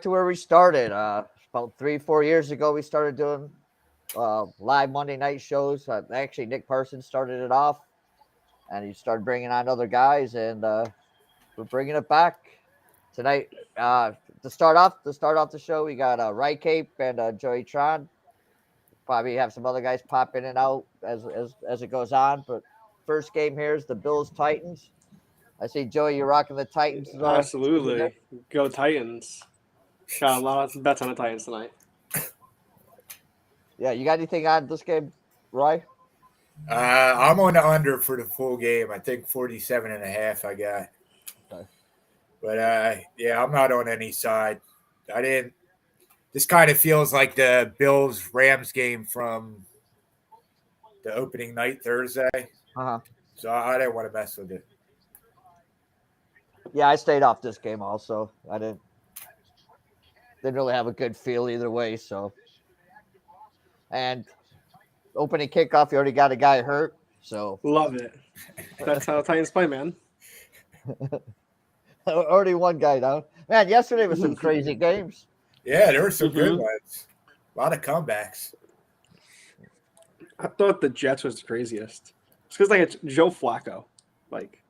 to where we started. About 3, 4 years ago, we started doing live Monday night shows. Actually, Nick Parsons started it off, and he started bringing on other guys, and we're bringing it back tonight. Uh, to start off the show, we got Ry Cape and Joey Tron. Probably have some other guys pop in and out as it goes on. But first game here is the Bills Titans. I see Joey, you're rocking the Titans. Absolutely. Go Titans. Got a lot of bets on the Titans tonight. Yeah, you got anything on this game, Ry? I'm on the under for the full game. I think 47.5 I got. Okay. But yeah, I'm not on any side. I didn't. This kind of feels like the Bills Rams game from the opening night Thursday. Uh-huh. So I didn't want to mess with it. Yeah, I stayed off this game also. I didn't really have a good feel either way. So, and opening kickoff, you already got a guy hurt. So Love it. That's how the Titans play, man. already one guy down. Man, yesterday was some crazy games. Yeah, there were some good Mhm. ones. A lot of comebacks. I thought the Jets was the craziest. It's because it's Joe Flacco. Like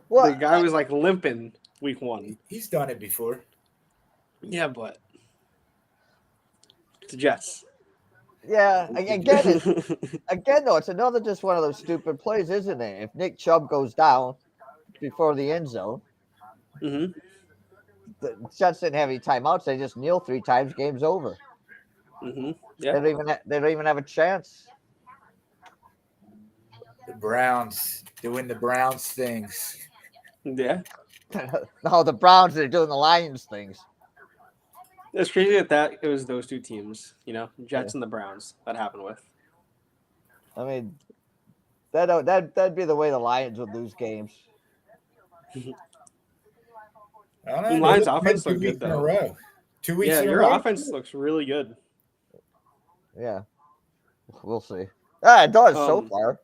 Well, the guy was like limping week one. He's done it before. Yeah, but it's the Jets. yeah, again though, it's another just one of those stupid plays, isn't it? If Nick Chubb goes down before the end zone, hmm the Jets didn't have any timeouts. They just kneel 3 times. Game's over. Yeah. They don't even have a chance. The Browns doing the Browns things. Yeah. No, the Browns are doing the Lions things. It's crazy that it was those two teams, Jets and the Browns that happened with. I mean, that'd be the way the Lions would lose games. I don't know. And Lions they offense win 2 looked good weeks in a though. row. 2 weeks Yeah, in a your row. offense looks really good. Yeah, we'll see. Yeah, it does so Um, far.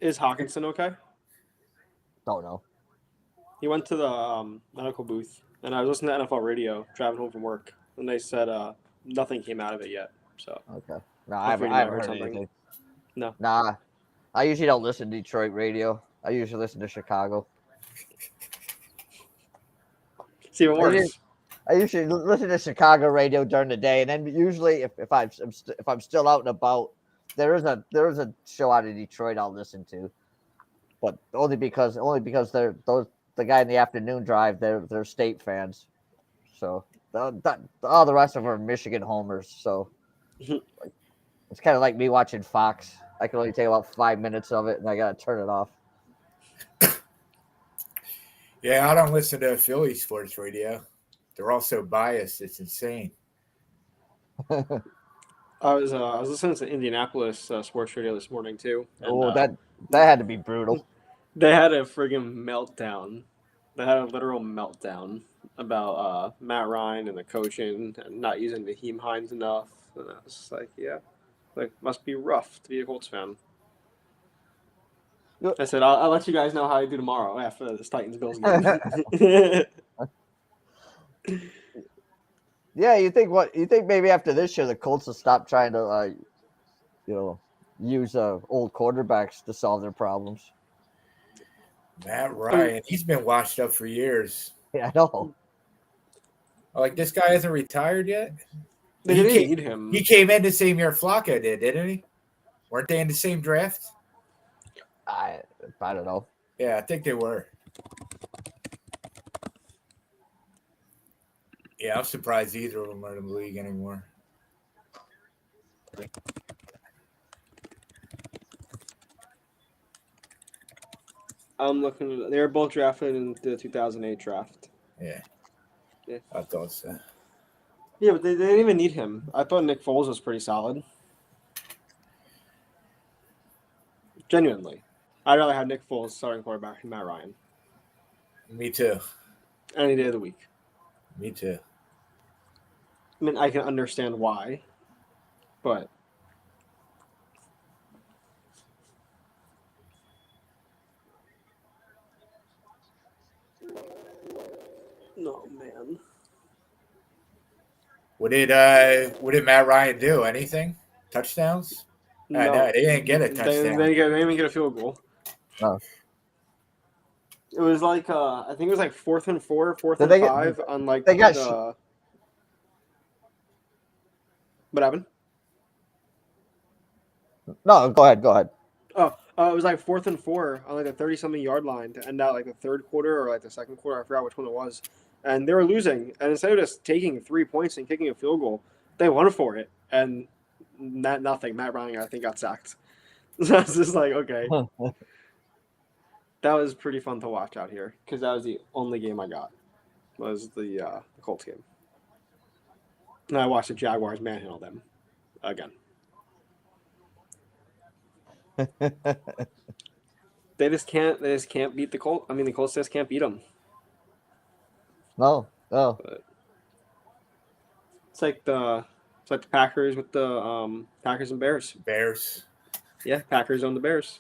Is Hawkinson okay? Don't know. He went to the medical booth, and I was listening to NFL radio driving home from work, and they said nothing came out of it yet. So Okay. No, I hopefully haven't, you I might have haven't heard heard something. anything. No. Nah, I usually don't listen to Detroit radio. I usually listen to Chicago. It's even I usually, worse. I usually listen to Chicago radio during the day, and then usually if I'm still out and about, there is a show out of Detroit I'll listen to, but only because the guy in the afternoon drive they're state fans, so all the rest of them are Michigan homers. So it's kind of like me watching Fox. I can only take about 5 minutes of it, and I gotta turn it off. Yeah, I don't listen to Philly sports radio. They're all so biased. It's insane. I was listening to Indianapolis sports radio this morning too, and Oh, that had to be brutal. they had a friggin' meltdown. They had a literal meltdown about Matt Ryan and the coaching and not using Naheem Hines enough. And I was just like, yeah, like must be rough to be a Colts fan. I said, I'll let you guys know how I do tomorrow after this Titans Bills game. Yeah, you think maybe after this year the Colts will stop trying to you know use old quarterbacks to solve their problems. Matt Ryan, he's been washed up for years. Yeah, I know. Like this guy hasn't retired yet. They He didn't came, need him. he came in the same year Flacco did, didn't he? Weren't they in the same draft? I I don't know. Yeah, I think they were. Yeah, I'm surprised either of them are in the league anymore. I'm looking. They were both drafted in the 2008 draft. Yeah, Yeah. I thought so. Yeah, but they didn't even need him. I thought Nick Foles was pretty solid. Genuinely, I'd rather have Nick Foles starting quarterback than Matt Ryan Me too. any day of the week. Me too. I mean, I can understand why, but no, man. What did Matt Ryan do? Anything? Touchdowns? No, No, they didn't get a They touchdown. didn't get a field goal. No. It was like I think it was like 4th and 4, 4th Did and they get- 5 on like they got the. What happened? No, go ahead. Oh, it was like 4th and 4 on like the 30-something yard line to end out like the third quarter or like the second quarter. I forgot which one it was. And they were losing. And instead of just taking 3 points and kicking a field goal, they went for it. And nothing. Matt Ryan, I think, got sacked. So I was just like, okay. That was pretty fun to watch out here because that was the only game I got. Was the Colts game. And I watched the Jaguars manhandle them again. They just can't beat the Colts. I mean, the Colts just can't beat them. No. It's like the Packers with the Packers and Bears. Bears. Yeah, Packers own the Bears.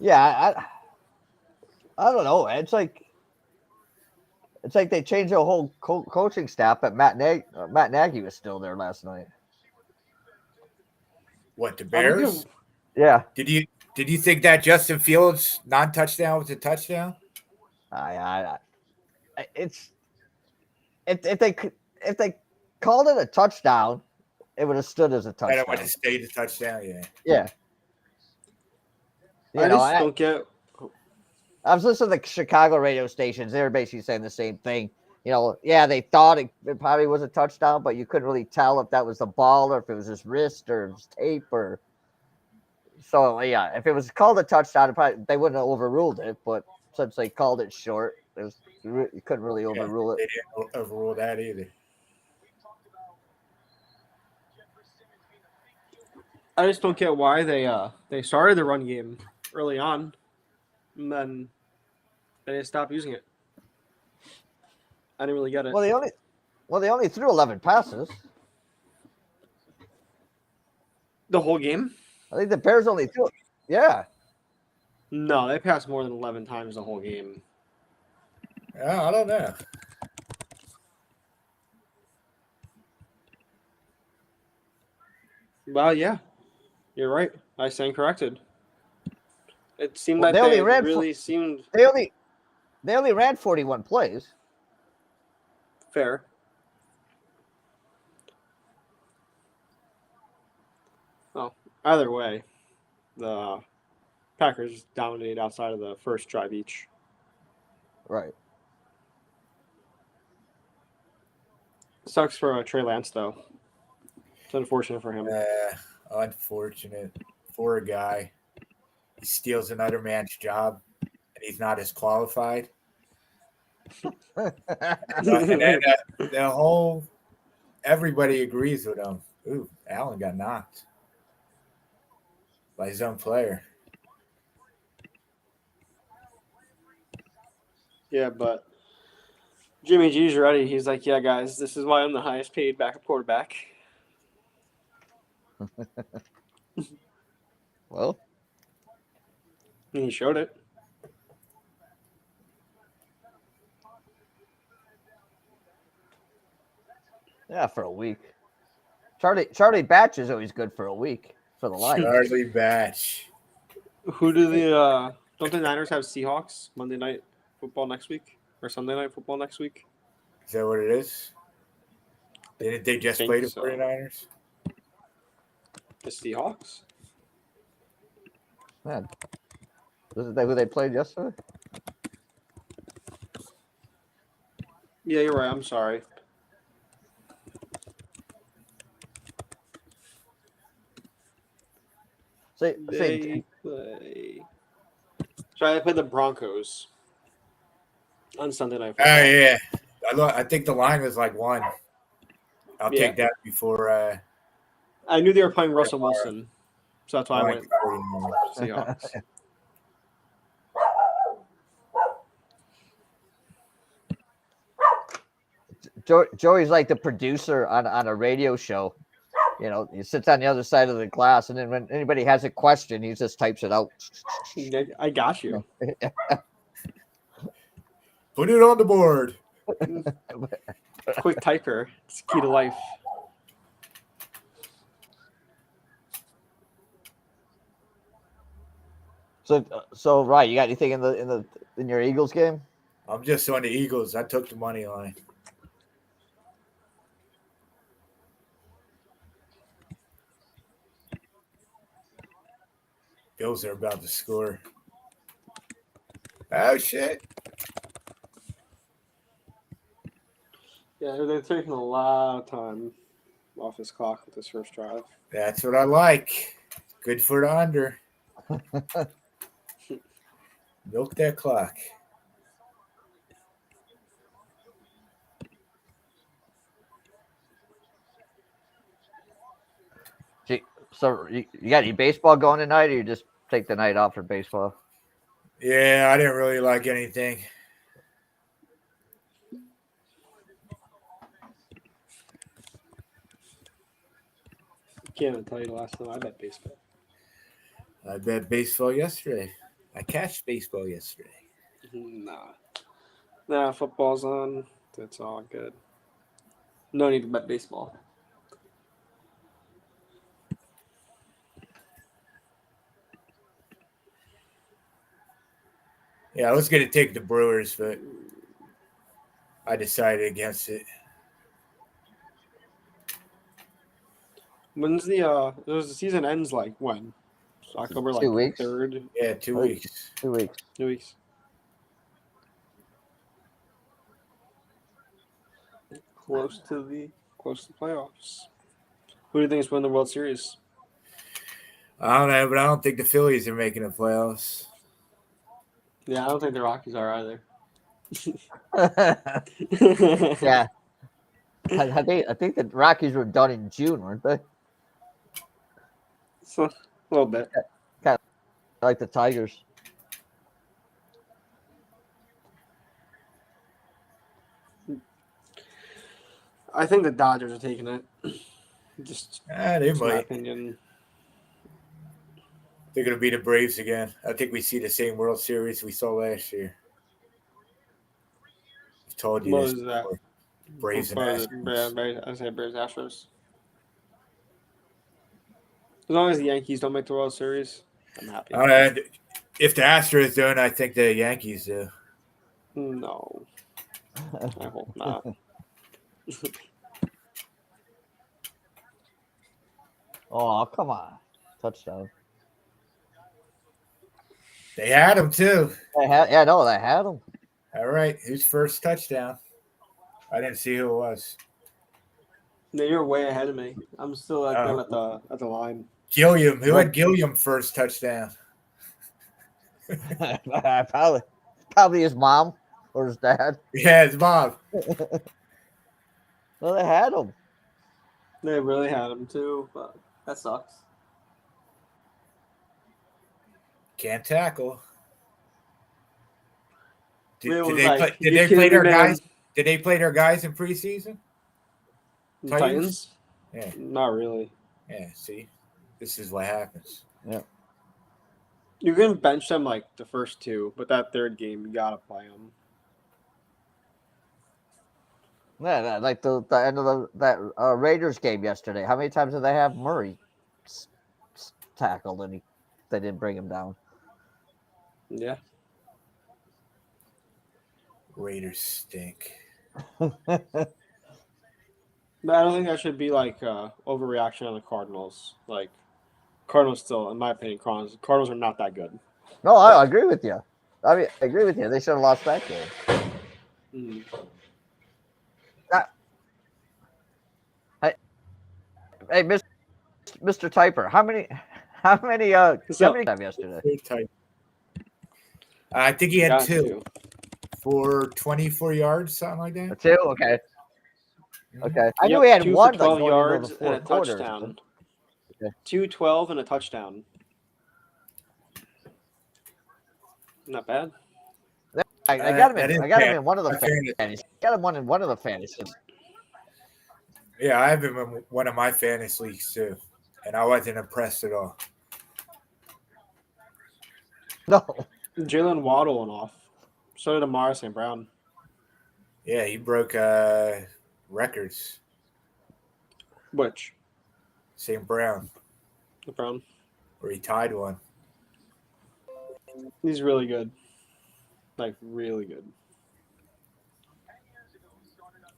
Yeah, I don't know. It's like they changed the whole coaching staff, but Matt Nagy was still there last night. What, the Bears? Yeah. Did you think that Justin Fields non-touchdown was a touchdown? It's if they called it a touchdown, it would have stood as a touchdown. And it would have stayed a touchdown. Yeah. Yeah. I just don't get. I was listening to the Chicago radio stations. They were basically saying the same thing. Yeah, they thought it probably was a touchdown, but you couldn't really tell if that was the ball or if it was his wrist or his tape or. So yeah, if it was called a touchdown, they wouldn't have overruled it. But since they called it short, you couldn't really overrule it. They didn't overrule that either. I just don't get why they started the run game early on, and then they stopped using it. I didn't really get it. Well, they only threw 11 passes. The whole game? I think the Bears only threw. Yeah. No, they passed more than 11 times the whole game. I don't know. Well, yeah, you're right. I stand corrected. It seemed like They only ran really seemed They only ran 41 plays. fair. Well, either way, the Packers dominated outside of the first drive each. Right. Sucks for Trey Lance, though. It's unfortunate for him. Unfortunate. Poor guy. He steals another man's job, and he's not as qualified. And then everybody agrees with him. Ooh, Allen got knocked by his own player. Yeah, but Jimmy G's ready. He's like, yeah, guys, this is why I'm the highest paid backup quarterback. Well, And he showed it. yeah, for a week. Charlie Batch is always good for a week for the Lions. Charlie Batch. Who do the don't the Niners have Seahawks Monday night football next week or Sunday night football next week? Is that what it is? Didn't they just play the so. 49ers? The Seahawks? Man, isn't that who they played yesterday? Yeah, you're right. I'm sorry. They They play the Broncos on Sunday night Oh, football. yeah. I think the line was like 1. I'll Yeah. take that before I knew they were playing Russell Wilson, so that's why I went 49ers. Seahawks. Joey's like the producer on a radio show. He sits on the other side of the glass, and then when anybody has a question, he just types it out. I got you. Put it on the board. Quick typer. It's key to life. So right, you got anything in your Eagles game? I'm just on the Eagles. I took the money line. Bills are about to score. Oh shit! Yeah, they're taking a lot of time off his clock with this first drive. That's what I like. Good for the under. Milk that clock. So you got any baseball going tonight, or you just take the night off for baseball? Yeah, I didn't really like anything. Can't even tell you the last time I bet baseball. I bet baseball yesterday. I cashed baseball yesterday. Nah, football's on. That's all good. No need to bet baseball. Yeah, I was going to take the Brewers, but I decided against it. When's the season ends like when? October 2 weeks. 3rd. Yeah, 2 weeks. 2 weeks. 2 weeks. Close to the playoffs. Who do you think is winning the World Series? I don't know, but I don't think the Phillies are making the playoffs. Yeah, I don't think the Rockies are either. Yeah, I think the Rockies were done in June, weren't they? So, a little bit. Like the Tigers. I think the Dodgers are taking it. Just They my might. opinion. They're going to beat the Braves again. I think we see the same World Series we saw last year. I told you What this was that? before. Braves and Astros. I say Braves Astros. As long as the Yankees don't make the World Series, I'm happy. I don't know. If the Astros don't, I think the Yankees do. No, I hope not. Oh, come on. Touchdown. They had them too. They had them. All right, who's first touchdown? I didn't see who it was. No, you're way ahead of me. I'm still them at the line. Gilliam. Who had Gilliam first touchdown? Probably his mom or his dad. Yeah, it's Bob. Well, they had him. They really had him too, but that sucks. Can't tackle. Did It was they like, play? Did you they kidding play me, their man? guys? Did they play their guys in preseason? The Titans? Titans? Yeah. Not really. Yeah. See, this is what happens. Yeah. You can bench them like the first two, but that third game you gotta play them. Yeah, like the end of that Raiders game yesterday. How many times did they have Murray tackled and they didn't bring him down? Yeah. Raiders stink. But I don't think that should be like overreaction on the Cardinals. Like Cardinals still, in my opinion, Cardinals are not that good. No, I agree with you. I agree with you. They should have lost that game. Mm. Hey, Mr. Typer, how many have yesterday? Big type. I think he had Got two for 24 yards, something like that. Two? Okay. Okay. I knew Yep, he had 2 one for 12 like, yards going into the and a fourth quarter. touchdown. Okay. 2-12 and a touchdown. Not bad. I got him That is in. I got him bad. in one of the Fairness. fantasies. Got him in one of the fantasies. Yeah, I have him in one of my fantasy leagues too, and I wasn't impressed at all. No. Jalen Waddle went off. So did Amara St. Brown. Yeah, he broke records. Which? St. Brown, The Brown. where he tied one. He's really good. Like, really good.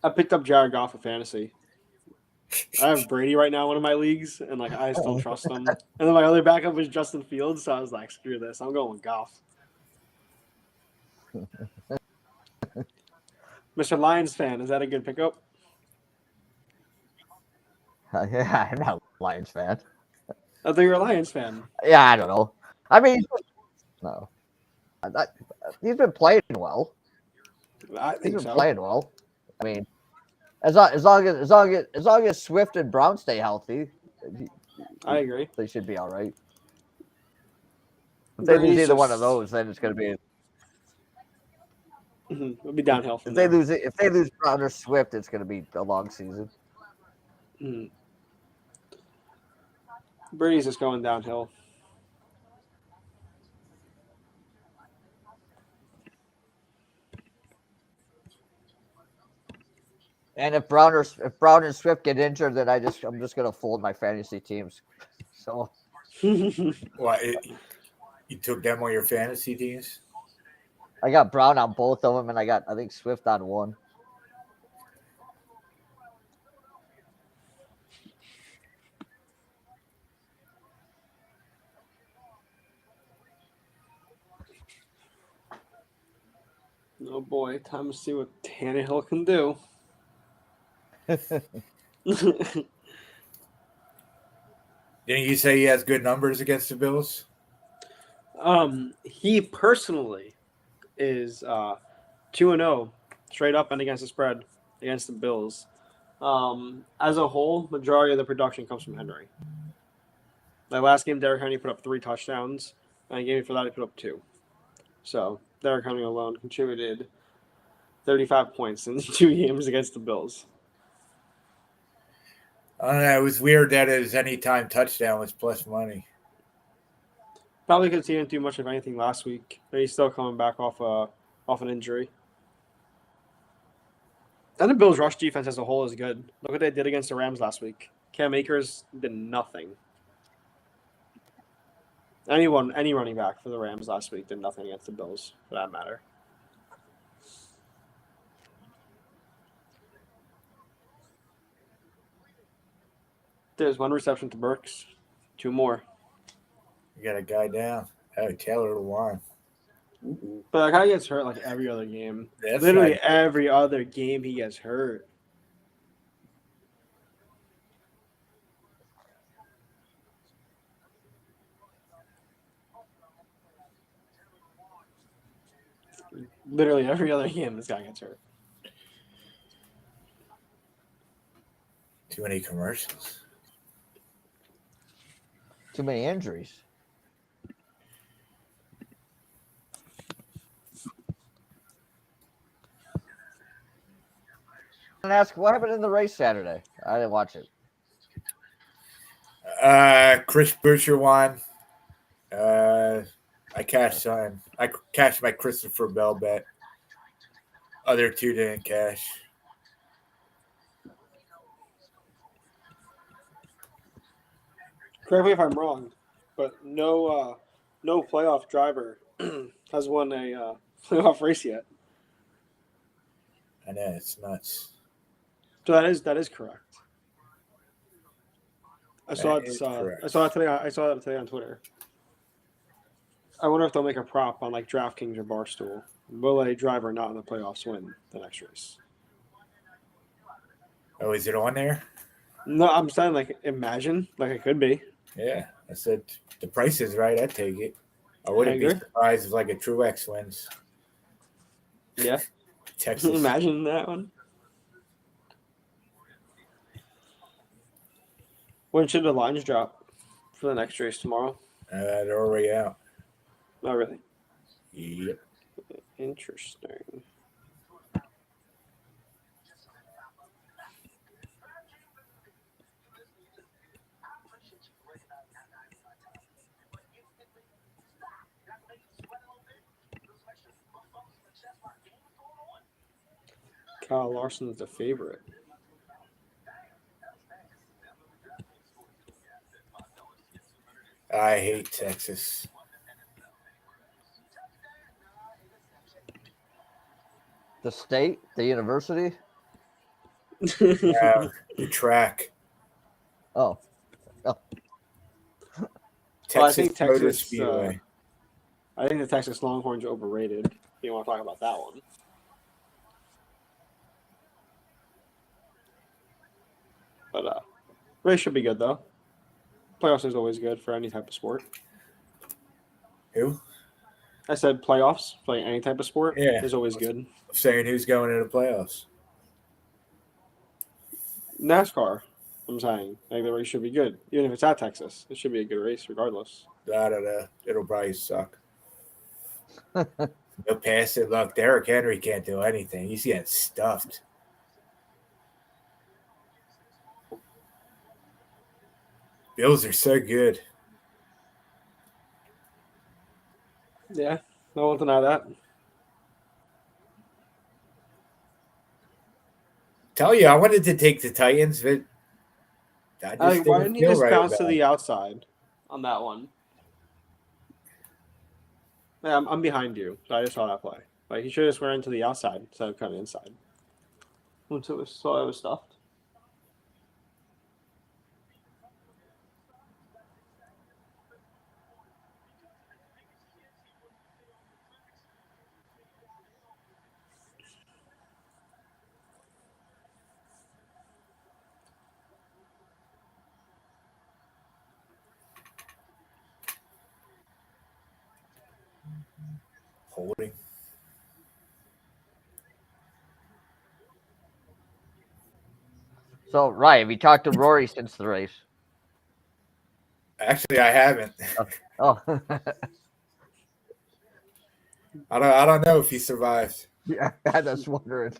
I picked up Jared Goff for fantasy. I have Brady right now in one of my leagues, and like I still trust him. And then my other backup is Justin Fields, so I was like, screw this. I'm going with Goff. Mr. Lions fan, is that a good pickup? Yeah, I'm not a Lions fan. I think you're a Lions fan. Yeah, I don't know. I mean, no. He's been playing well. I He's think been so. playing well. I mean, as long as Swift and Brown stay healthy, I agree. they should be all right. If they lose either one of those, then it's going to be. It'll be downhill from If there. they lose Brown or Swift, it's going to be a long season. Brady's just going downhill. And if Brown and Swift get injured, then I'm just going to fold my fantasy teams. So What? You took them on your fantasy teams? I got Brown on both of them, and I think Swift on one. Oh boy, time to see what Tannehill can do. Didn't you say he has good numbers against the Bills? He personally is 2-0 straight up and against the spread against the Bills. As a whole, majority of the production comes from Henry. Like last game, Derrick Henry put up 3 touchdowns, and the game before that, he put up 2. So Derrick Henry alone contributed 35 points in 2 games against the Bills. I don't know. It was weird that his anytime touchdown was plus money. Probably because he didn't do much of anything last week, but he's still coming back off an injury. And the Bills' rush defense as a whole is good. Look what they did against the Rams last week. Cam Akers did nothing. Any running back for the Rams last week did nothing against the Bills, for that matter. There's 1 reception to Burks, 2 more. You got a guy down. Oh, Taylor Lewan. But that guy gets hurt like every other game. That's Literally like- every other game he gets hurt. Literally every other game this guy gets hurt. Too many commercials. Too many injuries. And ask what happened in the race Saturday. I didn't watch it. Chris Butcher won. I cashed on. I cashed my Christopher Bell bet. Other 2 didn't cash. Correct me if I'm wrong, but no playoff driver has won a playoff race yet. I know it's nuts. So that is correct. I saw That it. is correct. I saw it today. I saw it today on Twitter. I wonder if they'll make a prop on like DraftKings or Barstool. Will a driver not in the playoffs win the next race? Oh, is it on there? No, I'm saying like imagine like it could be. Yeah, I said the price is right. I'd take it. I wouldn't be agree. surprised if like a Truex wins. Yeah, Texas. imagine that one. When should the lines drop for the next race tomorrow? They're already out. Not really. Yep. Interesting. Kyle Larson is the favorite. I hate Texas. The state, the university. Yeah, the track. Oh, Well, I Texas think Motor Texas. Speedway. I think the Texas Longhorns are overrated. If you want to talk about that one. But race should be good though. Playoffs is always good for any type of sport. Who? I said playoffs, play any type of sport, Yeah. is always good. Saying who's going to the playoffs. NASCAR, I'm saying. Like the race should be good. Even if it's at Texas, it should be a good race regardless. I don't know. It'll probably suck. No pass it. Look, Derrick Henry can't do anything. He's getting stuffed. Bills are so good. Yeah, I won't deny that. Tell you, I wanted to take the Titans, but I just Why didn't didn't you feel just right bounce about to it. the outside on that one? Yeah, I'm behind you. So I just saw that play. Like he should have just went into the outside instead of kind of inside. Once it was saw it was stuffed. Holding. so right. Have you talked to Rory since the race? Actually, I haven't. Oh, I don't know if he survived. yeah. I was wondering.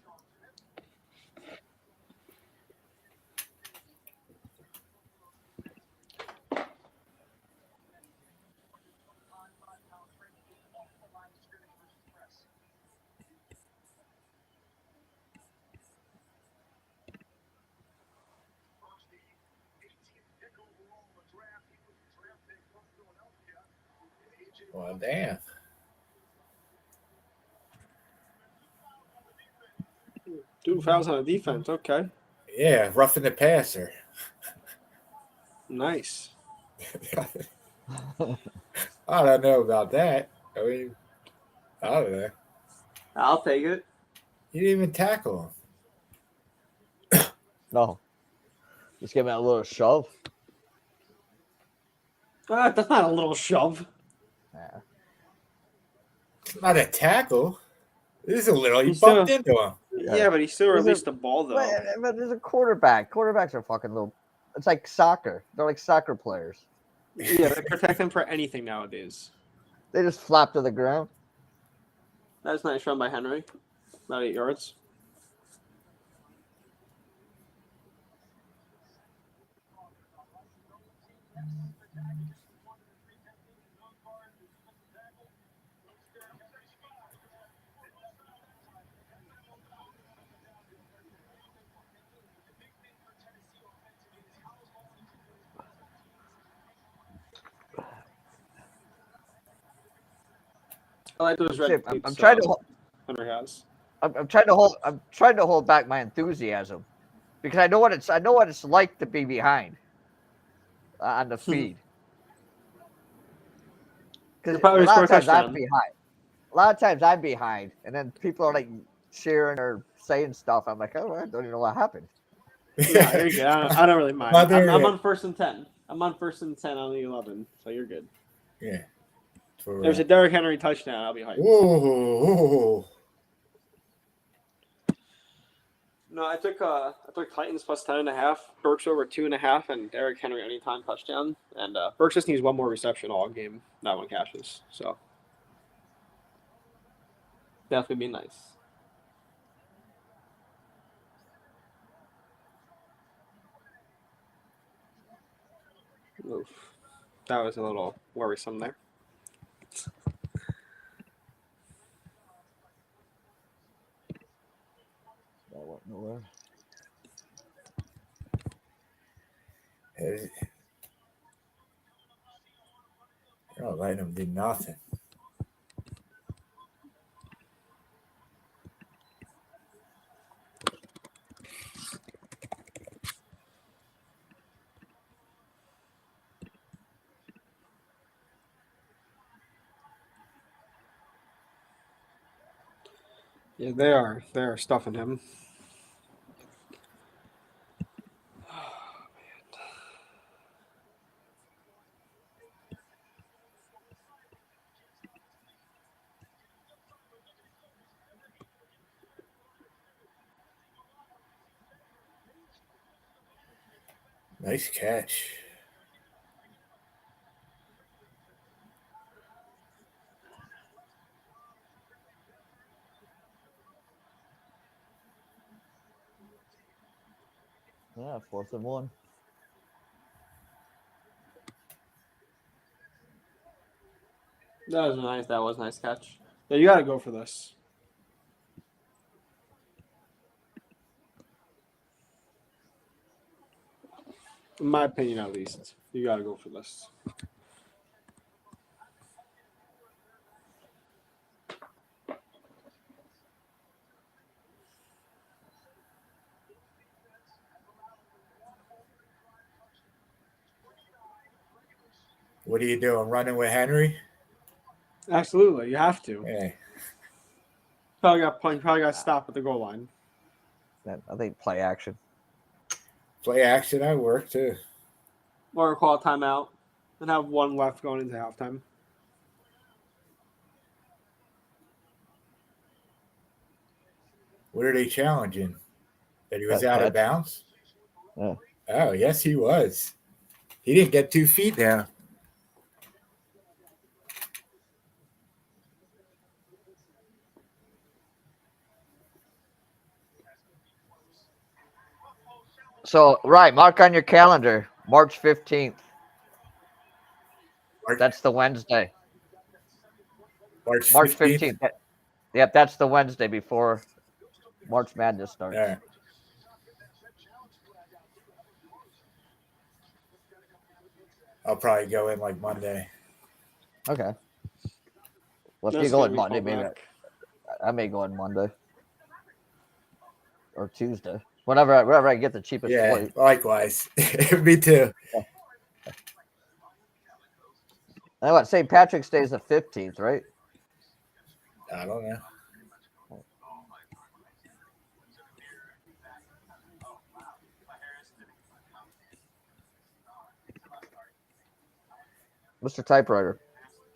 Well, damn. 2 fouls on the defense. Okay, Yeah, roughing the passer. nice. I don't know about that. I mean, I don't know. I'll take it. You didn't even tackle him. No, just give me a little shove. That's not a little shove. Yeah. It's not a tackle. This is a little. You He's bumped still- into him. Yeah, but he still Is it- released the ball though. But there's a quarterback. Quarterbacks are fucking little. It's like soccer. They're like soccer players. Yeah, they protect him for anything nowadays. They just flop to the ground. That's nice run by Henry. About 8 yards. I like those red Shit, plates, I'm trying to. Henry has. I'm trying to hold. I'm trying to hold back my enthusiasm because I know what it's. I know what it's like to be behind on the feed. Because You're a probably lot score of a times I'm touchdown. behind. A lot of times I'm behind, and then people are like cheering or saying stuff. I'm like, oh, I don't even know what happened. No, you're good. I don't really mind. Mother- I'm on 1st and 10. I'm on 1st and 10 on the 11, so you're good. Yeah. If there's a Derrick Henry touchdown, I'll be hyped. Whoa. No, I took Titans plus 10.5, Burks over 2.5, and Derrick Henry anytime touchdown. And Burks just needs one more reception all game. That one cashes. So that's gonna be nice. Oof. That was a little worrisome there. That went nowhere. Oh, letting him do nothing. Yeah, they are. They are stuffing him. Nice catch. Yeah, 4th and 1. That was nice. That was a nice catch. Yeah, you got to go for this. In my opinion, at least, you got to go for this. What are you doing? Running with Henry? Absolutely, you have to. Yeah. Probably got point. Probably got stopped at the goal line. I think play action. Play action, I work too. Or call a timeout and have one left going into halftime. What are they challenging? That he was That out of catch. bounds? Yeah. Oh, yes, he was. He didn't get 2 feet down. So, right, mark on your calendar, March 15th. That's the Wednesday. March March 15th. 15th. Yep, that's the Wednesday before March Madness starts. All right. I'll probably go in like Monday. Okay. Well, if That's you go gonna on be Monday, fun, maybe Mac. I may go on Monday or Tuesday. Whenever I get the cheapest Yeah, flight. likewise. Me too. And what, St. Patrick's Day is the 15th, right? I don't know. Mr. Typewriter.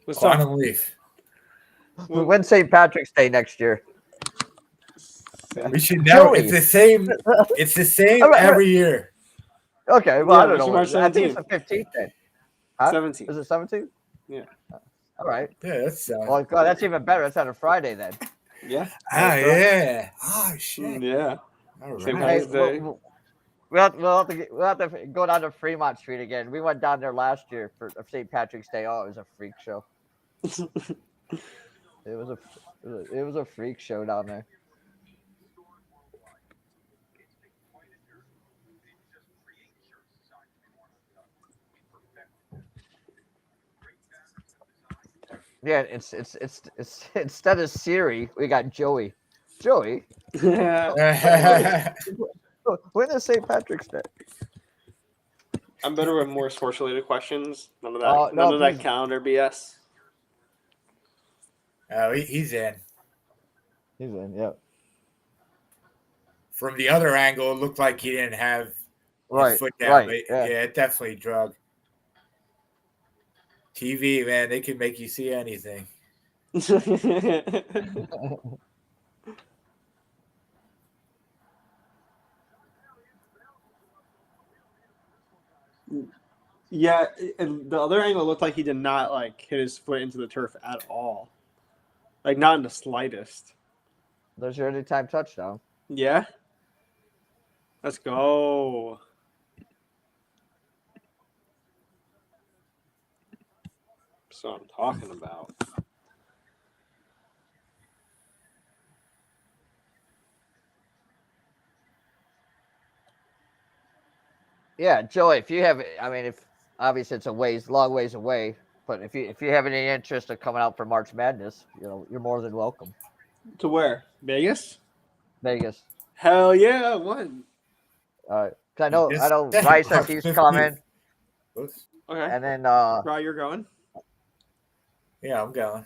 What's up? Quantum Leaf. When's St. Patrick's Day next year? We should know. Joey. It's the same. It's the same All right. every year. Okay, well, Yeah, I don't know. March I think it's 17th. the 15th then. Huh? 17th. Is it 17th? Yeah. All right. Yeah, that's Well, God, that's even better. It's on a Friday then. Yeah. yeah. Oh shit. Yeah. All St. right. Patrick's Day. We'll have to go down to Fremont Street again. We went down there last year for St. Patrick's Day. Oh, it was a freak show. It was a freak show down there. Yeah, it's instead of Siri, we got Joey. Joey, when is St. Patrick's Day? I'm better with more sports related questions. None of that. Oh, no, none of that please. calendar BS. Oh, he's in. He's in, yeah. From the other angle, it looked like he didn't have his Right, foot down. right, But yeah. it definitely drug. TV, man, they can make you see anything. Yeah, and the other angle looked like he did not like hit his foot into the turf at all. Like not in the slightest. There's your anytime touchdown. Yeah. Let's go. That's what I'm talking about. Yeah, Joey, if you have, I mean, if obviously it's long ways away, But if you have any interest in coming out for March Madness, you're more than welcome. To where? Vegas? Vegas. Hell yeah, when? All right. 'Cause I Yes. know Rice says he's coming, Oops. Okay. and then Right, you're going? Yeah, I'm going.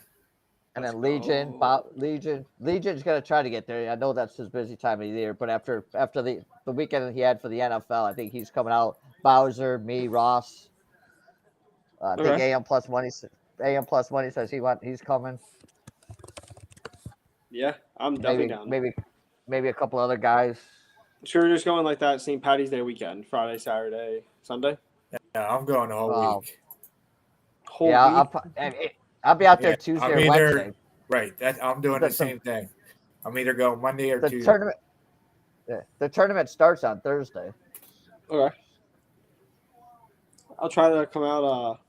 and Let's then Legion, go. Legion's gonna try to get there. I know that's his busy time of the year, but after the weekend he had for the NFL, I think he's coming out. Bowser, me, Ross. I think Okay. AM Plus Money says he's coming. Yeah, I'm definitely down. Maybe a couple other guys. Sure, you're just going like that St. Patty's Day weekend, Friday, Saturday, Sunday. Yeah, I'm going the whole week. Whole Yeah, week. I'll be out there Yeah, Tuesday I'm or either Wednesday. right. I'm doing the same thing. I'm either going Monday or The Tuesday. tournament. Yeah, the tournament starts on Thursday. Okay. I'll try to come out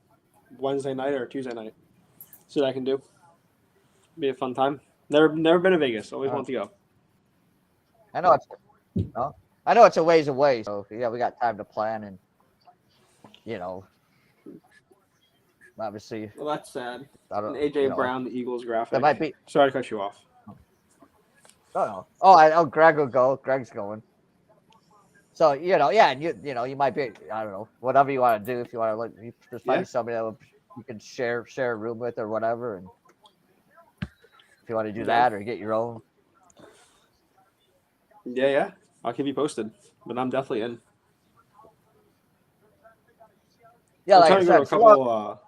Wednesday night or Tuesday night. See what I can do. Be a fun time. Never been to Vegas. Always want to go. I know it's a ways away, so yeah, we got time to plan and obviously. Well, that's sad. I don't. And AJ Brown, the Eagles graphic. That might be. Sorry to cut you off. Oh, I know. Greg will go. Greg's going. So yeah, and you might be. I don't know. Whatever you want to do, if you want to just find somebody that you can share a room with or whatever, and if you want to do that or get your own. Yeah. I'll keep you posted, but I'm definitely in. Yeah, I'm like trying to go to a couple.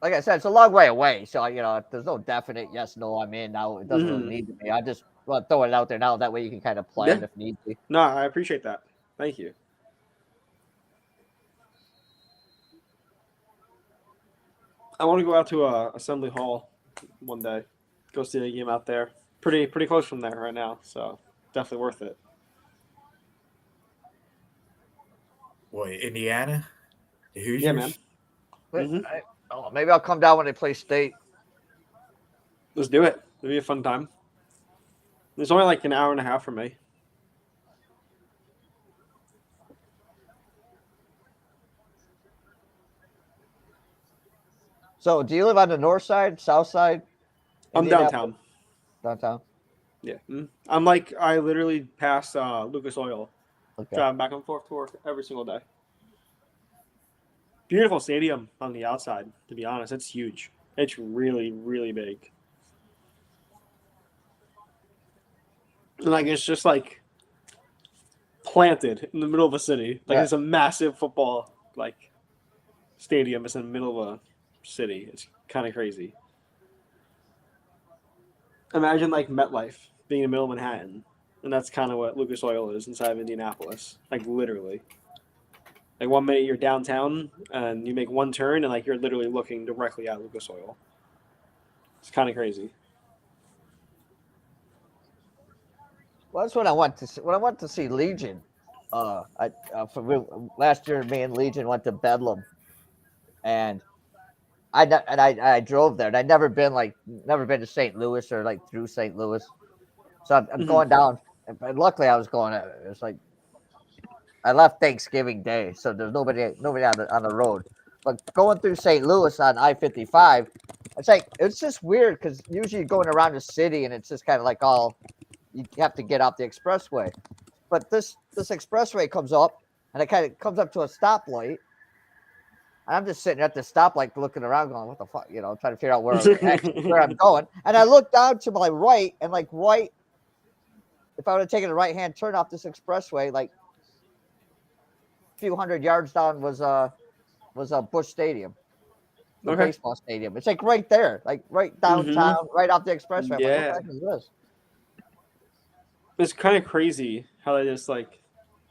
Like I said, it's a long way away, so there's no definite yes, no. I'm in now. It doesn't really need to be. I just want to throw it out there now. That way you can kind of plan if need be. No, I appreciate that. Thank you. I want to go out to Assembly Hall one day. Go see the game out there. Pretty close from there right now, so definitely worth it. What, Indiana? The Hoosiers? Yeah, man. Maybe I'll come down when they play State. Let's do it. It'll be a fun time. It's only like an hour and a half for me. So, do you live on the north side, south side? I'm downtown. Downtown? Yeah. I'm like, I literally pass Lucas Oil. Okay. Driving back and forth to work every single day. Beautiful stadium on the outside, to be honest. It's huge. It's really, really big. And like, it's just like planted in the middle of a city. Like, it's a massive football stadium. It's in the middle of a city. It's kind of crazy. Imagine like MetLife being in the middle of Manhattan, and that's kind of what Lucas Oil is inside of Indianapolis. Like literally. Like 1 minute you're downtown and you make one turn and like you're literally looking directly at Lucas Oil. It's kind of crazy. Well, that's what I want to see. When I want to see Legion, last year, me and Legion went to Bedlam, and I drove there. And I'd never been to St. Louis or like through St. Louis, so I'm going down. And luckily, I was going. It's like I left Thanksgiving Day, so there's nobody on the road. But going through St. Louis on I-55, it's just weird because usually going around the city and it's just kind of like you have to get off the expressway. But this expressway comes up and it kind of comes up to a stoplight. And I'm just sitting at the stoplight looking around going, what the fuck? Trying to figure out where I'm going. And I look down to my right and if I would have taken a right-hand turn off this expressway, like a few hundred yards down was a Busch Stadium. The baseball stadium. It's like right there, like right downtown, right off the expressway. I'm like, what the heck is this? It's kind of crazy how they just like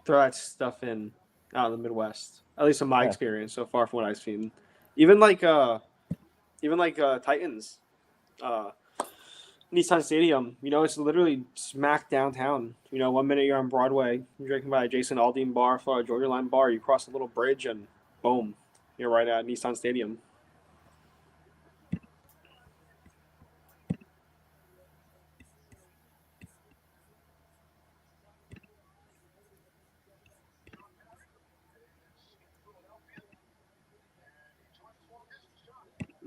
throw that stuff out in the Midwest. At least in my experience so far, from what I've seen. Even like Titans, Nissan Stadium. It's literally smack downtown. 1 minute you're on Broadway, you're drinking by a Jason Aldean bar, Florida Georgia Line bar. You cross a little bridge and boom, you're right at Nissan Stadium.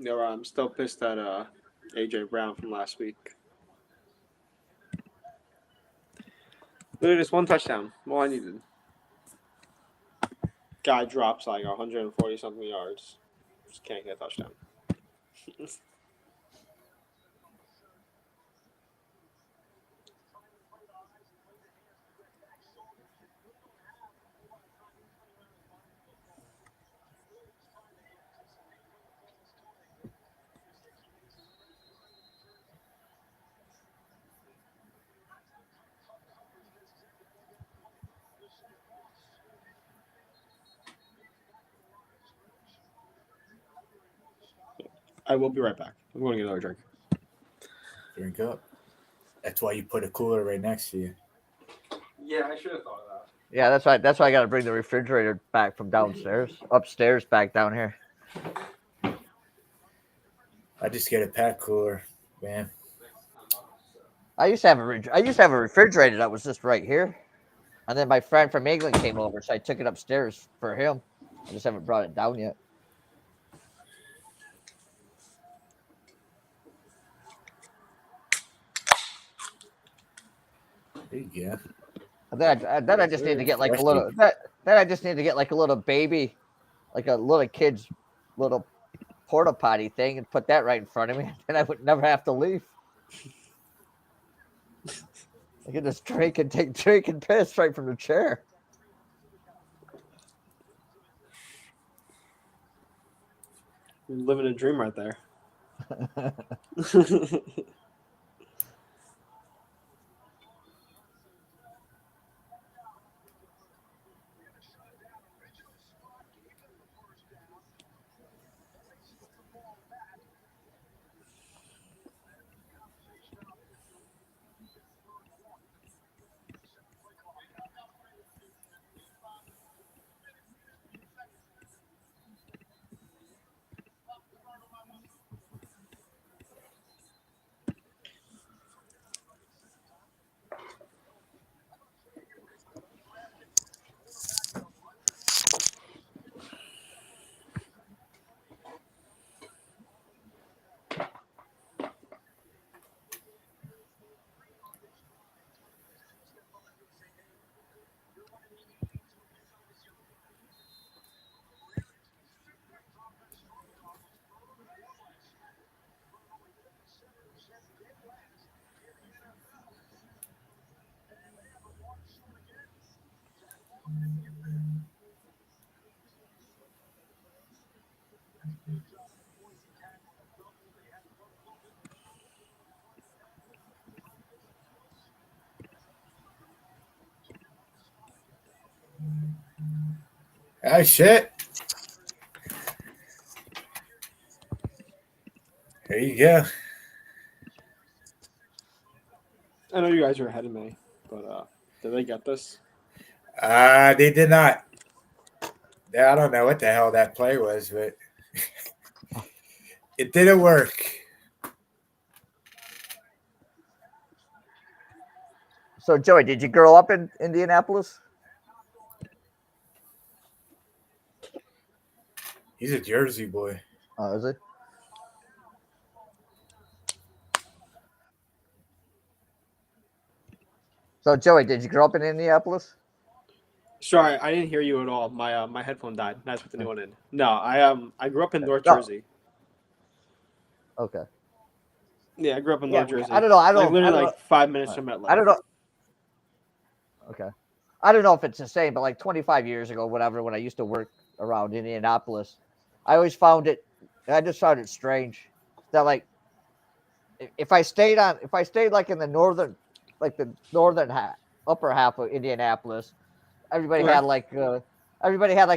No, I'm still pissed at AJ Brown from last week. Literally just one touchdown. All I needed. Guy drops like 140 something yards. Just can't get a touchdown. I will be right back. I'm going to get another drink. Drink up. That's why you put a cooler right next to you. Yeah, I should have thought of that. Yeah, that's right. That's why I got to bring the refrigerator back from upstairs back down here. I just get a pack cooler, man. I used to have a refrigerator that was just right here, and then my friend from England came over, so I took it upstairs for him. I just haven't brought it down yet. There you go. And then I just need to get like a little. Then I just need to get like a little baby, like a little kid's little porta potty thing, and put that right in front of me. And I would never have to leave. I could just drink and piss right from the chair. You're living a dream right there. Oh, shit. There you go. I know you guys are ahead of me, but did they get this? They did not. I don't know what the hell that play was, but it didn't work. So, Joey, did you grow up in Indianapolis? He's a Jersey boy. Oh, is he? So, Joey, did you grow up in Indianapolis? Sorry, I didn't hear you at all. My headphone died. Nice with the new one in. No, I grew up in North Jersey. Okay. Yeah, I grew up in North Jersey. I don't know. Like literally 5 minutes from MetLife. I don't know. Okay. I don't know if it's the same, but like 25 years ago, whatever, when I used to work around Indianapolis, I always found it. I just found it strange that like if I stayed like in the northern upper half of Indianapolis, everybody had like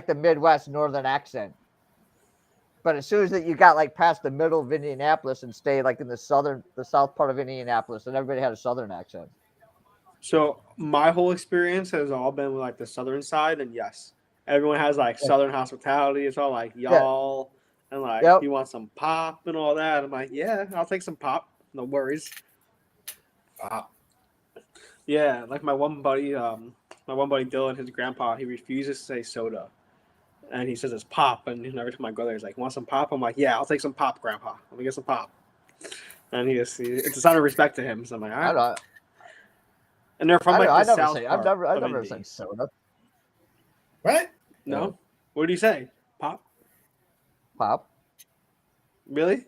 the Midwest northern accent. But as soon as that you got like past the middle of Indianapolis and stayed like in the south part of Indianapolis, then everybody had a southern accent. So my whole experience has all been with like the southern side, and yes, everyone has like southern hospitality. It's all like y'all, and like you want some pop and all that. I'm like, yeah, I'll take some pop. No worries. Yeah, like my one buddy Dylan, his grandpa, he refuses to say soda. And he says it's pop. And every time I go there, he's like, "Want some pop?" I'm like, "Yeah, I'll take some pop, Grandpa. Let me get some pop." And it's a sign of respect to him. So I'm like, "All I right." don't. And they're from I, like don't, I the never south say. part I've of never Indy. said soda. What? No, what do you say? Pop? Pop. Really?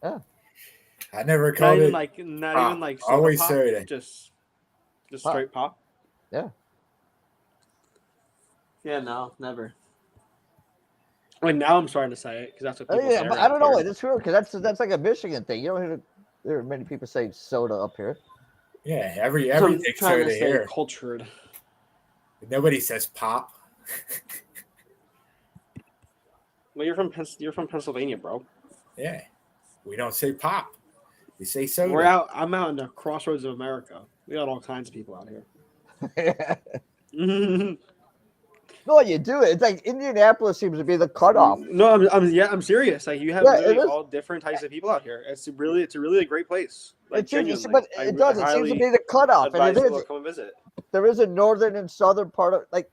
Yeah. I never Not called even it. like not pop. even like soda Always pop. soda. Just Pop. straight pop. Yeah. Yeah, no, never. I mean, now I'm starting to say it because that's what people Yeah, say. but I don't know. Here. It's weird because that's like a Michigan thing. You don't hear there are many people say soda up here. Yeah, So I'm everything's trying to soda stay here. cultured. Nobody says pop. Well, you're from Pennsylvania, bro. Yeah, we don't say pop. We say soda. I'm out in the crossroads of America. We got all kinds of people out here. No, you do it. It's like Indianapolis seems to be the cutoff. No, I'm serious. Like you have Yeah, literally it is. all different types of people out here. It's really a great place. Like It seems, genuinely, but it does. It seems to be the cutoff, and advise it people is. to come and visit. There is a northern and southern part of like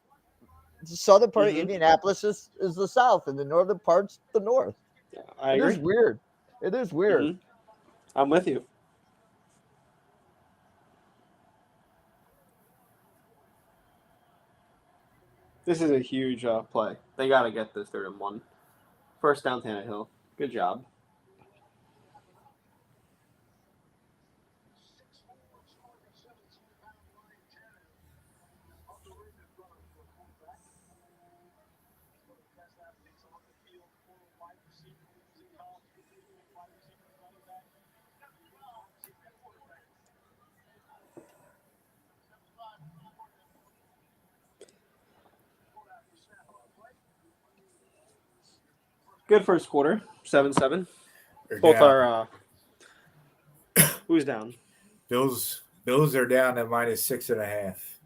the southern part of Mhm. Indianapolis is the south, and the northern part's the north. Yeah, I It agree. is weird. It is weird. Mhm. I'm with you. This is a huge play. They got to get this 3rd-and-1. First down, Tannehill. Good job. Good first quarter. 7-7. They're Both down. are. Who's down? Bills are down at -6.5.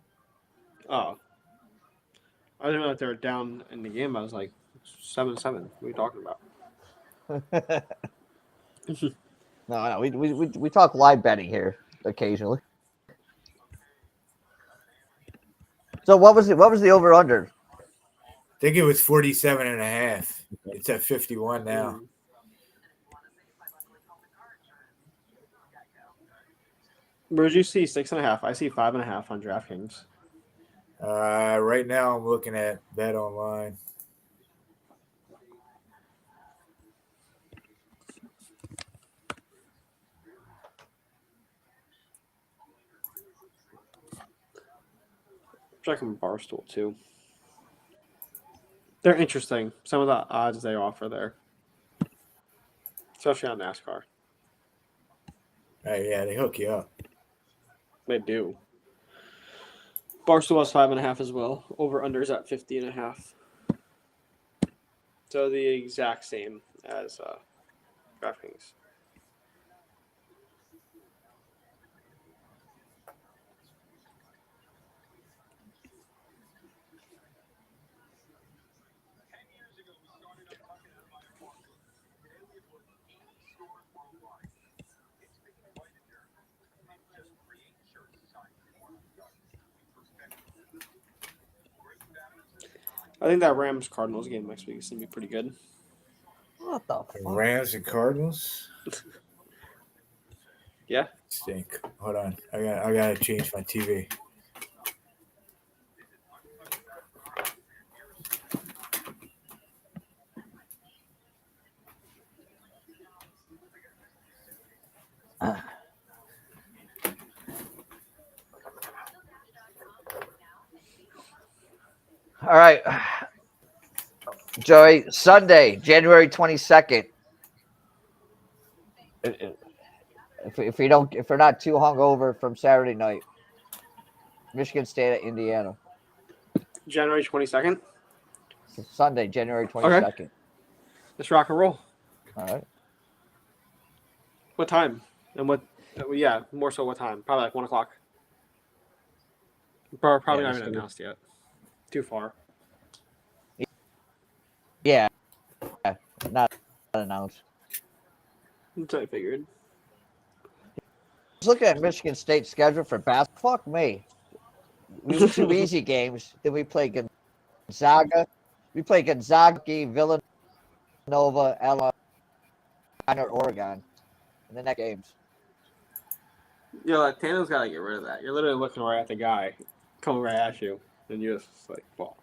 Oh. I didn't know that they were down in the game. I was like, 7-7. What are you talking about? No, we talk live betting here occasionally. So what was the over under? I think it was 47.5. It's at 51 now. Where'd you see 6.5? I see 5.5 on DraftKings. Right now I'm looking at Bet Online. Checking Barstool too. They're interesting. Some of the odds they offer there, especially on NASCAR. Yeah, they hook you up. They do. Barstool has 5.5 as well. Over unders at 50.5. So the exact same as DraftKings. I think that Rams Cardinals game next week is gonna be pretty good. What the fuck? Rams and Cardinals. Yeah. Stink. Hold on. I gotta change my TV. All right, Joey. Sunday, January 22nd. If we're not too hungover from Saturday night, Michigan State at Indiana. January 22nd. Sunday, January 22nd. Let's rock and roll. All right. What time? And what? Yeah, more so what time? Probably like 1 o'clock. Probably not even announced yet. Too far. Yeah, not announced. That's what I figured. Just looking at Michigan State's schedule for basketball. Fuck me. We have 2 easy games. Then we play Gonzaga, We play Gonzaga, Villanova, Illinois, Oregon in the next games. Yo, Tano's got to get rid of that. You're literally looking right at the guy coming right at you, and you're just like, well.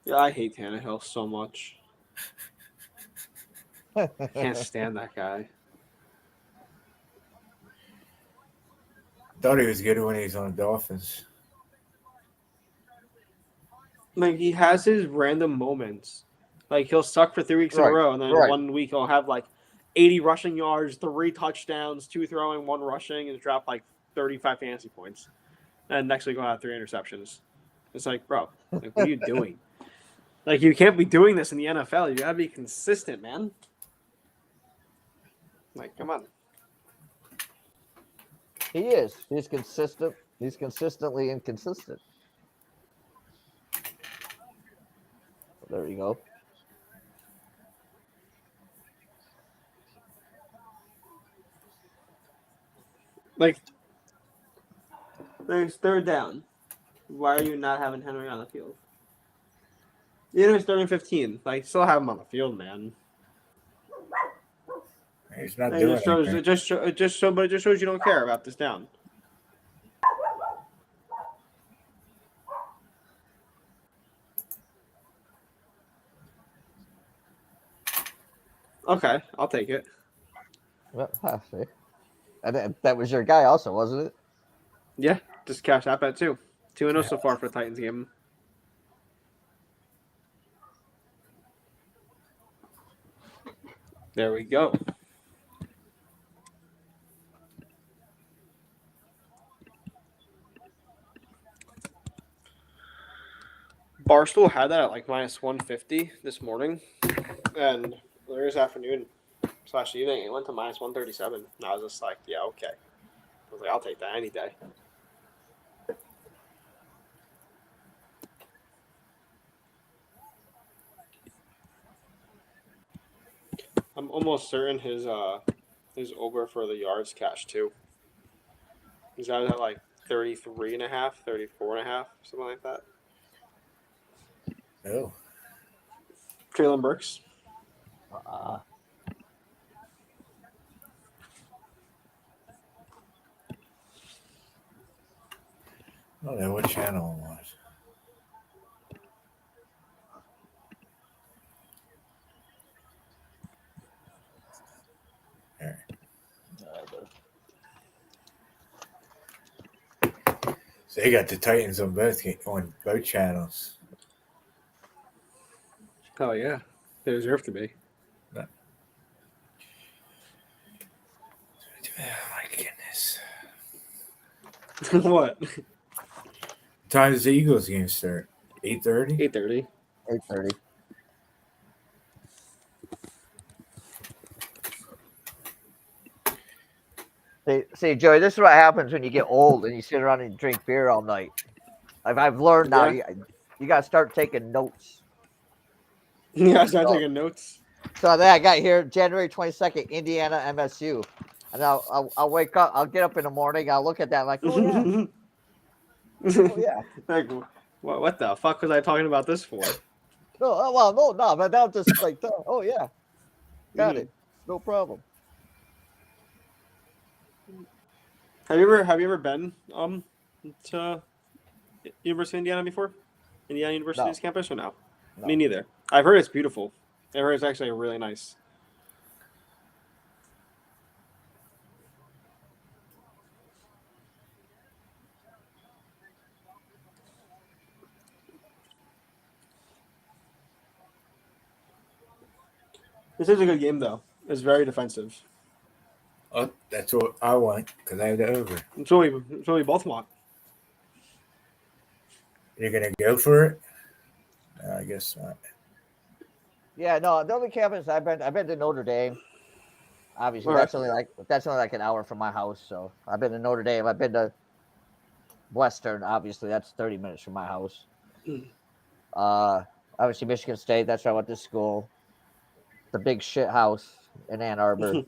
Yeah, I hate Tannehill so much. Can't stand that guy. Thought he was good when he was on the Dolphins. Like, he has his random moments. Like, he'll suck for 3 weeks in a Right, row, and then right. 1 week he'll have like 80 rushing yards, 3 touchdowns, 2 throwing, 1 rushing, and drop like 35 fantasy points. And next week he'll have 3 interceptions. It's like, bro, like, what are you doing? Like, you can't be doing this in the NFL. You gotta be consistent, man. Like, come on. He is. He's consistent. He's consistently inconsistent. There you go. Like, there's 3rd down. Why are you not having Henry on the field? You know he's 3rd and 15. Like, still have him on the field, man. He's not It doing just shows. anything. But it just shows you don't care about this down. Okay, I'll take it. Well, see. And that was your guy, also, wasn't it? Yeah, just cash that bet too. 2-0 so far for the Titans game. There we go. Barstool had that at like minus 150 this morning, and this afternoon / evening it went to minus 137. And I was just like, yeah, okay. I was like, I'll take that any day. I'm almost certain his over for the yards catch too. He's out at like 33.5, 34.5, something like that. Oh. Traylon Burks. I don't know what channel it was. So they got the Titans on both channels. Oh yeah, they deserve to be. Oh my goodness! What? What time does the Eagles game start? 8:30. 8:30. 8:30. See, Joey, this is what happens when you get old and you sit around and drink beer all night. I've learned now, you got to start taking notes. Yeah, I started taking notes. So then I got here January 22nd, Indiana MSU. And I'll wake up, I'll get up in the morning, I'll look at that like, oh yeah. Oh yeah. Like, what the fuck was I talking about this for? No, but that was just like, oh yeah. Got it. No problem. Have you ever been to University of Indiana before? Indiana University's campus or no? Me neither. I've heard it's beautiful. I've heard it's actually really nice. This is a good game though. It's very defensive. Oh, that's what I want because I have the over. It's what we both want. You're gonna go for it? No, I guess not. Yeah, no, the only campus I've been to Notre Dame. Obviously, All right. that's only like an hour from my house. So I've been to Notre Dame. I've been to Western. Obviously, that's 30 minutes from my house. Obviously, Michigan State. That's where I went to school. The big shit house in Ann Arbor.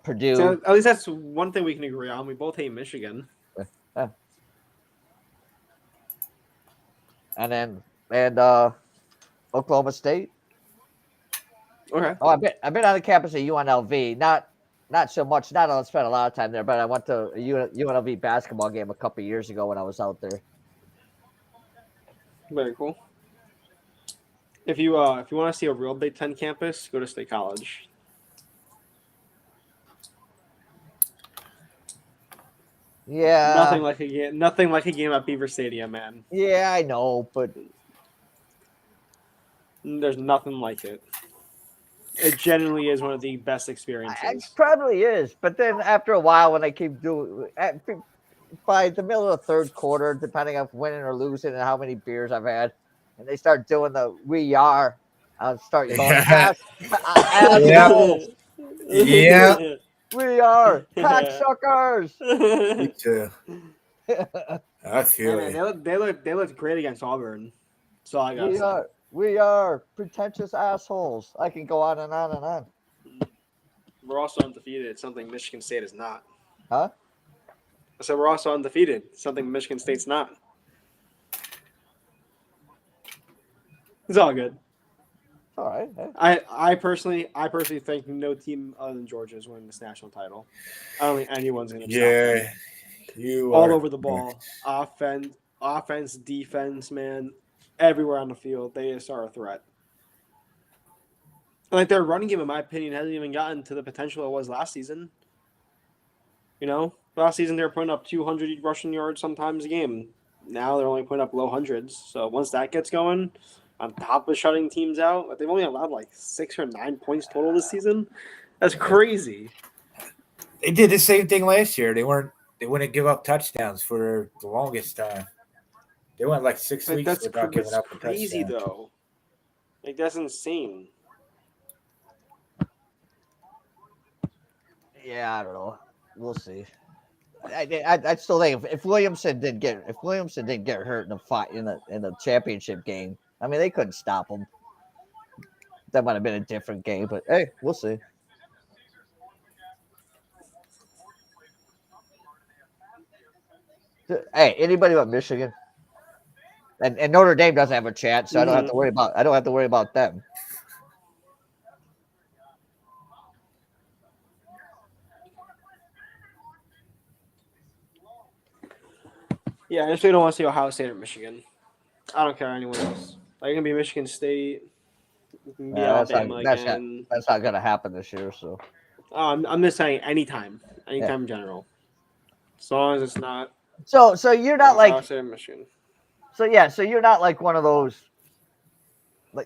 Purdue. So at least that's one thing we can agree on. We both hate Michigan. and Oklahoma State. Okay. Oh, I've been on the campus at UNLV. Not so much. Not I spent a lot of time there, but I went to a UNLV basketball game a couple years ago when I was out there. Very cool. If you want to see a real Big Ten campus, go to State College. Yeah. Nothing like a game at Beaver Stadium, man. Yeah, I know, but There's nothing like it. It genuinely is one of the best it experiences. probably is. But then after a while, when I keep doing by the middle of the third quarter, depending on winning or losing and how many beers I've had, and they start doing the "we are," I'll start going, Yeah. assholes, Yeah. we are cocksuckers. Me too. I feel Man, it. they looked great against Auburn. So I got We are pretentious assholes. I can go on and on and on. We're also undefeated. Something Michigan State is not. Huh? I said we're also undefeated. Something Michigan State's not. It's all good. All right. Hey. I personally think no team other than Georgia is winning this national title. I don't think anyone's going to stop them. Yeah. You All are over the ball, offense, defense, man, everywhere on the field, they just are a threat. Like their running game, in my opinion, hasn't even gotten to the potential it was last season. You know, last season they were putting up 200 rushing yards sometimes a game. Now they're only putting up low hundreds. So once that gets going, on top of shutting teams out, they've only allowed like 6 or 9 points total this season. That's crazy. They did the same thing last year. They wouldn't give up touchdowns for the longest time. They went like 6 Like, weeks without giving up a crazy touchdown. though. Like that's insane. Yeah, I don't know. We'll see. I still think if Williamson didn't get hurt in the fight in the championship game, I mean they couldn't stop him. That might have been a different game, but hey, we'll see. Hey, anybody but Michigan, and Notre Dame doesn't have a chance, so I don't have to worry about them. Yeah, I just really don't want to see Ohio State or Michigan. I don't care anyone else. Like it can be Michigan State, it can be Yeah, Alabama again. That's not gonna happen this year. So I'm just saying anytime in general. As long as it's not. So you're not Ohio like State or Michigan. so you're not like one of those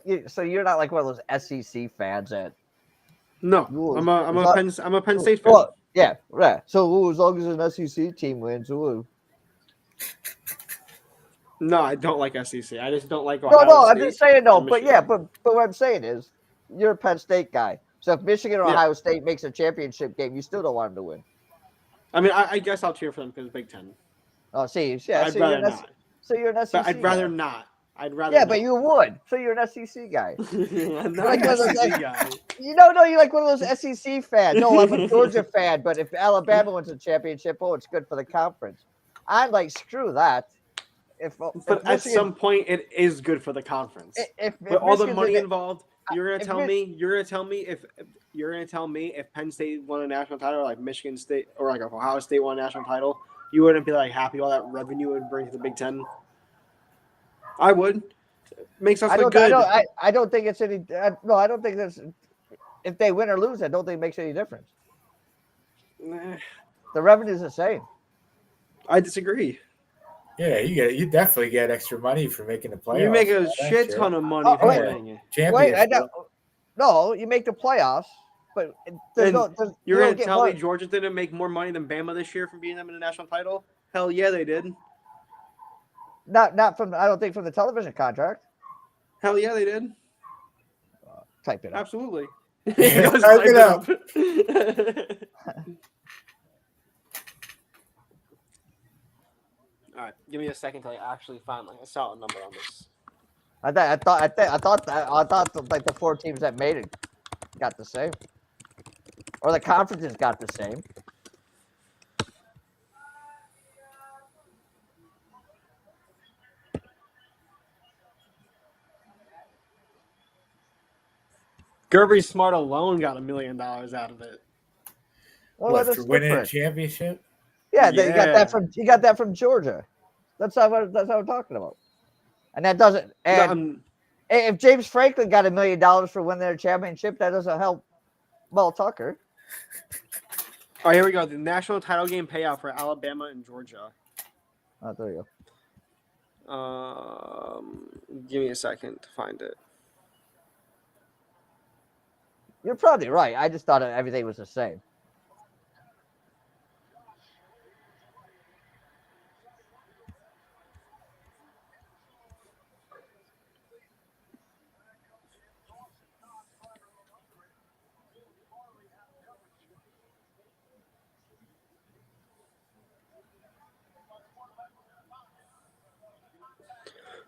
you're not like one of those SEC fans that No, Ooh, I'm a Penn State fan. well, yeah, right. So as long as an SEC team wins, No, I don't like SEC. I just don't like Ohio no, State. I'm just saying no, and but Michigan. yeah, but what I'm saying is you're a Penn State guy. So if Michigan or Yeah. Ohio State makes a championship game, you still don't want them to win. I mean, I guess I'll cheer for them because Big Ten. Oh, see, yeah, I'd rather not. So you're an SEC. But I'd rather guy. not. I'd rather. Yeah, not. but you would. So you're an SEC guy. I'm not Like an one of those- SEC guy. You you're like one of those SEC fans. No, I'm a Georgia fan, but if Alabama wins a championship, it's good for the conference. I'm like, screw that. But at some point, it is good for the conference. if With all the Michigan's money in it- involved, you're gonna if tell Mi- me if Penn State won a national title, or like Michigan State, or like if Ohio State won a national title, you wouldn't be like happy all that revenue would bring to the Big Ten. I would. Makes us look good. I don't think it's any. No, I don't think that's. If they win or lose, I don't think it makes any difference. Nah, The revenue's the same. I disagree. Yeah, you definitely get extra money for making the playoffs. You make a That's shit true. ton of money Oh, for wait. winning it. Wait, I Championship. don't. No, you make the playoffs, but And you You're don't gonna get tell me money. Georgia didn't make more money than Bama this year from beating them in a national title? Hell yeah, they did. Not from. I don't think from the television contract. Hell yeah, they did. Type it up. Absolutely. Yeah, Just type type it it up. All right, give me a second till I actually find like a solid number on this. I thought like the 4 teams that made it got the same, or the conferences got the same. Kirby Smart alone got $1 million out of it. Well, What, that's for winning a different. championship? Yeah, you got that Yeah. from Georgia. That's how I'm talking about. And that doesn't. And if James Franklin got $1 million for winning their championship, that doesn't help Mel Tucker. Oh, here we go. The national title game payout for Alabama and Georgia. Oh, there you go. Give me a second to find it. You're probably right. I just thought everything was the same.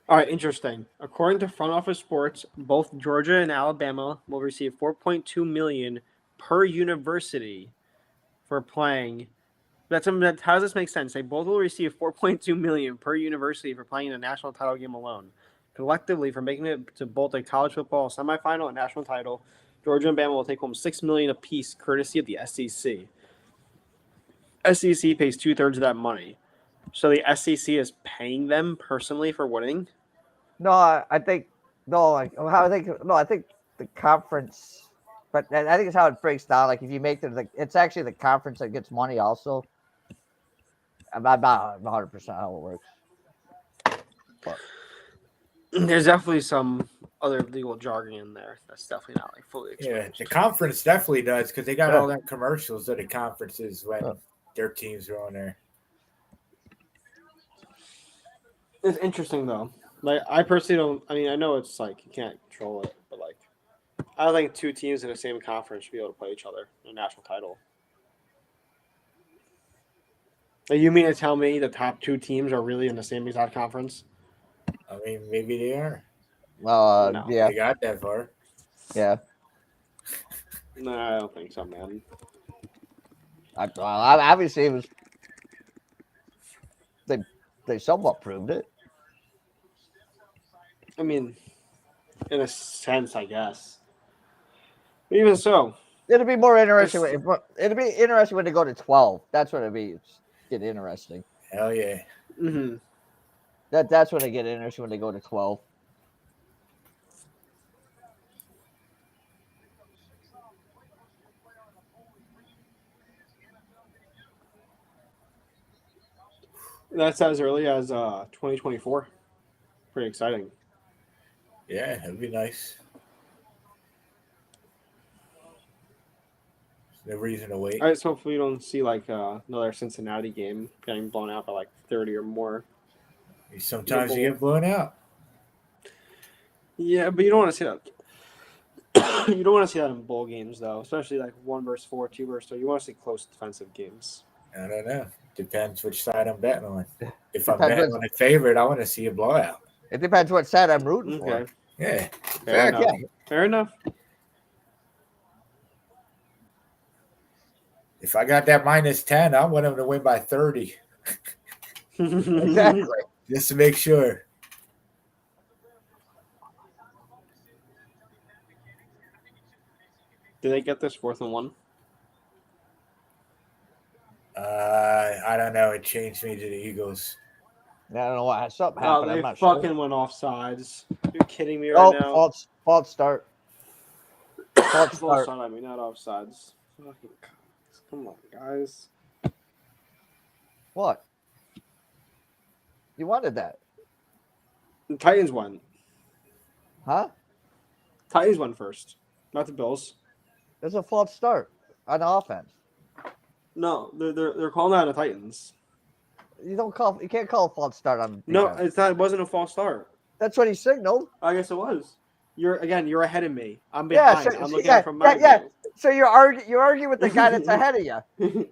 All right, interesting. According to Front Office Sports, both Georgia and Alabama will receive $4.2 million per university for playing. How does this make sense? They both will receive $4.2 million per university for playing in a national title game alone. Collectively, for making it to both a college football semifinal and national title, Georgia and Bama will take home $6 million apiece, courtesy of the SEC. SEC pays 2/3 of that money, so the SEC is paying them personally for winning. No, I think I think the conference, but I think it's how it breaks down. Like if you make it's actually the conference that gets money also. I'm not 100% how it works. But There's definitely some other legal jargon in there that's definitely not like fully explained. Yeah, the conference definitely does because they got all them commercials of the conferences when their teams are on there. It's interesting though. Like I personally don't. I mean, I know it's like you can't control it, but like I don't think two teams in the same conference should be able to play each other in a national title. Like, you mean to tell me the top two teams are really in the same exact conference? I mean, maybe they are. No. Yeah, They got that far. yeah. No, I don't think so, man. Obviously it was. They somewhat proved it. I mean, in a sense, I guess. But even so, It'll be more interesting. It'll be interesting when they go to 12. That's when it'll get interesting. Hell yeah. mm-hmm. That's when they get interesting when they go to 12. That's as early as 2024. Pretty exciting. Yeah, that'd be nice. There's no reason to wait. I just hopefully we don't see like another Cincinnati game getting blown out by like 30 or more. Sometimes you get blown out. Yeah, but you don't want to see that. You don't want to see that in bowl games though, especially like 1 versus 4, 2 versus 3. You want to see close defensive games. I don't know. Depends which side I'm betting on. If I'm betting on a favorite, I want to see a blowout. It depends what side I'm rooting for. Okay. Yeah. Fair enough. Yeah. Fair enough. If I got that -10, I want them to win by 30. Exactly. Just to make sure. Did they get this 4th and 1? I don't know. It changed me to the Eagles. I don't know why something Oh, happened. they I'm not fucking sure. went off sides. You're kidding me right now? False start. False Full start. start, I mean, not offsides. Fucking come on, guys. What? You wanted that, The Titans won. huh? Titans won first, not the Bills. It's a false start on offense. No, they're calling that the Titans. You can't call a false start on. No, defense. it's not. It wasn't a false start. That's what he signaled. I guess it was. You're ahead of me. I'm Yeah, behind. so- I'm looking yeah, at it from my yeah. view. So you're arguing with the guy that's ahead of you.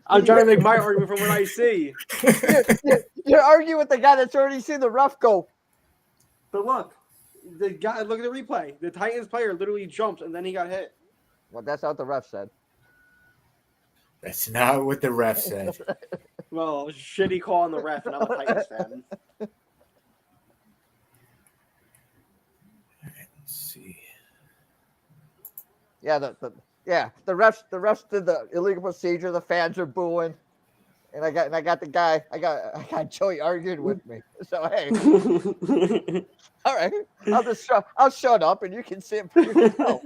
I'm trying to make my argument from what I see. You're arguing with the guy that's already seen the ref go. But look, the guy. Look at the replay. The Titans player literally jumped and then he got hit. Well, that's not what the ref said. That's not what the ref said. Well, shitty call on the ref, and I'm a Titans fan. Let's see. Yeah, the refs did the illegal procedure. The fans are booing, and I got the guy. I got Joey arguing with me. So hey, all right, I'll shut up, and you can see it for yourself.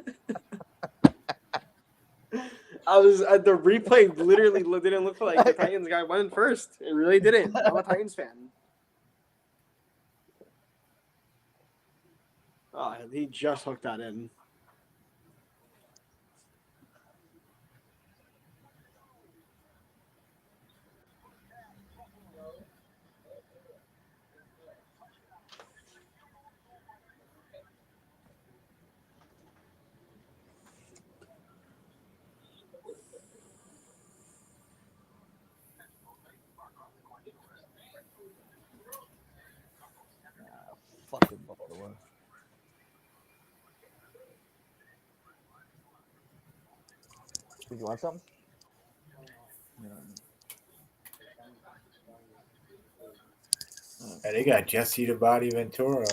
The replay literally didn't look like the Titans guy went first. It really didn't. I'm a Titans fan. Oh, he just hooked that in. Fucking Baltimore. Did you want something? Yeah, they got Jesse the Body Ventura on.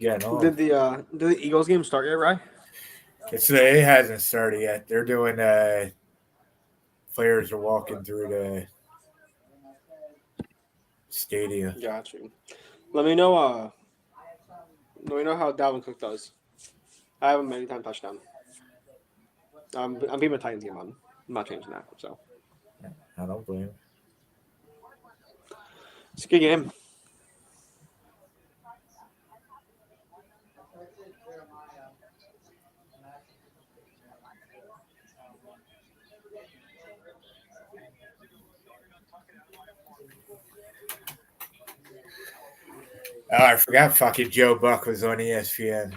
Yeah, no. Did the Eagles game start yet, right? It hasn't started yet. They're doing players are walking through the stadium. Got you. Let me know how Dalvin Cook does. I have him anytime touchdown. I'm beating my Titans game on. I'm not changing that. So I don't blame him. it's a good game. Oh, I forgot fucking Joe Buck was on ESPN.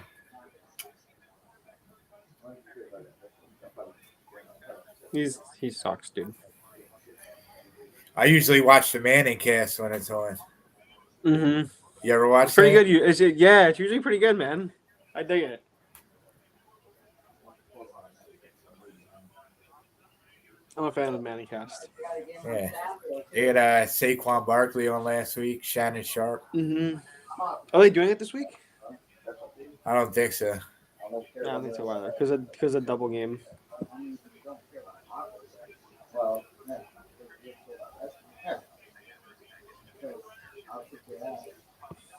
He sucks, dude. I usually watch the Manning cast when it's on. Mm-hmm. You ever watch It's pretty that? good. Yeah, it's usually pretty good, man. I dig it. I'm a fan of the Manning cast. Yeah. They had Saquon Barkley on last week, Shannon Sharp. Mm-hmm. Are they doing it this week? I don't think so. I don't think so either. Because of double game.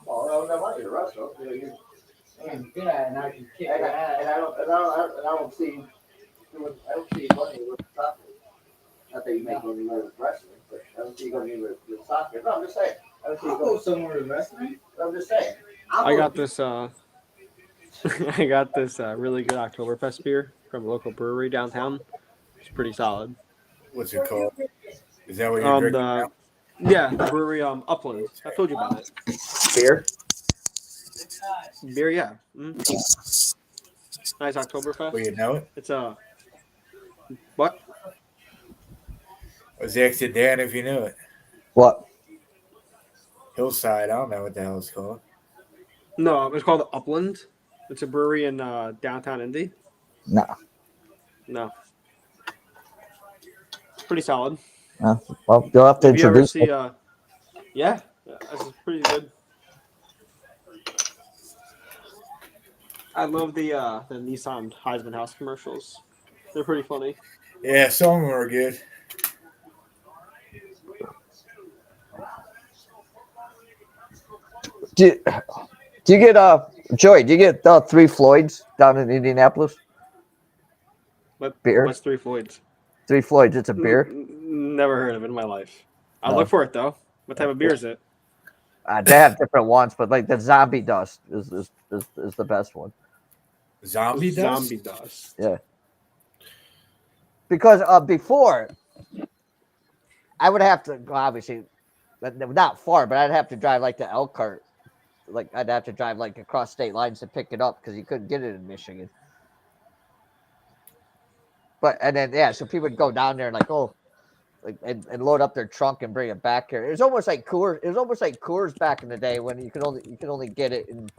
Well, I want you to wrestle. And I can kick your ass. And I don't see money with soccer. Not that you make money with wrestling, but I don't see money with soccer. No, I'm just saying. I don't see you go somewhere with wrestling. I'm just saying. I got this. I got this really good Oktoberfest beer from a local brewery downtown. It's pretty solid. What's it called? Is that what you're drinking now? The brewery Upland. I told you about it. Beer. Beer, yeah. Mm. Nice Oktoberfest. Well, you know it? It's what? I was asking Dan if you knew it. What? Hillside. I don't know what the hell it's called. No, it's called Upland. It's a brewery in downtown Indy. No. No. It's pretty solid. Well, you'll have to If you ever introduce see, me. yeah, this is pretty good. I love the Nissan Heisman House commercials. They're pretty funny. Yeah, some of them are good. Do you get Joey? Do you get Three Floyds down in Indianapolis? Beer? What's Three Floyds? Three Floyds. It's a beer. Never heard of it in my life. I'll No. look for it though. What type of beer is it? They have different ones, but like the Zombie Dust is the best one. Zombie dust? Zombie dust. Yeah. Because before, I would have to obviously, not far, but I'd have to drive like to Elkhart. Like I'd have to drive like across state lines to pick it up because you couldn't get it in Michigan. But and then yeah, so people would go down there and like and load up their trunk and bring it back here. It was almost like Coors. It was almost like Coors back in the day when you could only get it in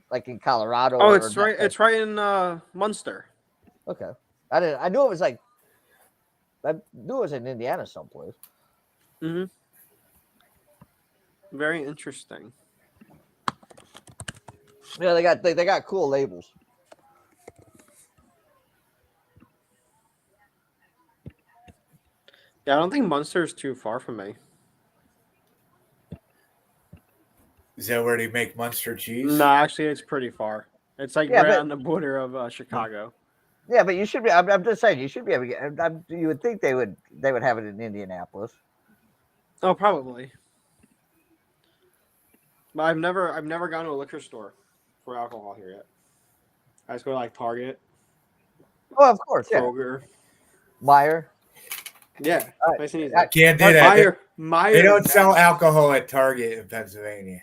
like in Colorado. Oh, it's right. It's right in Munster. Okay, I knew it was like. I knew it was in Indiana someplace. Mm-hmm. Very interesting. Yeah, they got cool labels. Yeah, I don't think Munster's too far from me. Is that where they make Munster cheese? No, actually, it's pretty far. It's like Yeah, right but- on the border of Chicago. Yeah, but you should be. I'm just saying you should be able to get. You would think they would have it in Indianapolis. Oh, probably. But I've never gone to a liquor store for alcohol here yet. I just go to like Target, Oh, of course, yeah. Kroger. Meyer. Yeah, Alright, nice and easy. Can't do that. Meyer. They don't is sell mad- alcohol at Target in Pennsylvania.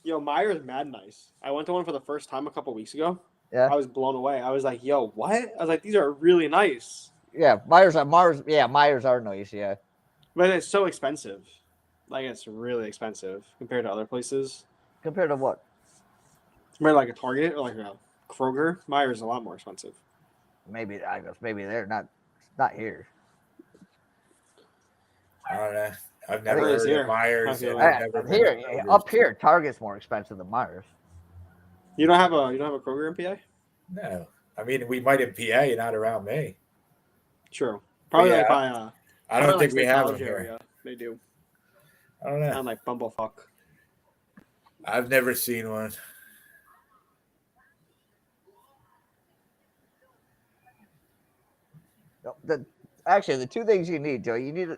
Yo, Meyer's mad nice. I went to one for the first time a couple weeks ago. Yeah. I was blown away. I was like, "Yo, what?" I was like, "These are really nice," Yeah, Myers are Myers are nice. Yeah, but it's so expensive. Like it's really expensive compared to other places. compared to what? Compared to like a Target or like a Kroger, Meyer's is a lot more expensive. Maybe they're not here. I don't know. I've never it is heard here. of Myers. I feel and like- I've never been Here, to Kroger's. up here, Target's more expensive than Myers. You don't have a Kroger in PA? No. I mean, we might in PA, not around me. True. Probably Yeah. like by I don't probably, think like, we State have them College here. area. They do. I don't know. I'm like Bumblefuck. I've never seen one. Actually, the two things you need, Joe. You need.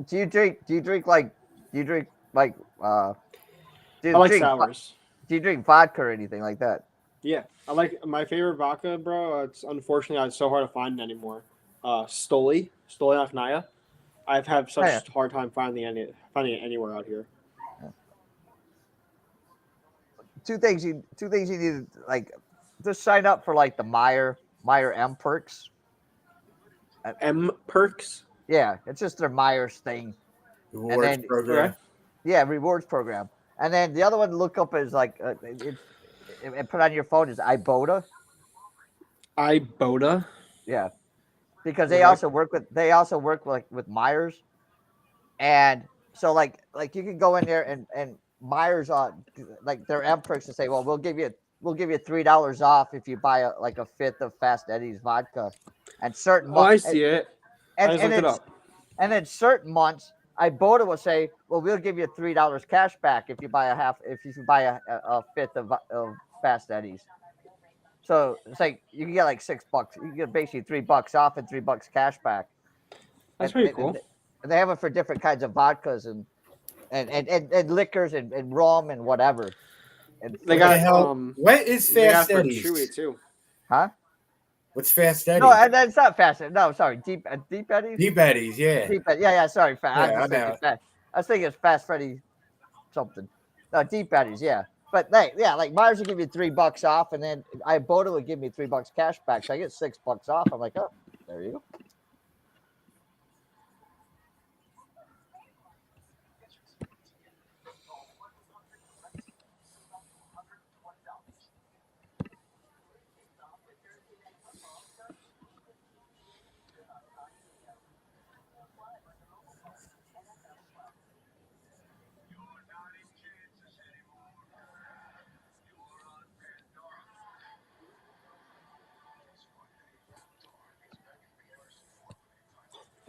Do you drink like? Do you drink like? Do you I like drink, sours. Do you drink vodka or anything like that? Yeah, I like my favorite vodka, bro. It's unfortunately it's so hard to find anymore. Stoli Afnaya. I've had such Yeah. hard time finding it anywhere out here. Two things you need, like, just sign up for like the Meyer M Perks. M Perks. Yeah, it's just their Myers thing. Rewards then- program. Okay. Yeah, rewards program. And then the other one to look up is like and put on your phone is Ibotta. Ibotta. Yeah, because they Okay. also work with Myers, and so like you can go in there and Myers on like their M Perks and say, well, we'll give you $3 off if you buy a fifth of Fast Eddie's vodka, and certain Oh, I months see it. and, I just and looked it it's- up. and then certain months, Ibotta will say, well, we'll give you $3 cash back if you buy a fifth of Fast Eddie's. So it's like you can get like $6. You can get basically $3 off and $3 cash back. That's And- pretty and- cool. And they have it for different kinds of vodkas and liquors and rum and whatever. And They What got the hell? What What is they got Fast for Eddie's? Chewy too. huh? What's Fast Eddie's? No, and that's not Fast. No, sorry, Deep Eddie's. Deep Eddie's, yeah. Yeah. Sorry, Yeah, I know. I was thinking it's Fast Freddy something. No, Deep Eddie's, yeah. But like Myers will give you $3 off, and then Ibotta would give me $3 cash back, so I get $6 off. I'm like, oh, there you go.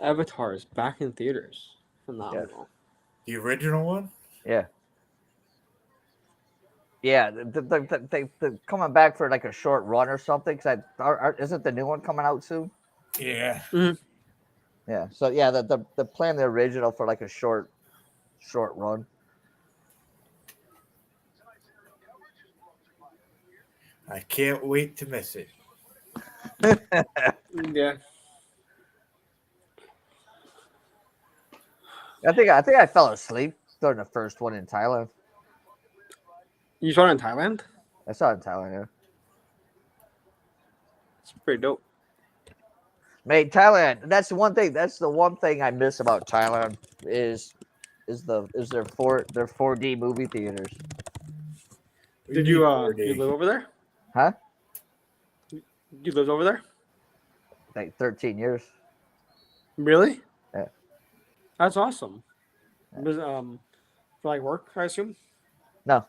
Avatar is back in theaters. Phenomenal. The original one? Yeah. Yeah, the coming back for like a short run or something. Cause isn't the new one coming out soon? Yeah. Yeah. So yeah, the plan the original for like a short run. I can't wait to miss it. Yeah. I think I fell asleep during the first one in Thailand. You saw it in Thailand? I saw it in Thailand. Yeah. It's pretty dope. Mate, Thailand. That's the one thing. That's the one thing I miss about Thailand is their 4D movie theaters. Did you live over there? Huh? You lived over there? Like 13 years. Really? Yeah. That's awesome. Was, for like work, I assume. No.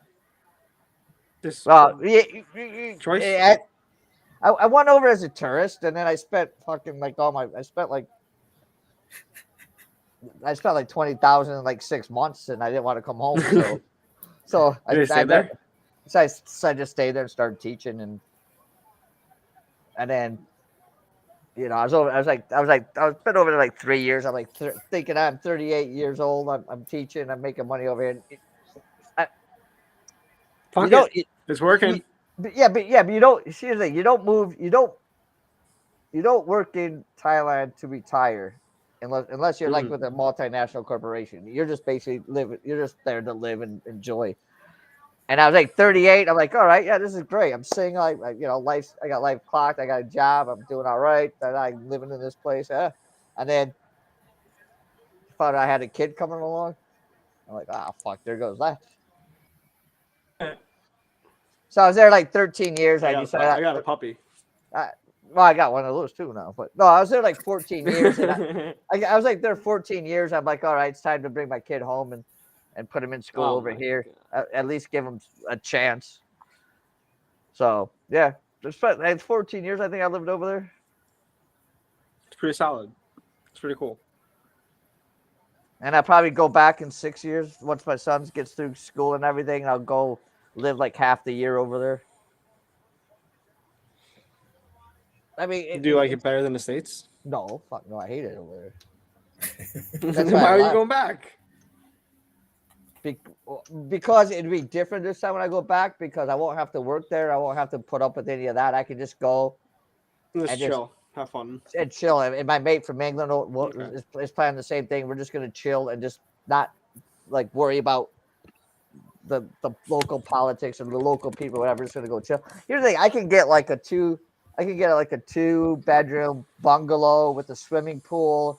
This. Well, Choice? yeah, I went over as a tourist, and then I spent fucking like I spent like I spent like 20,000 in like 6 months, and I didn't want to come home. So Did they stay there? So I just stayed there and started teaching, and then I was been over there like 3 years. I'm like thinking I'm 38 years old. I'm teaching. I'm making money over here. Fuck You it. It's working. But you don't. Seriously, you don't move. You don't work in Thailand to retire, unless you're like with a multinational corporation. You're just basically living. You're just there to live and enjoy. And I was like 38. I'm like, all right, yeah, this is great. I'm single. Life. I got life clocked. I got a job. I'm doing all right. That I'm living in this place. And then found out I had a kid coming along. I'm like, fuck, there goes that. So I was there like 13 years. I got a puppy. Well, I got one of those too now. But no, I was there like 14 years. And I was like there 14 years. I'm like, all right, it's time to bring my kid home and put him in school over here. At least give him a chance. So, yeah. It's 14 years I think I lived over there. It's pretty solid. It's pretty cool. And I'll probably go back in 6 years once my son gets through school and everything. I'll go live like half the year over there. I mean, do you like it better than the States? No, fuck no, I hate it over there. That's why are you going back? Because it'd be different this time when I go back, because I won't have to work there. I won't have to put up with any of that. I can just go and chill, have fun, and chill. And my mate from England is planning the same thing. We're just gonna chill and just not like worry about the local politics and the local people. Whatever, just gonna go chill. Here's the thing: I can get like a 2-bedroom bungalow with a swimming pool.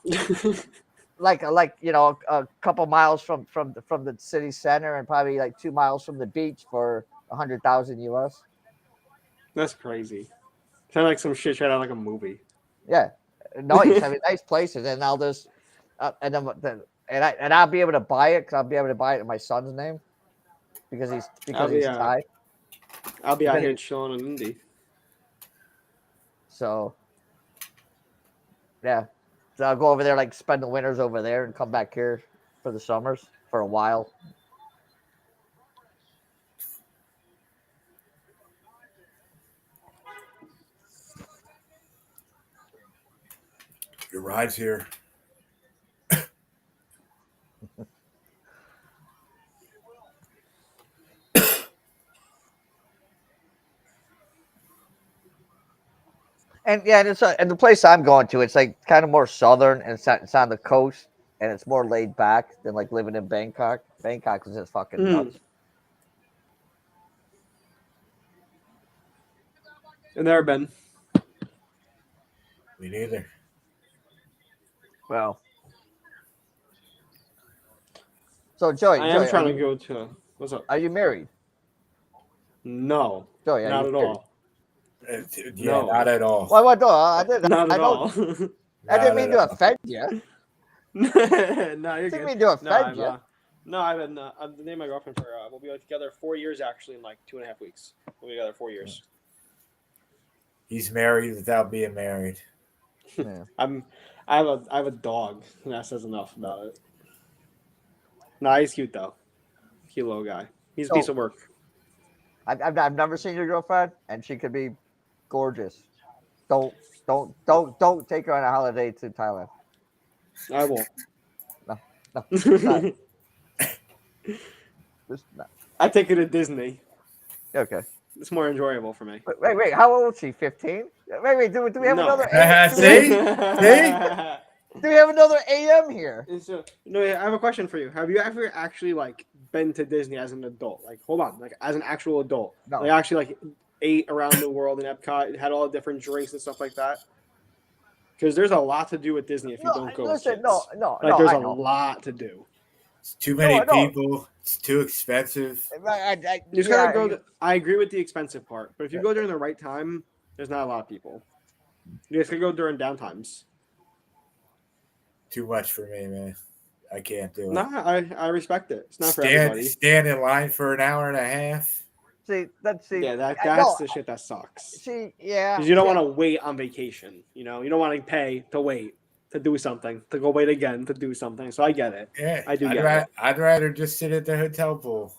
like a couple miles from the city center and probably like 2 miles from the beach for $100,000 US. That's crazy. Sound like some shit out of like a movie. Yeah, nice. I mean, nice places, and I'll just I'll be able to buy it because I'll be able to buy it in my son's name because he's Thai. I'll be out here chilling in Indy. So, yeah. So I'll go over there, like spend the winters over there and come back here for the summers for a while. Your ride's here. And yeah, and the place I'm going to, it's like kind of more southern, and it's on the coast, and it's more laid back than like living in Bangkok. Bangkok is just fucking nuts. I've never been. Me neither. Well, so Joey, I am trying to go to. What's up? Are you married? No, Joey, not at all. Yeah, not at all. Well, what? I didn't. Not at all. I didn't mean to offend you. No, you're I didn't mean to offend you. No, I've been. I've named my girlfriend for. We'll be together 4 years actually in like 2.5 weeks. We'll be together 4 years. He's married without being married. Yeah. I have a dog, and that says enough about it. Nah, he's cute though. Cute little guy. He's a piece of work. I've never seen your girlfriend, and she could be gorgeous. Don't take her on a holiday to Thailand. I won't. No. Not. I take her to Disney. Okay. It's more enjoyable for me. Wait. How old is she? 15? Wait. Do we have another? See? Do we have another AM here? So, no, I have a question for you. Have you ever actually like been to Disney as an adult? Like, hold on, like as an actual adult? No. Like actually like ate around the world in Epcot, had all the different drinks and stuff like that? Because there's a lot to do with Disney if you don't go. Listen, with kids. no. Like there's a lot to do. It's too many people. It's too expensive. I You just gotta go. I agree with the expensive part, but if you go during the right time, there's not a lot of people. You just gotta go during downtimes. Too much for me, man. I can't do it. No, I respect it. It's not for everybody. Stand in line for an hour and a half. See. Yeah, that's the shit that sucks. See, yeah. Because you don't want to wait on vacation. You know, you don't want to pay to wait. to do something, to go wait again to do something. So I get it. Yeah, I do get it. I'd rather just sit at the hotel pool.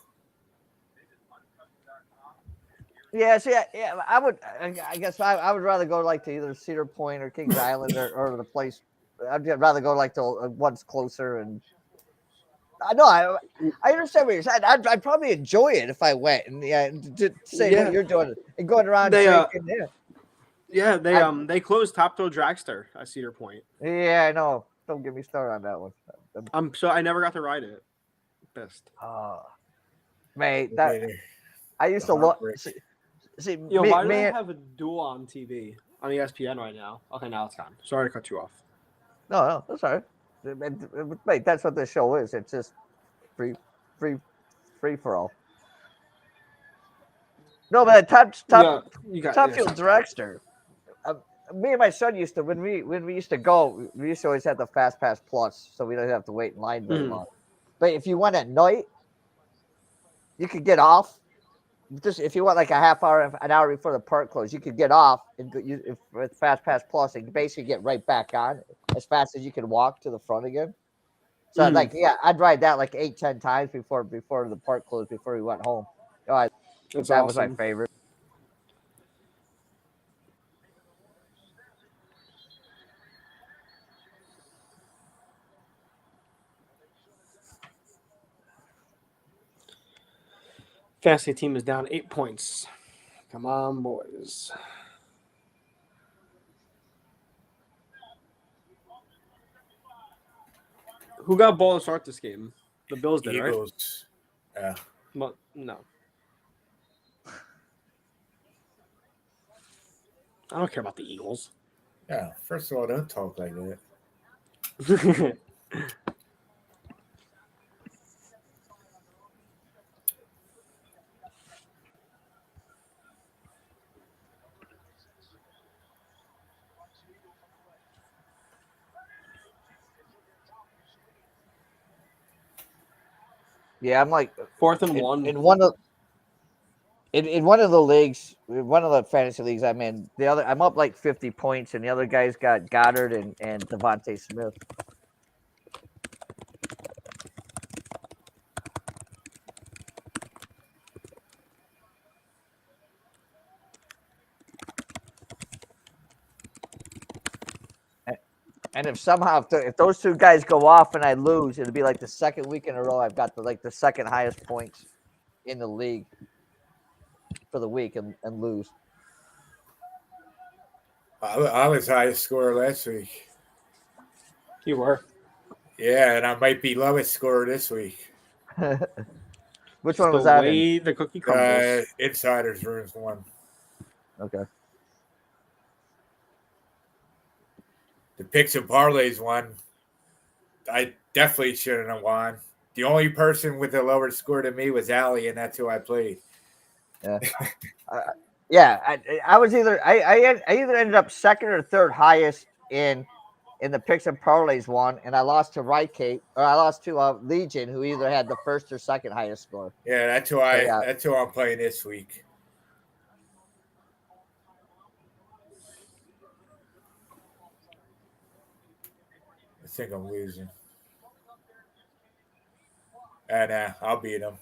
Yeah, see, yeah, I would. I guess I would rather go like to either Cedar Point or Kings Island or the place. I'd rather go like to one's closer. And I know I understand what you're saying. I'd probably enjoy it if I went and to say what you're doing and going around They, drinking. Yeah, they closed Top Thrill Dragster at Cedar Point. Yeah, I know. Don't get me started on that one. So I never got to ride it. Pissed. Mate, that I used to love. See, Yo, me, why do me, they have a duel on TV on ESPN right now? Okay, now it's gone. Sorry to cut you off. No, that's all right. Mate, that's what this show is. It's just free for all. No, but Top Fuel Dragster. Me and my son used to when we used to go. We used to always have the Fast Pass Plus, so we don't have to wait in line very long. But if you went at night, you could get off. Just if you want like a half hour, an hour before the park closed, you could get off and with Fast Pass Plus and basically get right back on as fast as you can walk to the front again. So I'd ride that like 8-10 times before the park closed before we went home. That was my favorite. Fantasy team is down 8 points. Come on, boys. Who got ball to start this game? The Bills did, Eagles. right? Yeah. Well, no. I don't care about the Eagles. Yeah. First of all, don't talk like that. Yeah, I'm like 4th and 1. In one of the leagues, one of the fantasy leagues I'm in, I'm up like 50 points, and the other guys got Goddard and Devontae Smith. And if somehow if those two guys go off and I lose, it'll be like the second week in a row I've got the second highest points in the league for the week and lose. I was highest scorer last week. You were. Yeah, and I might be lowest scorer this week. Which one was that? The way the cookie crumbles. Insiders Rooms 1. Okay. The picks and parlays one, I definitely shouldn't have won. The only person with a lower score than me was Allie, and that's who I played. Yeah. I was either I either ended up second or third highest in the picks and parlays one, and I lost to Kate, or I lost to Legion, who either had the first or second highest score. Yeah, that's who I'm playing this week. I think I'm losing. And I'll beat him.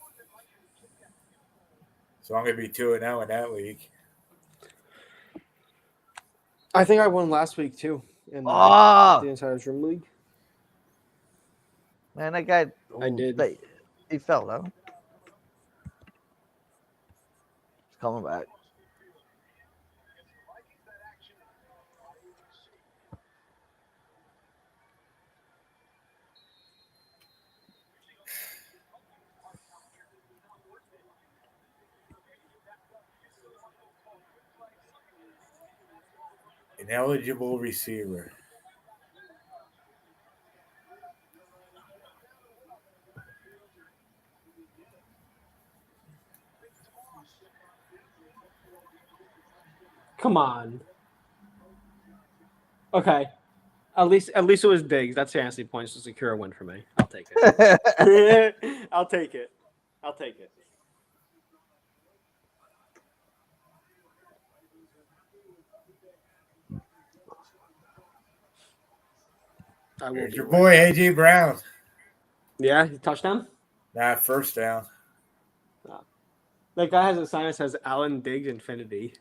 So I'm going to be 2-0 in that league. I think I won last week, too, in the Insiders Room League. Man, that guy... I did. He fell, though. He's coming back. Ineligible receiver. Come on. Okay. At least it was Diggs. That's fantasy points to secure a win for me. I'll take it. I'll take it. I will There's be your right boy back. AJ Brown. Yeah, touchdown. Nah, first down. That guy has a sign that says Alan Diggs Infinity.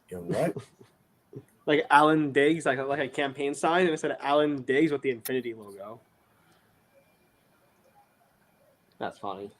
Yo, what? Like Alan Diggs, like a campaign sign, and it said Alan Diggs with the Infinity logo. That's funny.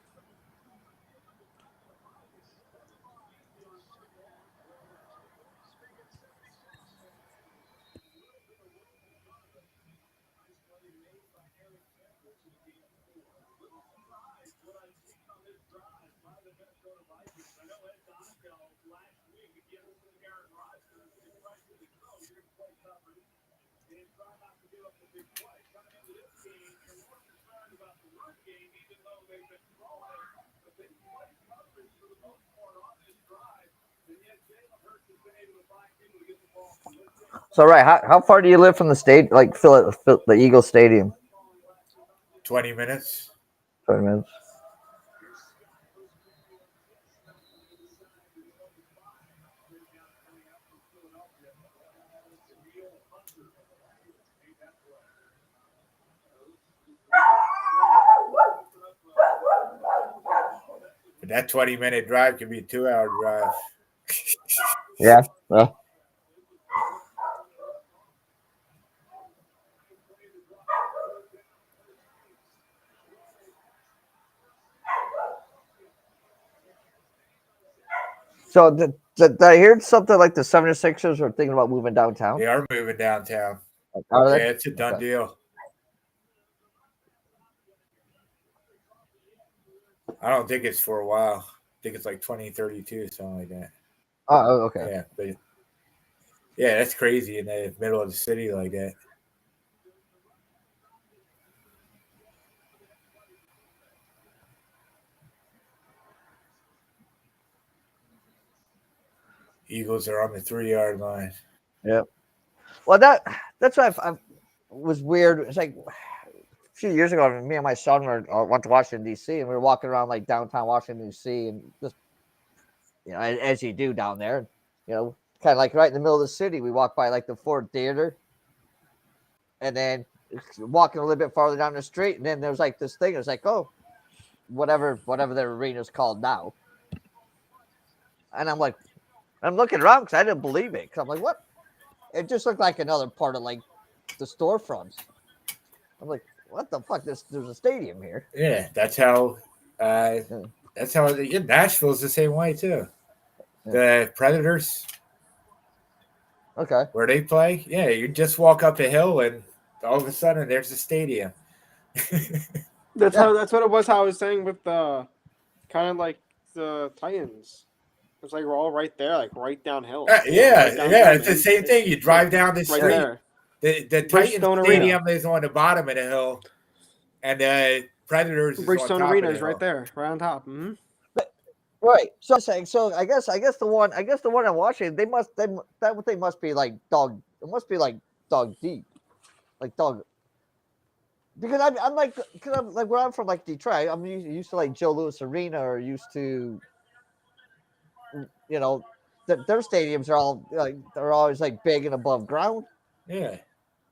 So right, how far do you live from the state, like the Eagle Stadium? 20 minutes. 20 minutes. But that 20-minute drive could be a 2-hour drive. Yeah. Well, so did I hear something like the 76ers are thinking about moving downtown? They are moving downtown. Are they? Yeah, it's a done Okay. deal. I don't think it's for a while. I think it's like 2032, something like that. Oh, okay. Yeah, but yeah, that's crazy in the middle of the city like that. Eagles are on the 3-yard line. Yeah. Well, that's why I was weird. It's like a few years ago, me and my son went to Washington D.C. and we were walking around like downtown Washington D.C. and just as you do down there, kind of like right in the middle of the city. We walked by like the Ford Theater, and then walking a little bit farther down the street, and then there's like this thing. It's like, oh, whatever the arena's called now. And I'm like, I'm looking around because I didn't believe it. Because I'm like, what? It just looked like another part of like the storefronts. I'm like, what the fuck? There's a stadium here. Yeah, that's how. Nashville's the same way too. Yeah. The Predators, Okay. where they play, yeah, you just walk up a hill and all of a sudden there's a stadium. That's what it was. How I was saying with the kind of like the Titans. It's like we're all right there, like right downhill. Right it's the same thing. You drive down the right street. there. The Titans Bridgestone Stadium is on the bottom of the hill, and the Predators is on Bridgestone top Arena of the is hill. right there, right on top. Mm-hmm. Right. So I'm saying, I guess the one I'm watching, they must be like dog. It must be like dog deep, like dog. Because I'm like, because I'm like where I'm from, like Detroit. I'm used to like Joe Louis Arena, or used to, their stadiums are all like they're always like big and above ground. Yeah.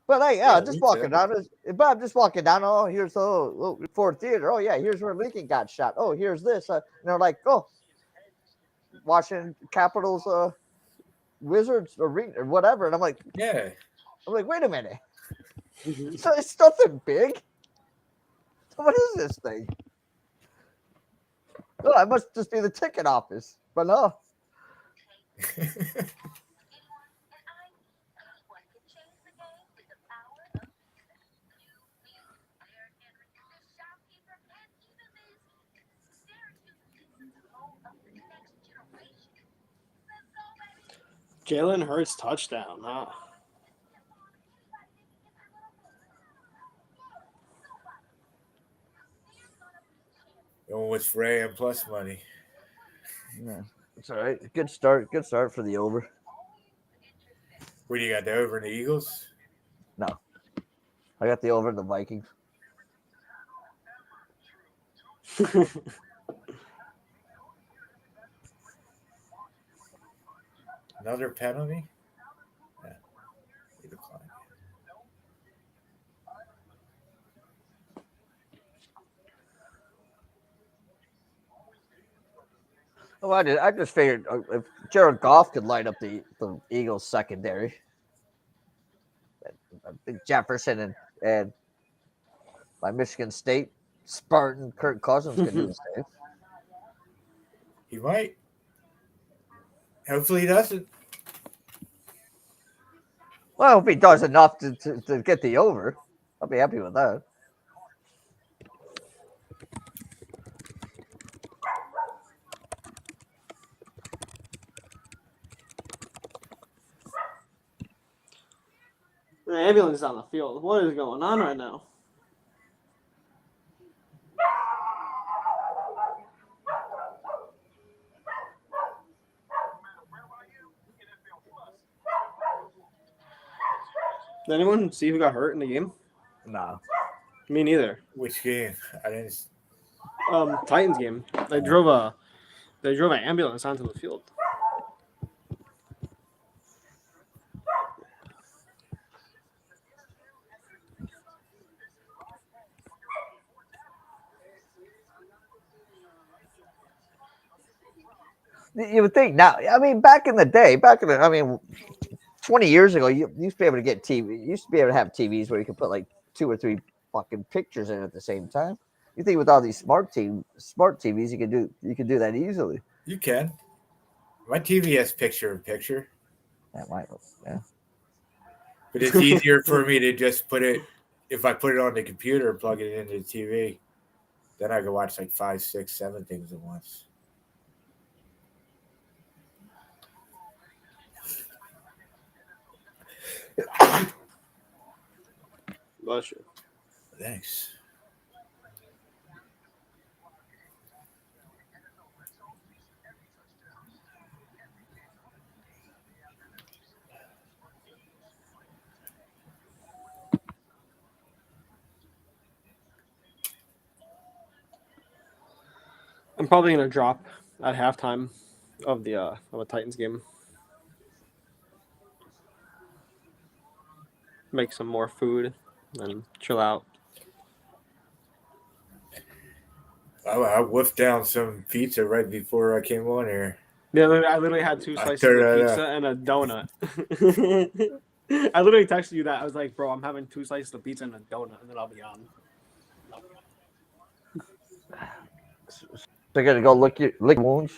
But like, me just too. walking down. But I'm just walking down. Oh, here's the Ford Theater. Oh yeah, here's where Lincoln got shot. Oh, here's this. And they're like, oh, Washington Capitals, Wizards Arena or whatever. And I'm like, Yeah. wait a minute. So it's nothing big. So what is this thing? Oh, it must just be the ticket office. But no. Jalen Hurts touchdown. Huh? Going with Ray and plus money. Yeah, it's all right. Good start. Good start for the over. What do you got, the over in the Eagles? No. I got the over in the Vikings. Another penalty? Yeah. Well, I just figured if Jared Goff could light up the Eagles secondary, I think Jefferson and by Michigan State Spartan Kirk Cousins could do the same. He might. Hopefully he doesn't. Well, if he does enough to get the over, I'll be happy with that. The ambulance is on the field. What is going on right now? Did anyone see who got hurt in the game? No. Me neither. Which game? I didn't. Titans game. They drove an ambulance onto the field. You would think now. I mean, back in the day, 20 years ago, you used to be able to get TV. You used to be able to have TVs where you could put like 2 or 3 fucking pictures in at the same time. You think with all these smart TVs, you could do that easily. You can. My TV has picture-in-picture. That might, yeah. But it's easier for me to just put it, if I put it on the computer and plug it into the TV, then I can watch like 5, 6, 7 things at once. Bless you. Thanks. I'm probably gonna drop at halftime of a Titans game. Make some more food and chill out. I whiffed down some pizza right before I came on here. Yeah, I literally had 2 slices of pizza and a donut. I literally texted you that. I was like, bro, I'm having 2 slices of pizza and a donut, and then I'll be on. They're gonna go lick wounds.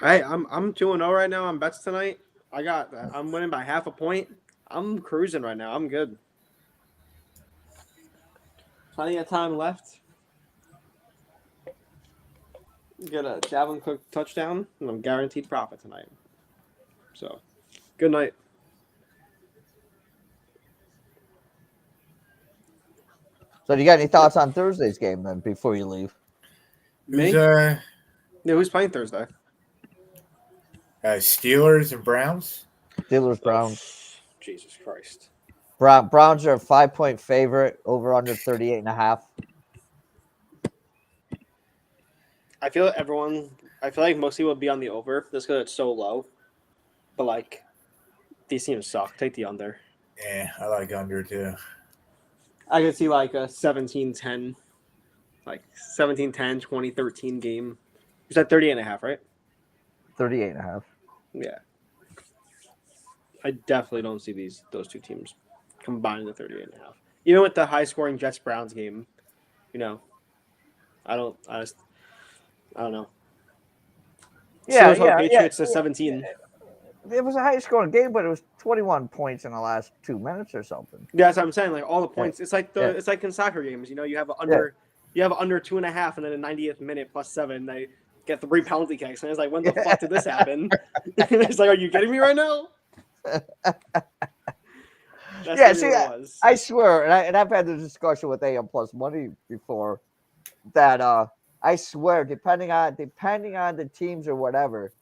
Hey, I'm 2-0 right now on bets tonight. I'm winning by half a point. I'm cruising right now. I'm good. Plenty of time left. Get a Dalvin Cook touchdown, and I'm guaranteed profit tonight. So, good night. So, do you got any thoughts on Thursday's game then before you leave? Me? Who's playing Thursday? Steelers and Browns. Steelers, Browns. Jesus Christ. Browns are a 5-point favorite, over under 38.5. I feel like most people would be on the over just because it's so low. But like, these teams suck. Take the under. Yeah, I like under too. I could see like a 17-10, like 17-10, 20-13 game. You said 38.5, right? 38.5. Yeah. I definitely don't see those two teams combined to 38.5. Even with the high scoring Jets Browns game, I don't know. Yeah, Patriots to 17. It was a high scoring game, but it was 21 points in the last 2 minutes or something. Yeah, that's what I'm saying. Like all the points, it's like it's like in soccer games. You have under 2.5, and then in 90th minute +7, they get 3 penalty kicks, and it's like, when the fuck did this happen? It's like, are you kidding me right now? I swear, and I've had this discussion with AM Plus Money before, that I swear, depending on the teams or whatever,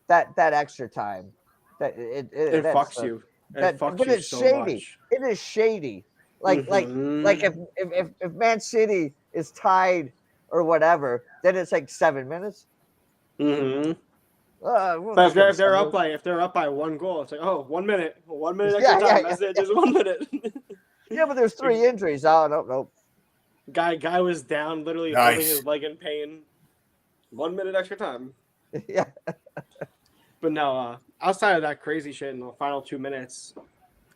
that extra time, that it fucks you. But it's so shady. Much. It is shady. Like if Man City is tied or whatever, then it's like 7 minutes. Mm-hmm. But if they're up by 1 goal, it's like, 1 minute, 1 minute extra time. That's it. There's 1 minute. Yeah, but there's 3 injuries. Oh no. Guy was down, literally holding his leg in pain. 1 minute extra time. Yeah. But no, outside of that crazy shit in the final 2 minutes,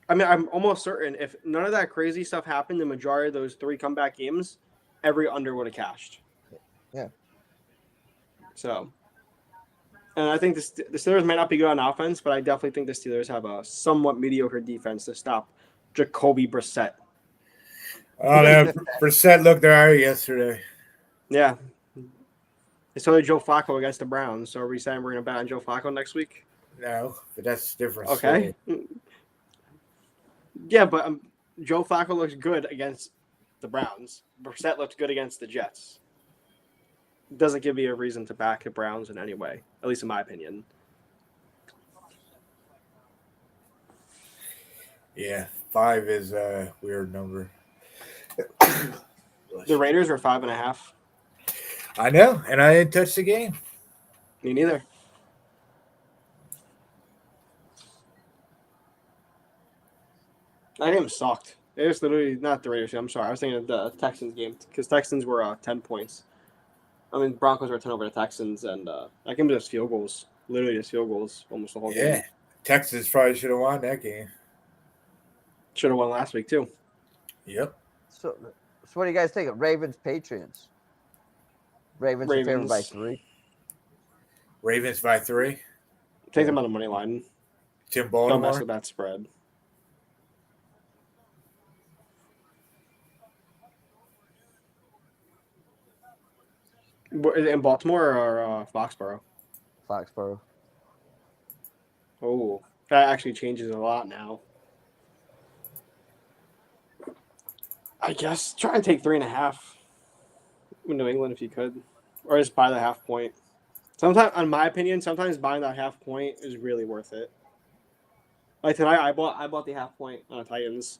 I mean, I'm almost certain if none of that crazy stuff happened, the majority of those 3 comeback games, every under would have cashed. Yeah. So, and I think the Steelers might not be good on offense, but I definitely think the Steelers have a somewhat mediocre defense to stop Jacoby Brissett. Oh, no. Brissett looked all right yesterday. Yeah. So did Joe Flacco against the Browns. So are we saying we're going to bet on Joe Flacco next week? No, but that's a different Okay. story. Yeah, but Joe Flacco looks good against the Browns. Brissett looked good against the Jets. Doesn't give me a reason to back the Browns in any way, at least in my opinion. Yeah, 5 is a weird number. The Raiders are 5.5. I know, and I didn't touch the game. Me neither. That game sucked. It was literally not the Raiders. I'm sorry. I was thinking of the Texans game because Texans were 10 points. I mean, Broncos were 10 over the Texans, and that game was just field goals. Literally just field goals almost the whole game. Yeah, Texas probably should have won that game. Should have won last week, too. Yep. So what do you guys think of Ravens Patriots? Ravens are favored by 3. Ravens by 3. Take them on the money line. Tim Don't mess Baltimore. with that spread. In Baltimore or Foxborough? Foxborough. Oh, that actually changes a lot now. I guess try and take 3.5 in New England if you could, or just buy the half point. Sometimes, in my opinion, sometimes buying that half point is really worth it. Like tonight, I bought the half point on the Titans.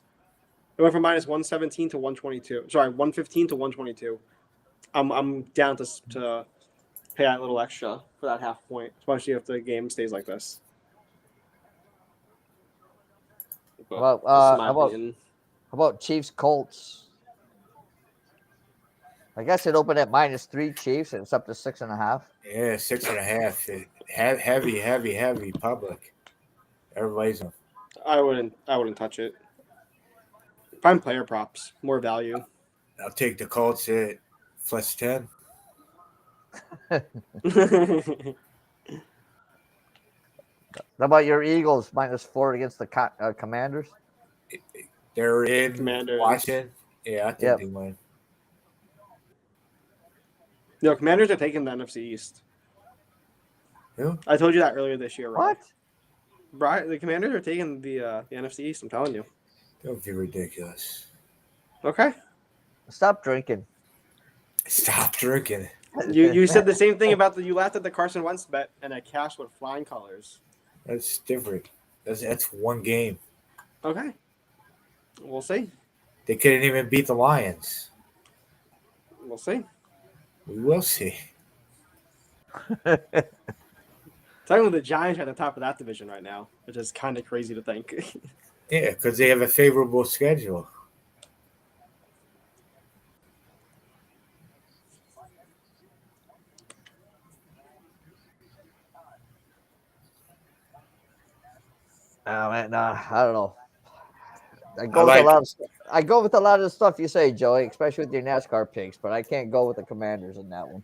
It went from minus 117 to 122. Sorry, 115 to 122. I'm down to pay that little extra for that half point, especially if the game stays like this. But Well, this is my opinion. How about Chiefs Colts? I guess it opened at -3 Chiefs, and it's up to 6.5. Yeah, 6.5. Heavy public. Everybody's on. I wouldn't touch it. Find player props, more value. I'll take the Colts at +10. How about your Eagles -4 against the Commanders? They're in Commanders. Washington. Yeah, I think Yep. they win. No, Commanders are taking the NFC East. Who? I told you that earlier this year, right? What? Right, the Commanders are taking the NFC East. I'm telling you. Don't be ridiculous. Okay. Stop drinking. Stop drinking. You said the same thing about you laughed at the Carson Wentz bet and it cashed with flying colors. That's different. That's one game. Okay. We'll see. They couldn't even beat the Lions. We'll see. We will see. Technically, the Giants are at the top of that division right now, which is kind of crazy to think. Yeah, because they have a favorable schedule. Oh man, I don't know. I go with a lot of the stuff you say, Joey, especially with your NASCAR picks, but I can't go with the Commanders in that one.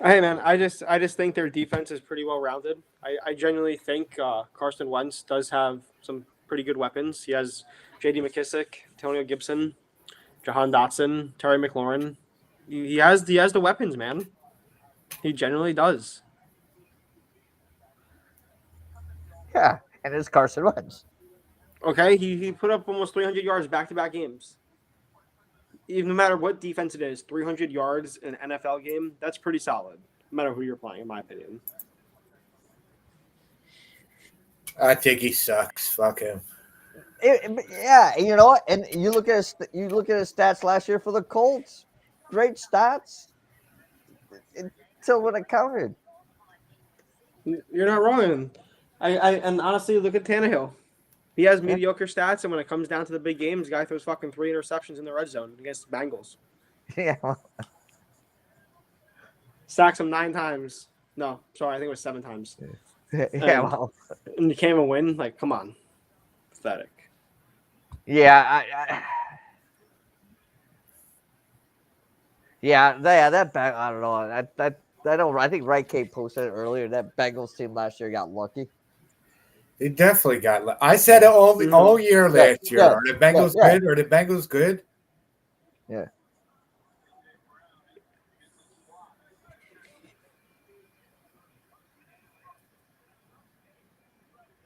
Hey man, I just think their defense is pretty well rounded. I genuinely think Carson Wentz does have some pretty good weapons. He has J.D. McKissick, Antonio Gibson, Jahan Dotson, Terry McLaurin. He has the weapons, man. He genuinely does. Yeah, and it's Carson Wentz. Okay, he put up almost 300 yards back-to-back games. Even no matter what defense it is, 300 yards in an NFL game, that's pretty solid. No matter who you're playing, in my opinion. I think he sucks. Fuck him. Yeah, you know what? And you look at his stats last year for the Colts. Great stats until when it counted. You're not wrong. And honestly, look at Tannehill. He has mediocre stats, and when it comes down to the big games, the guy throws fucking 3 interceptions in the red zone against the Bengals. Yeah. Sacks him 9 times. No, sorry, I think it was 7 times. Yeah, And- well, And you can't even win. Like, come on, pathetic. yeah, that back. I don't know. I don't. I think Right Cape posted it earlier. That Bengals team last year got lucky. They definitely got. I said it all year last year. yeah, Are the Bengals yeah. good? Are the Bengals good? Yeah.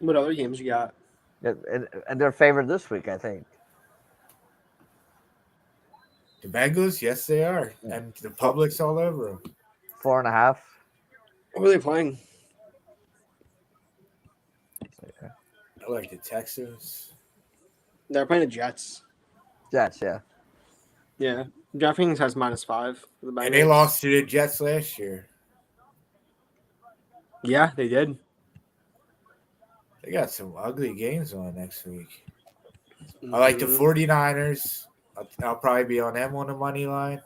What other games you got? And they're favored this week, I think. The Bengals, yes, they are, and the public's all over them. 4.5. What were they playing? I like the Texans. They're playing the Jets. Jets, yeah. Yeah, DraftKings has -5 for the Bengals. And they lost to the Jets last year. Yeah, they did. They got some ugly games on next week. I like the 49ers. I'll probably be on them on the money line.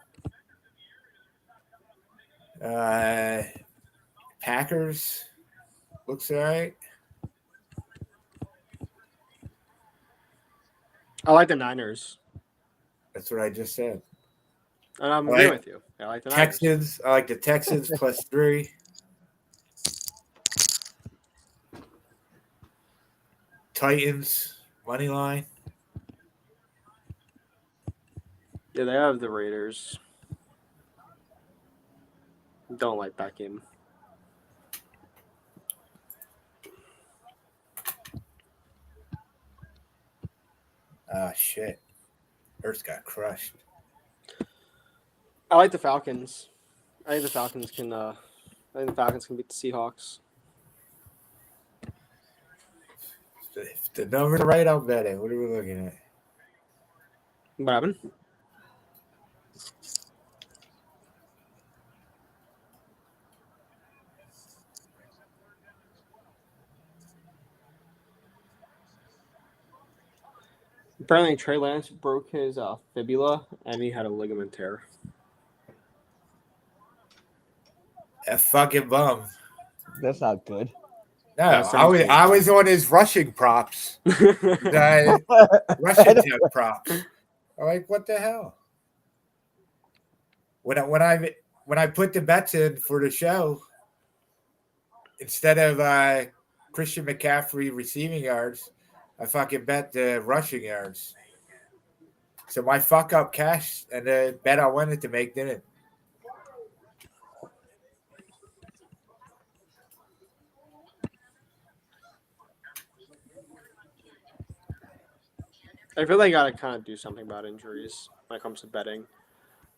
Packers looks all right. I like the Niners. That's what I just said. And I'm I agreeing like with you. I like the Niners. Texans. I like the Texans +3. Titans money line. Yeah, they have the Raiders. Don't like that game. Ah, shit. Hurts got crushed. I like the Falcons. I think the Falcons can. I think the Falcons can beat the Seahawks. If the numbers are right, I'll bet it. What are we looking at? What happened? Apparently, Trey Lance broke his fibula and he had a ligament tear. That fucking bum. That's not good. No, That's I was on his rushing props. The Russian tech props. I'm like, what the hell? When I put the bets in for the show, instead of Christian McCaffrey receiving yards, I fucking bet the rushing yards. So my fuck up cash and the bet I wanted to make didn't. I feel like I gotta kind of do something about injuries when it comes to betting.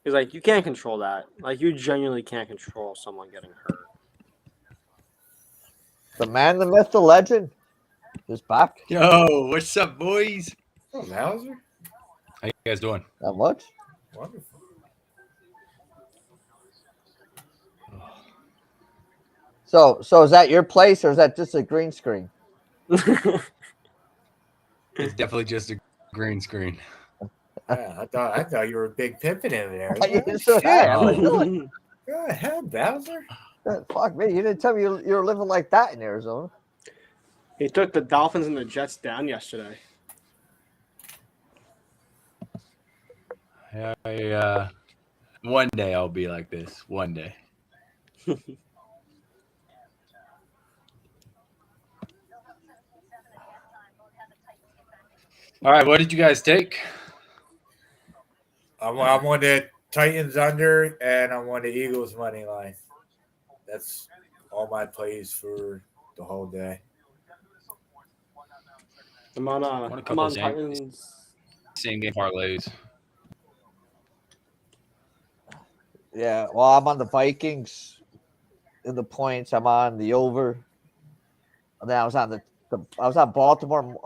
Because, like, you can't control that. Like, you genuinely can't control someone getting hurt. The man, the myth, the legend is back. Yo, what's up, boys? Oh, Hauser? How you guys doing? Not much. Wonderful. So is that your place or is that just a green screen? It's definitely just a green screen. Yeah, I thought you were a big pimpin' in there. You should have. What are you doing? Go ahead, Bowser. Fuck me. You didn't tell me you were living like that in Arizona. He took the Dolphins and the Jets down yesterday. One day I'll be like this. One day. All right, what did you guys take? I'm on the Titans under, and I'm on the Eagles money line. That's all my plays for the whole day. I'm on, a I'm couple on same- Titans. Same game parlays. Yeah. Well, I'm on the Vikings in the points. I'm on the over. And then I was on I was on Baltimore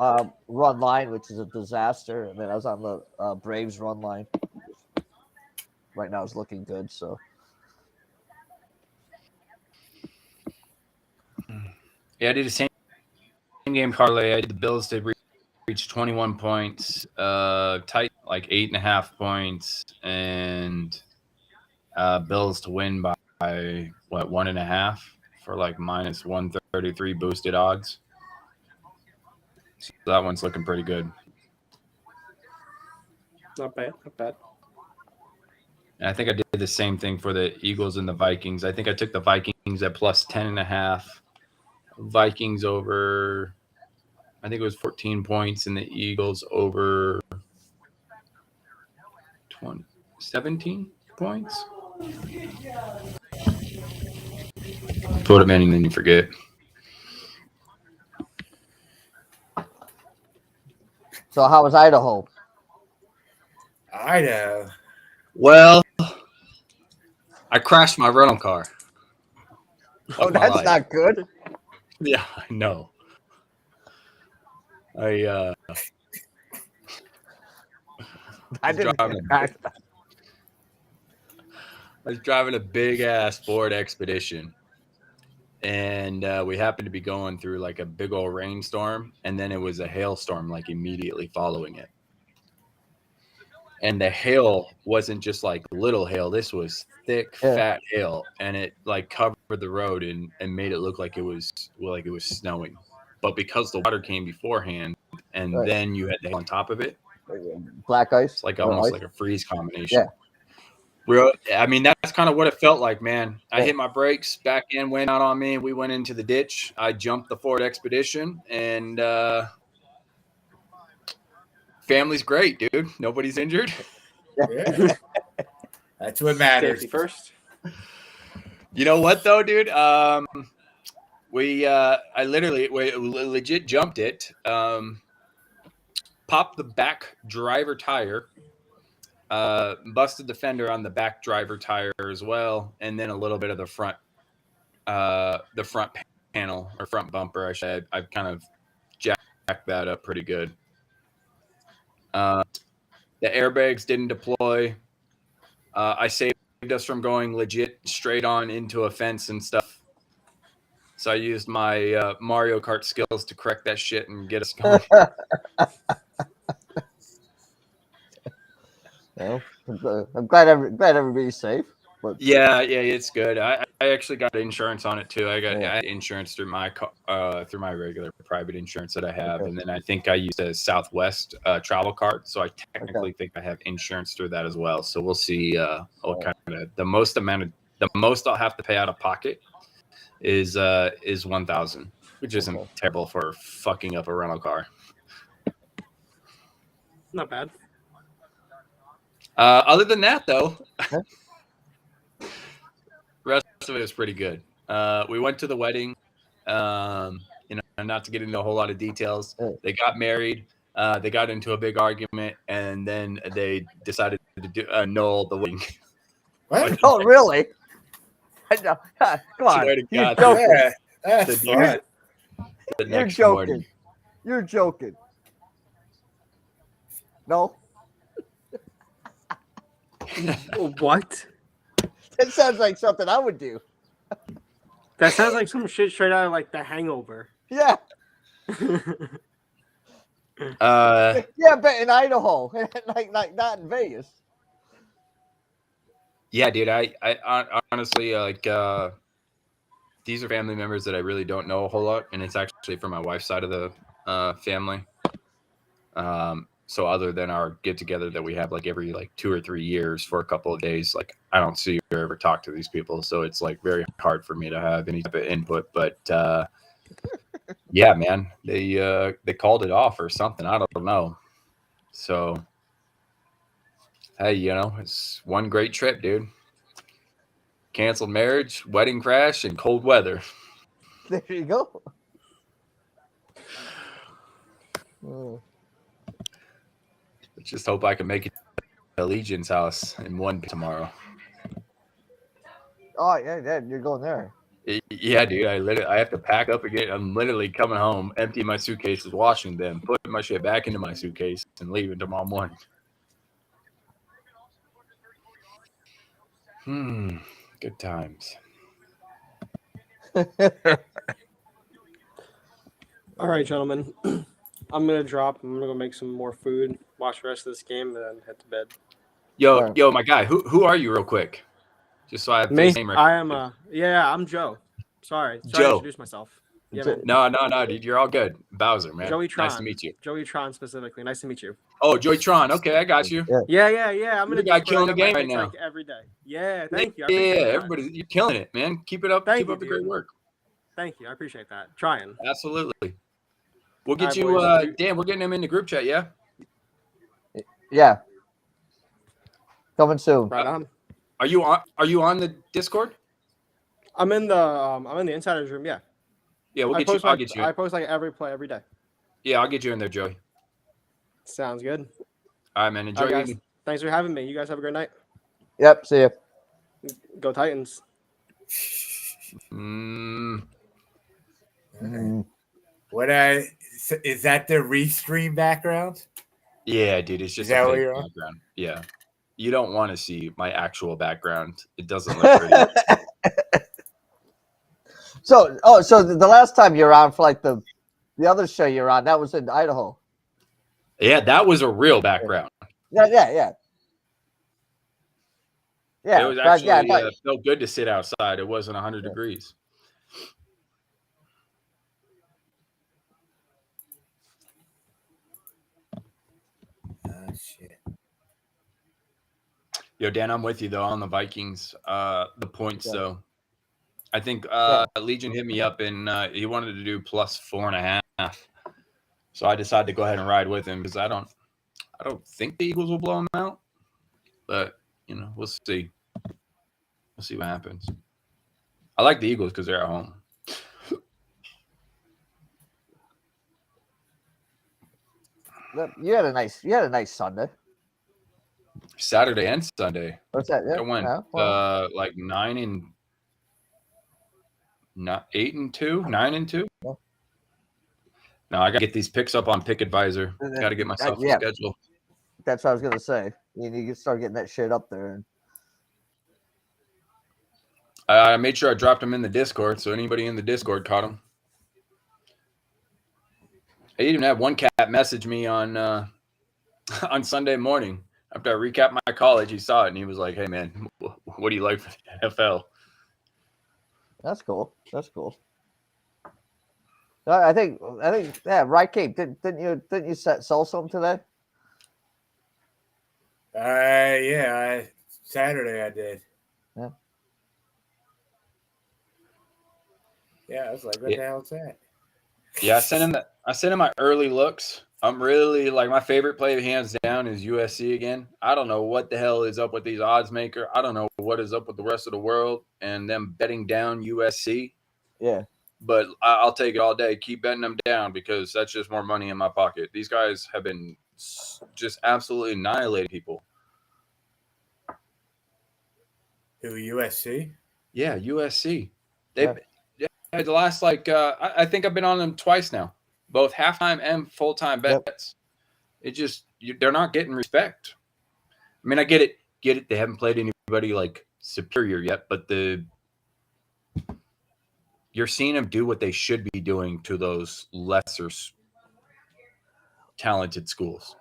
run line, which is a disaster. And then I was on the Braves run line. Right now, it's looking good. So Yeah, I did the same game parlay. I did the Bills to reach 21 points, tight like 8.5 points, and Bills to win by what, 1.5 for like minus 133 boosted odds. So that one's looking pretty good. Not bad. Not bad. And I think I did the same thing for the Eagles and the Vikings. I think I took the Vikings at plus 10.5. Vikings over, I think it was 14 points, and the Eagles over 17 points. Put them in and then you forget. So how was Idaho? I know. Well, I crashed my rental car. Oh, Of my that's life. not good. Yeah, I know. I was didn't. driving I was driving a big ass Ford Expedition, and we happened to be going through like a big old rainstorm, and then it was a hailstorm like immediately following it. And the hail wasn't just like little hail. This was thick, fat hail, and it like covered the road and made it look like it was snowing. But because the water came beforehand, and then you had the hail on top of it, Black ice. it's like almost ice. like a freeze combination. Yeah. I mean, that's kind of what it felt like, man. I hit my brakes, back end went out on me, and we went into the ditch. I jumped the Ford Expedition, and family's great, dude. Nobody's injured. Yeah. That's what matters. Safety first. You know what though, dude? I legit jumped it. Popped the back driver tire. Busted the fender on the back driver tire as well, and then a little bit of the front panel or front bumper. I've kind of jacked that up pretty good. The airbags didn't deploy. I saved us from going legit straight on into a fence and stuff. So I used my Mario Kart skills to correct that shit and get us going. Well, I'm glad everybody's safe. But Yeah, it's good. I actually got insurance on it too. I had insurance through my regular private insurance that I have, and then I think I used a Southwest travel card, so I technically think I have insurance through that as well. So we'll see what kind of the most I'll have to pay out of pocket is $1,000, which isn't terrible for fucking up a rental car. Not bad. Other than that, though. Rest of it was pretty good. We went to the wedding. Not to get into a whole lot of details. They got married. They got into a big argument, and then they decided to annul the wedding. What? oh, really? Come on, Swear to you're God. joking. Yeah, that's The fun. next- the You're next joking. morning. You're joking. No, What? that sounds like something I would do. That sounds like some shit straight out of like The Hangover. Yeah, yeah, but in Idaho, like not in Vegas. Yeah, dude. I honestly these are family members that I really don't know a whole lot, and it's actually from my wife's side of the family. So other than our get together that we have like every 2 or 3 years for a couple of days, like I don't see or ever talk to these people, so it's like very hard for me to have any type of input. But yeah, man, they called it off or something. I don't know. So hey, it's one great trip, dude. Canceled marriage, wedding crash, and cold weather. There you go. Oh. Let's just hope I can make it to Legion's house in one tomorrow. Oh yeah, you're going there. Yeah, dude. I have to pack up again. I'm literally coming home, emptying my suitcases, washing them, putting my shit back into my suitcase, and leaving tomorrow morning. Good times. All right, gentlemen. I'm gonna drop. I'm gonna go make some more food, watch the rest of this game, and then head to bed. Yo, my guy. Who are you, real quick? Just so I have Me, face name I am. I'm Joe. Sorry to Joe. introduce myself. Yeah, man. No, dude. You're all good. Bowser, man. Joey Tron. Nice to meet you. Joey Tron specifically. Nice to meet you. Oh, Joey Tron. Okay, I got you. Yeah. I'm You're in the a guy Discord. killing I the got game my right hits, now. like every day. Yeah, thank you. I Yeah, appreciate that. everybody, you're killing it, man. Keep it up. Thank Keep you, up the great dude. work. Thank you. I appreciate that. Trying. Absolutely. We'll get All right, you, boys. Dan. We're getting him in the group chat. Yeah. Yeah. Coming soon. Right on. Are you on the Discord? I'm in the insiders room. Yeah. Yeah, we'll I get you. post I'll like get you. I post like every play every day. Yeah, I'll get you in there, Joey. Sounds good. All right, man. Enjoy All your right, guys. evening. Thanks for having me. You guys have a great night. Yep. See you. Go Titans. Mm, What is that the restream background? yeah, dude. It's just that a what fake you're on? background. Yeah. You don't want to see my actual background. It doesn't look pretty. So the last time you're on for like the other show you're on, that was in Idaho. Yeah, that was a real background. Yeah. It was but actually but- felt good to sit outside. It wasn't 100 degrees. Oh, shit. Yo, Dan, I'm with you though on the Vikings. The points Yeah. though. I think Legion hit me up and he wanted to do plus 4.5. So I decided to go ahead and ride with him because I don't think the Eagles will blow them out. But we'll see. We'll see what happens. I like the Eagles because they're at home. you had a nice Sunday. Saturday and Sunday. What's that? Yeah. I went Yeah, well, like 8 and 2, 9 and 2. Yeah. No, I gotta get these picks up on Pick Advisor. Got to get myself a schedule. that's what I was gonna say. You can start getting that shit up there. I made sure I dropped them in the Discord, so anybody in the Discord caught them. I even had one cat message me on on Sunday morning after I recapped my college. He saw it and he was like, "Hey man, what do you like for the NFL?" That's cool. I think right, Cape. Didn't you sell some today? Saturday I did. Yeah. Yeah, I was like, what the hell is that? Yeah, I sent him my early looks. I'm really like my favorite play hands down is USC again. I don't know what the hell is up with these odds maker. I don't know what is up with the rest of the world and them betting down USC. Yeah. But I'll take it all day. Keep betting them down because that's just more money in my pocket. These guys have been just absolutely annihilating people. Who, USC? Yeah, USC. The last I think I've been on them twice now, both halftime and full-time bets. It just they're not getting respect. I mean, I get it. They haven't played anybody like superior yet, but you're seeing them do what they should be doing to those lesser talented schools.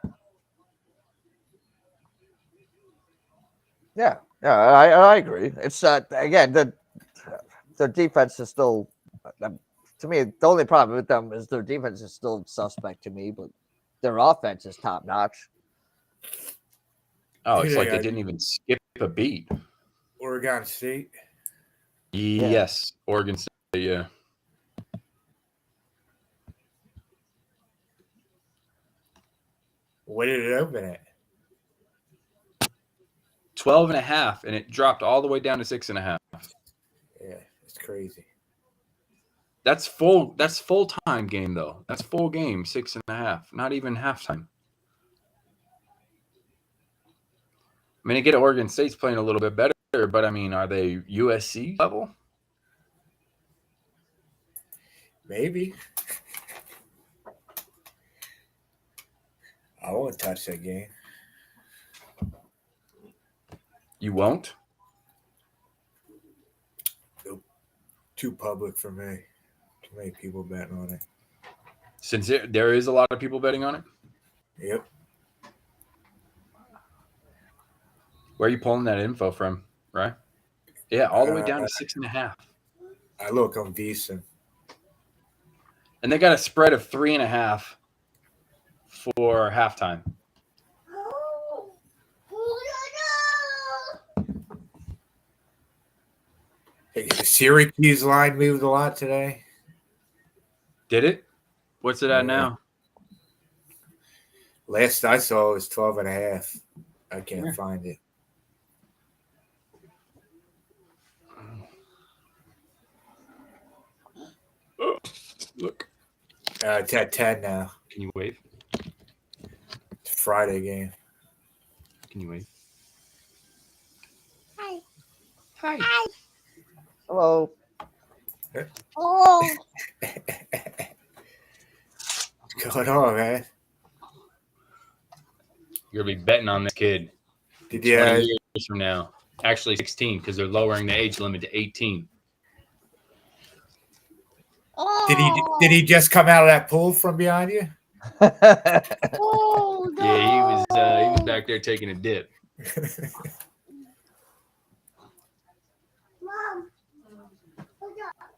Yeah, I agree. It's again their defense is still to me the only problem with them is their defense is still suspect to me, but their offense is top notch. Oh, it's like they didn't even skip a beat. Oregon State. Yes, Oregon State. Yeah. What did it open at? 12.5, and it dropped all the way down to 6.5. Yeah, it's crazy. That's full time game though. That's full game, 6.5. Not even halftime. I mean, I get Oregon State's playing a little bit better, but I mean, are they USC level? Maybe. I won't touch that game. You won't? Nope. Too public for me. Too many people betting on it. Since there is a lot of people betting on it? Yep. Where are you pulling that info from, right? Yeah, all the way down to 6.5. I look on VEASAN. And they got a spread of 3.5 for halftime. Hey, the Syracuse line moved a lot today. Did it? What's it at Yeah. now? Last I saw it was 12.5. I can't find it. Look. It's at 10 now. Can you wave? It's a Friday game. Can you wave? Hi. Hi. Hi. Hello. Oh. What's going on, man? You're going to be betting on this kid Did 20 you? years from now. Actually, 16 because they're lowering the age limit to 18. Did he just come out of that pool from behind you? Oh, no. Yeah, he was back there taking a dip. Mom. Look up.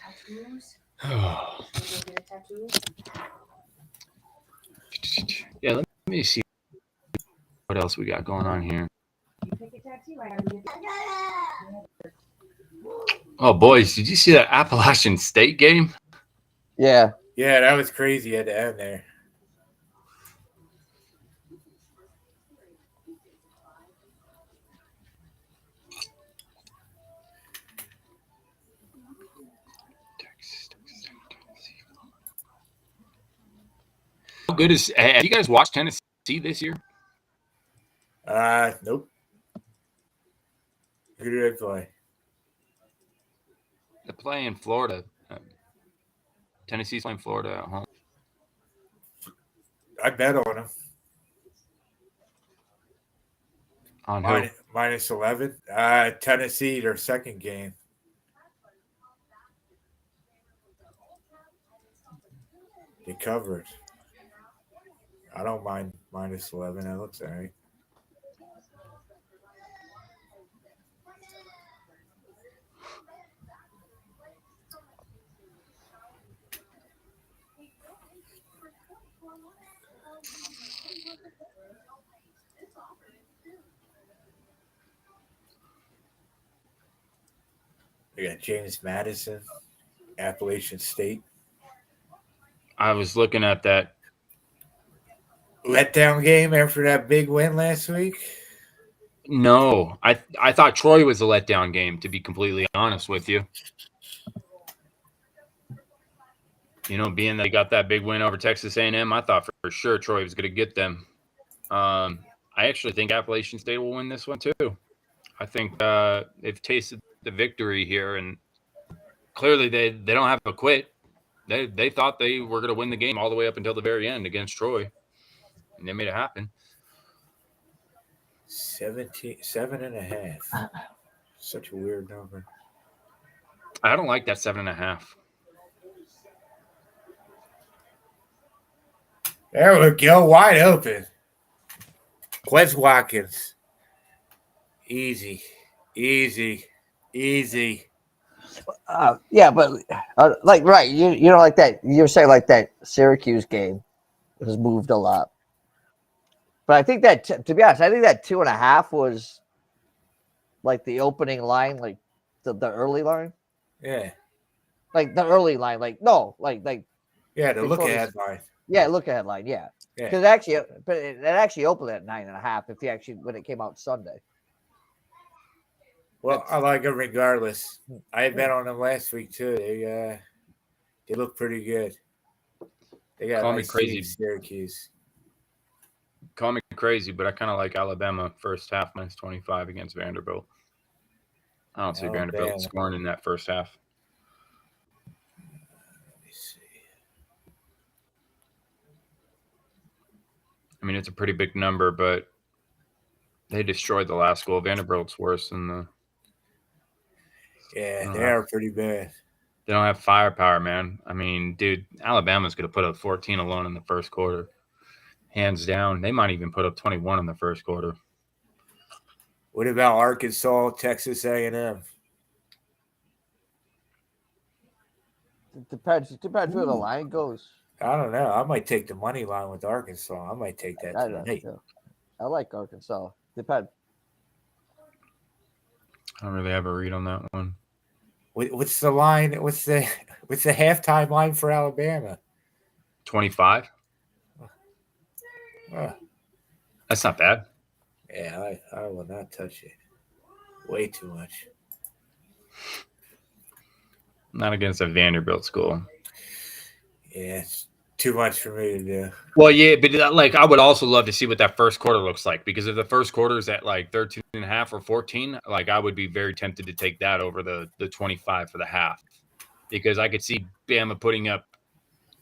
Tattoos. Oh. Can you get a tattoo? Yeah, let me see what else we got going on here. You pick a tattoo. I gotta get Oh, boys, did you see that Appalachian State game? Yeah. Yeah, that was crazy at the end there. How good is? Have you guys watched Tennessee this year? Nope. Who did they play? They play in Florida. Tennessee's playing Florida at home. I bet on them. On who? Minus 11. Tennessee, their second game. They covered. I don't mind minus 11. That looks all right. We got James Madison, Appalachian State. I was looking at that. Letdown game after that big win last week. No, I thought Troy was a letdown game, to be completely honest with you. You know, being that they got that big win over Texas A&M, I thought for sure Troy was going to get them. I actually think Appalachian State will win this one too. I think they've tasted the victory here, and clearly they don't have a quit. They thought they were going to win the game all the way up until the very end against Troy, and they made it happen. 7.5. Such a weird number. I don't like that 7.5. There we go. Wide open. Quez Watkins. Easy. Yeah, but like right, you know, like that. You're saying like that Syracuse game has moved a lot, but I think that to be honest, I think that 2.5 was like the opening line, like the early line, Yeah. like the early line, like no, like Yeah, the look before ahead this- line. yeah, look ahead line, yeah, Yeah. because actually, but it actually opened at 9.5 if you actually when it came out Sunday. Well, I like them regardless. I had bet on them last week too. They look pretty good. They got Call me nice crazy. team, Syracuse. Call me crazy, but I kind of like Alabama first half minus 25 against Vanderbilt. I don't see Alabama. Vanderbilt scoring in that first half. Let me see. I mean, it's a pretty big number, but they destroyed the last goal. Vanderbilt's worse than the. Yeah, they are pretty bad. They don't have firepower, man. I mean, dude, Alabama's going to put up 14 alone in the first quarter. Hands down. They might even put up 21 in the first quarter. What about Arkansas, Texas A&M? It depends where the line goes. I don't know. I might take the money line with Arkansas. I might take that tonight. I like Arkansas. Depends. I don't really have a read on that one. What's the line? What's the halftime line for Alabama? 25. That's not bad. Yeah, I will not touch it. Way too much. Not against a Vanderbilt school. Yeah, it's too much for me to do. Well, yeah, but like I would also love to see what that first quarter looks like, because if the first quarter is at like 13.5 or 14, like I would be very tempted to take that over the 25 for the half, because I could see Bama putting up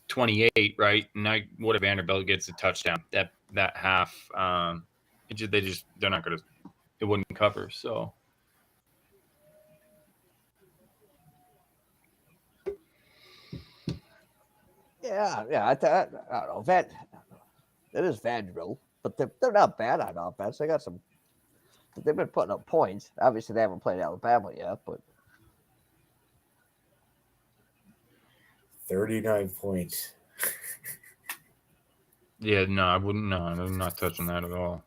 28, right? And what if Vanderbilt gets a touchdown? That half, they're not gonna, it wouldn't cover. So. Yeah. I don't know. It is Vanderbilt, but they're not bad on offense. They got some. They've been putting up points. Obviously, they haven't played Alabama yet, but 39 points. Yeah, no, I wouldn't. No, I'm not touching that at all.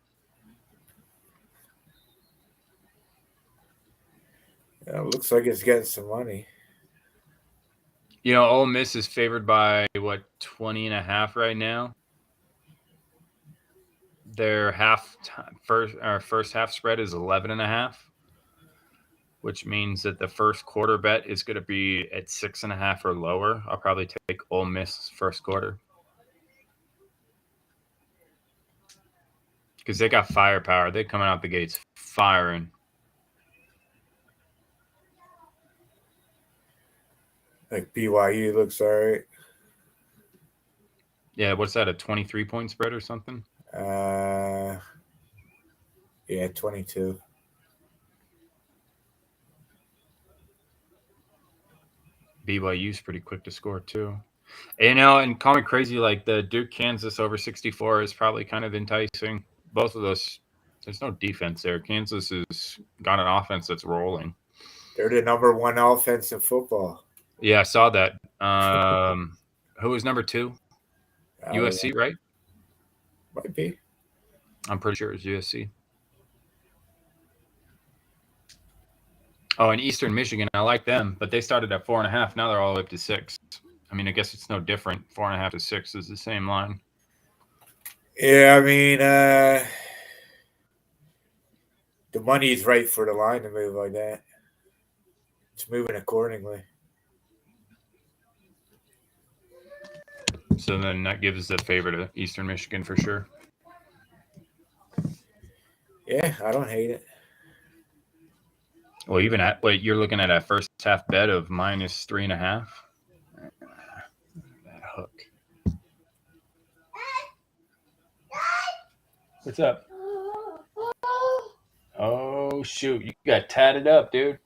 Yeah, it looks like it's getting some money. You know, Ole Miss is favored by 20.5 right now. Their first half spread is 11.5, which means that the first quarter bet is going to be at 6.5 or lower. I'll probably take Ole Miss first quarter because they got firepower. They're coming out the gates firing. Like BYU looks all right. Yeah, what's that, a 23-point spread or something? Yeah, 22. BYU's pretty quick to score too. You know, and call me crazy, like the Duke Kansas over 64 is probably kind of enticing. Both of those, there's no defense there. Kansas has got an offense that's rolling. They're the number one offense in football. Yeah, I saw that. Who was number 2? USC, right? Might be. I'm pretty sure it's USC. Oh, and Eastern Michigan, I like them, but they started at 4.5. Now they're all the way up to 6. I mean, I guess it's no different. 4.5 to 6 is the same line. Yeah, I mean, the money's right for the line to move like that. It's moving accordingly. So then that gives the favor to Eastern Michigan for sure. Yeah, I don't hate it. Well, even at you're looking at a first half bet of -3.5. That hook. What's up? Oh shoot! You got tatted up, dude.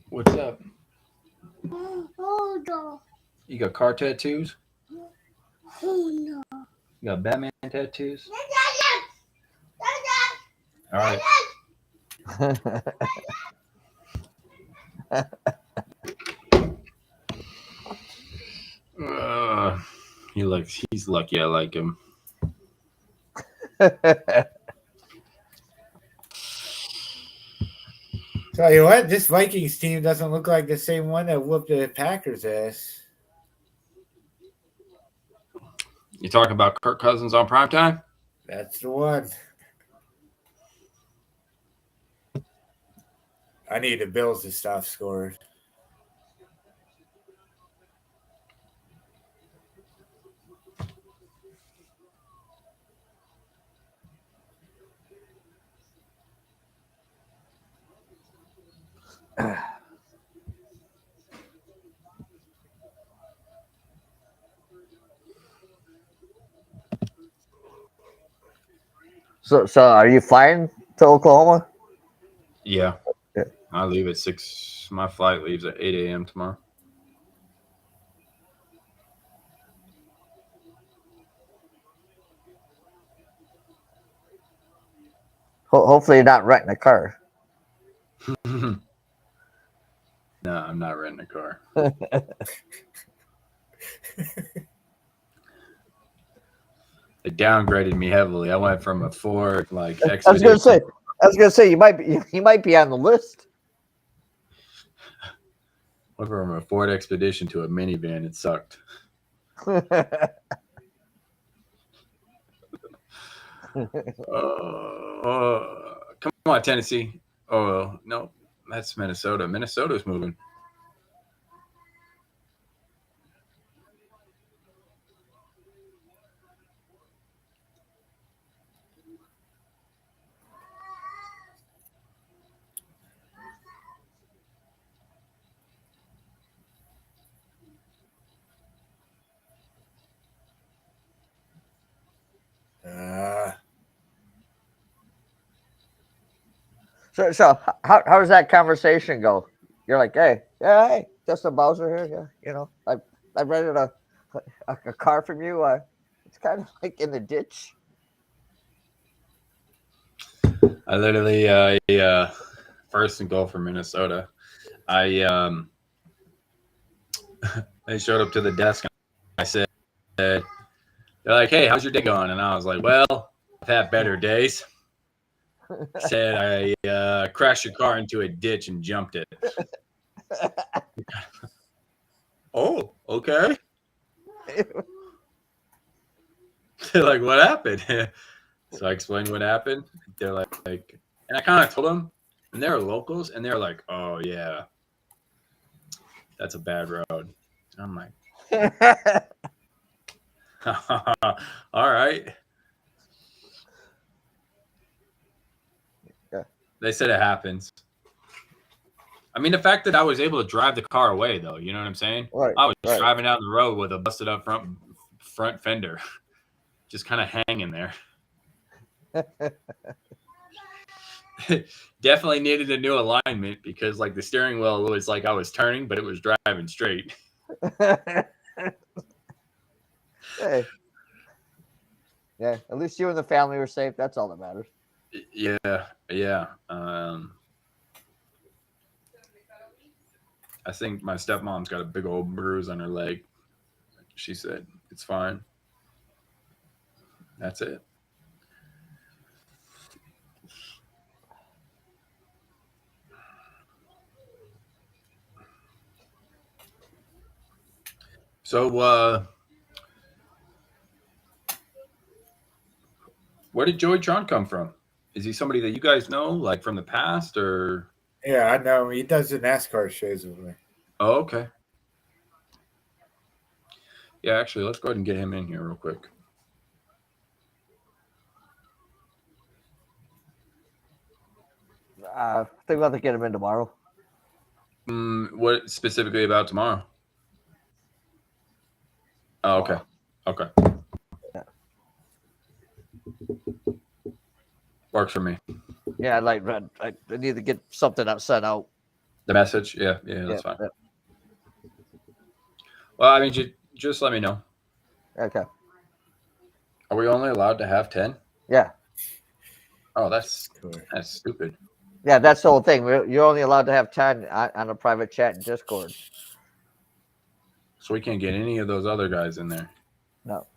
What's up? You got car tattoos? You got Batman tattoos? All right. He's lucky I like him. Tell you what, this Vikings team doesn't look like the same one that whooped the Packers' ass. You talking about Kirk Cousins on primetime? That's the one. I need the Bills to stop scoring. So are you flying to Oklahoma? Yeah. Yeah. I leave at 6. My flight leaves at 8 a.m. tomorrow. Hopefully, you're not renting a car. No, I'm not renting a car. They downgraded me heavily. I went from a Ford like I was gonna say. Expedition. I was gonna say you might be on the list. Went from a Ford Expedition to a minivan. It sucked. Come on, Tennessee. Oh no, that's Minnesota. Minnesota's moving. So how does that conversation go? You're like, hey, Justin Bowser here. Yeah, I rented a car from you. It's kind of like in the ditch. I literally, first and goal for Minnesota. I showed up to the desk and I said, they're like, hey, how's your day going? And I was like, well, I've had better days. Said I crashed your car into a ditch and jumped it. Oh, okay. They're like, what happened? So I explained what happened. They're like, and I kind of told them, and they're locals, and they're like, oh yeah, that's a bad road. And I'm like, all right. Yeah. They said it happens. I mean, the fact that I was able to drive the car away, though, you know what I'm saying? Right, I was right. driving down the road with a busted up front fender, just kind of hanging there. Definitely needed a new alignment because, like, the steering wheel was like I was turning, but it was driving straight. Hey. Yeah, at least you and the family were safe. That's all that matters. Yeah. I think my stepmom's got a big old bruise on her leg. She said it's fine. That's it. So, where did Joey Tron come from? Is he somebody that you guys know, like from the past, or? Yeah, I know. He does the NASCAR shows with me. Oh, okay. Yeah, actually, let's go ahead and get him in here real quick. I think we'll have to get him in tomorrow. What specifically about tomorrow? Oh, okay. Okay. Yeah. Works for me. Yeah, I need to get something sent out. The message? Yeah, that's fine. Yeah. Well, I mean, just let me know. Okay. Are we only allowed to have 10? Yeah. Oh, that's stupid. Yeah, that's the whole thing. You're only allowed to have 10 on a private chat in Discord. So we can't get any of those other guys in there. No.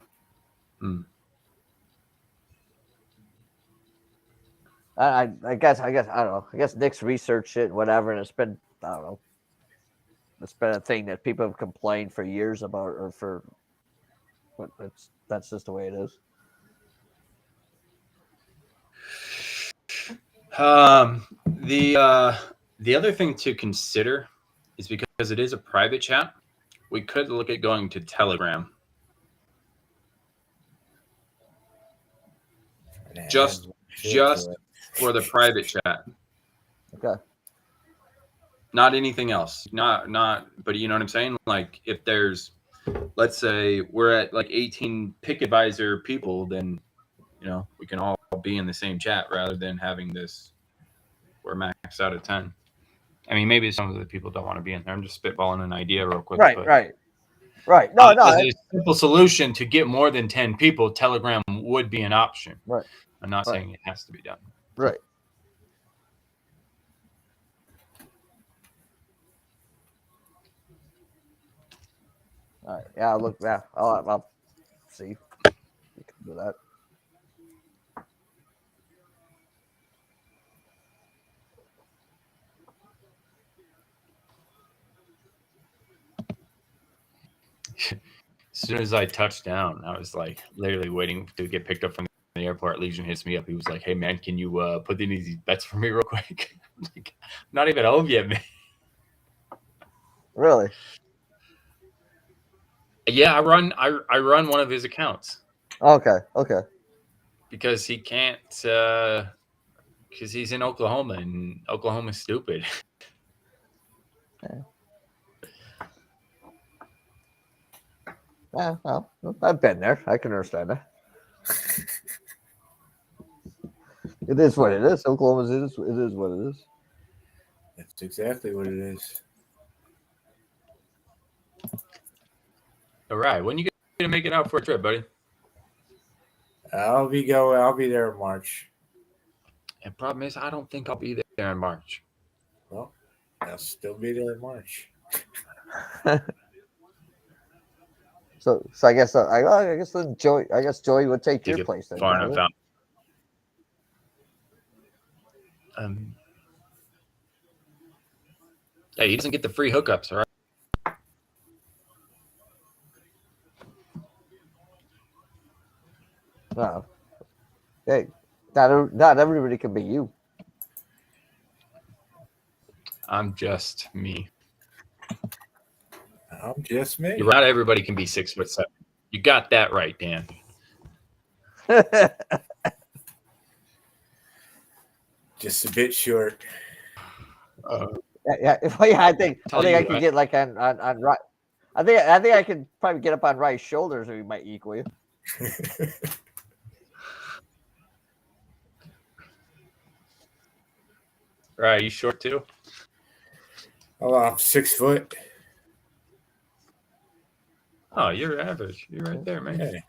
I guess I don't know. I guess Nick's researched it, whatever, and it's been I don't know. It's been a thing that people have complained for years about, or for. But that's just the way it is. The other thing to consider is because it is a private chat, we could look at going to Telegram. Just for the private chat. Okay. Not anything else. Not but you know what I'm saying? Like if there's, let's say we're at like 18 Pick Advisor people, then we can all be in the same chat rather than having this we're maxed out at 10. I mean, maybe some of the people don't want to be in there. I'm just spitballing an idea real quick. Right. No. As a simple solution to get more than 10 people, Telegram would be an option. Right. I'm not saying it has to be done. Right. All right. Yeah, I'll look. Yeah, I'll see. You can do that. As soon as I touched down, I was like literally waiting to get picked up from the airport. Legion hits me up. He was like, "Hey man, can you put in these bets for me real quick?" I'm like, not even home yet, man. Really? Yeah, I run one of his accounts Okay. Okay. because he can't because he's in Oklahoma and Oklahoma's stupid. Yeah. Well, I've been there. I can understand that. It is what it is. Oklahoma's it is what it is. That's exactly what it is. All right, when you gonna make it out for a trip, buddy? I'll be there in March. And problem is, I don't think I'll be there in March. Well, I'll still be there in March. So I guess I guess then Joey would take your Get place then. far Tyler. enough out. Hey, he doesn't get the free hookups, all right? No. Hey, not everybody can be you. I'm just me. I'm just me. You're right. Everybody can be 6'7". You got that right, Dan. Just a bit short. yeah. I think Tell I you could what. get like on right. I think I could probably get up on Rice's shoulders, or he might equal you. Right, you short too? Oh, I'm 6 foot. Oh, you're average. You're right there, man. Yeah,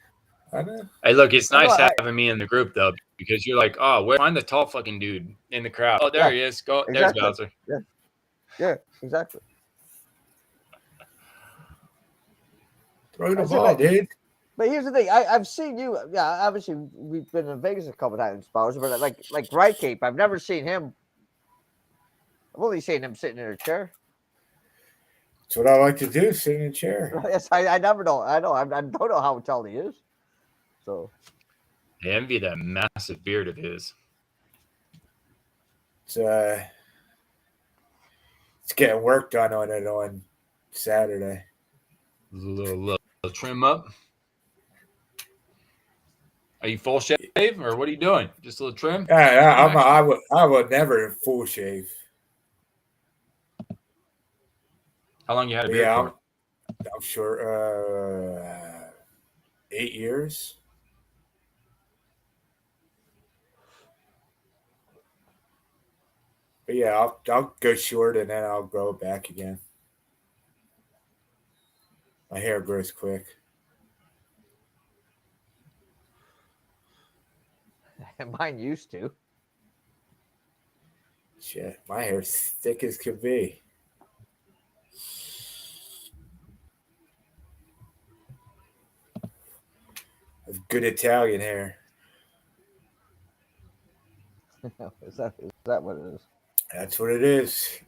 I know. Hey, look, it's I know, nice having me in the group though, because you're like, oh, where find the tall fucking dude in the crowd? Oh, there Yeah, he is. Go, exactly. there's Bowser. Yeah, exactly. Throw the That's it, ball, man. dude. But here's the thing: I've seen you. Yeah, obviously we've been in Vegas a couple times, Bowser. But like Right Cape, I've never seen him. I've only seen him sitting in a chair. That's what I like to do, sit in a chair. Yes, I never know. I know. I don't know how tall he is. So I envy that massive beard of his. It's getting work done on it on Saturday. A little trim up. Are you full shave or what are you doing? Just a little trim? Yeah, I would never full shave. How long you had a But beard yeah, for? I'm sure 8 years. But yeah, I'll go short and then I'll grow it back again. My hair grows quick. mine used to. Shit, my hair's thick as could be. I have good Italian hair. Is that what it is? That's what it is.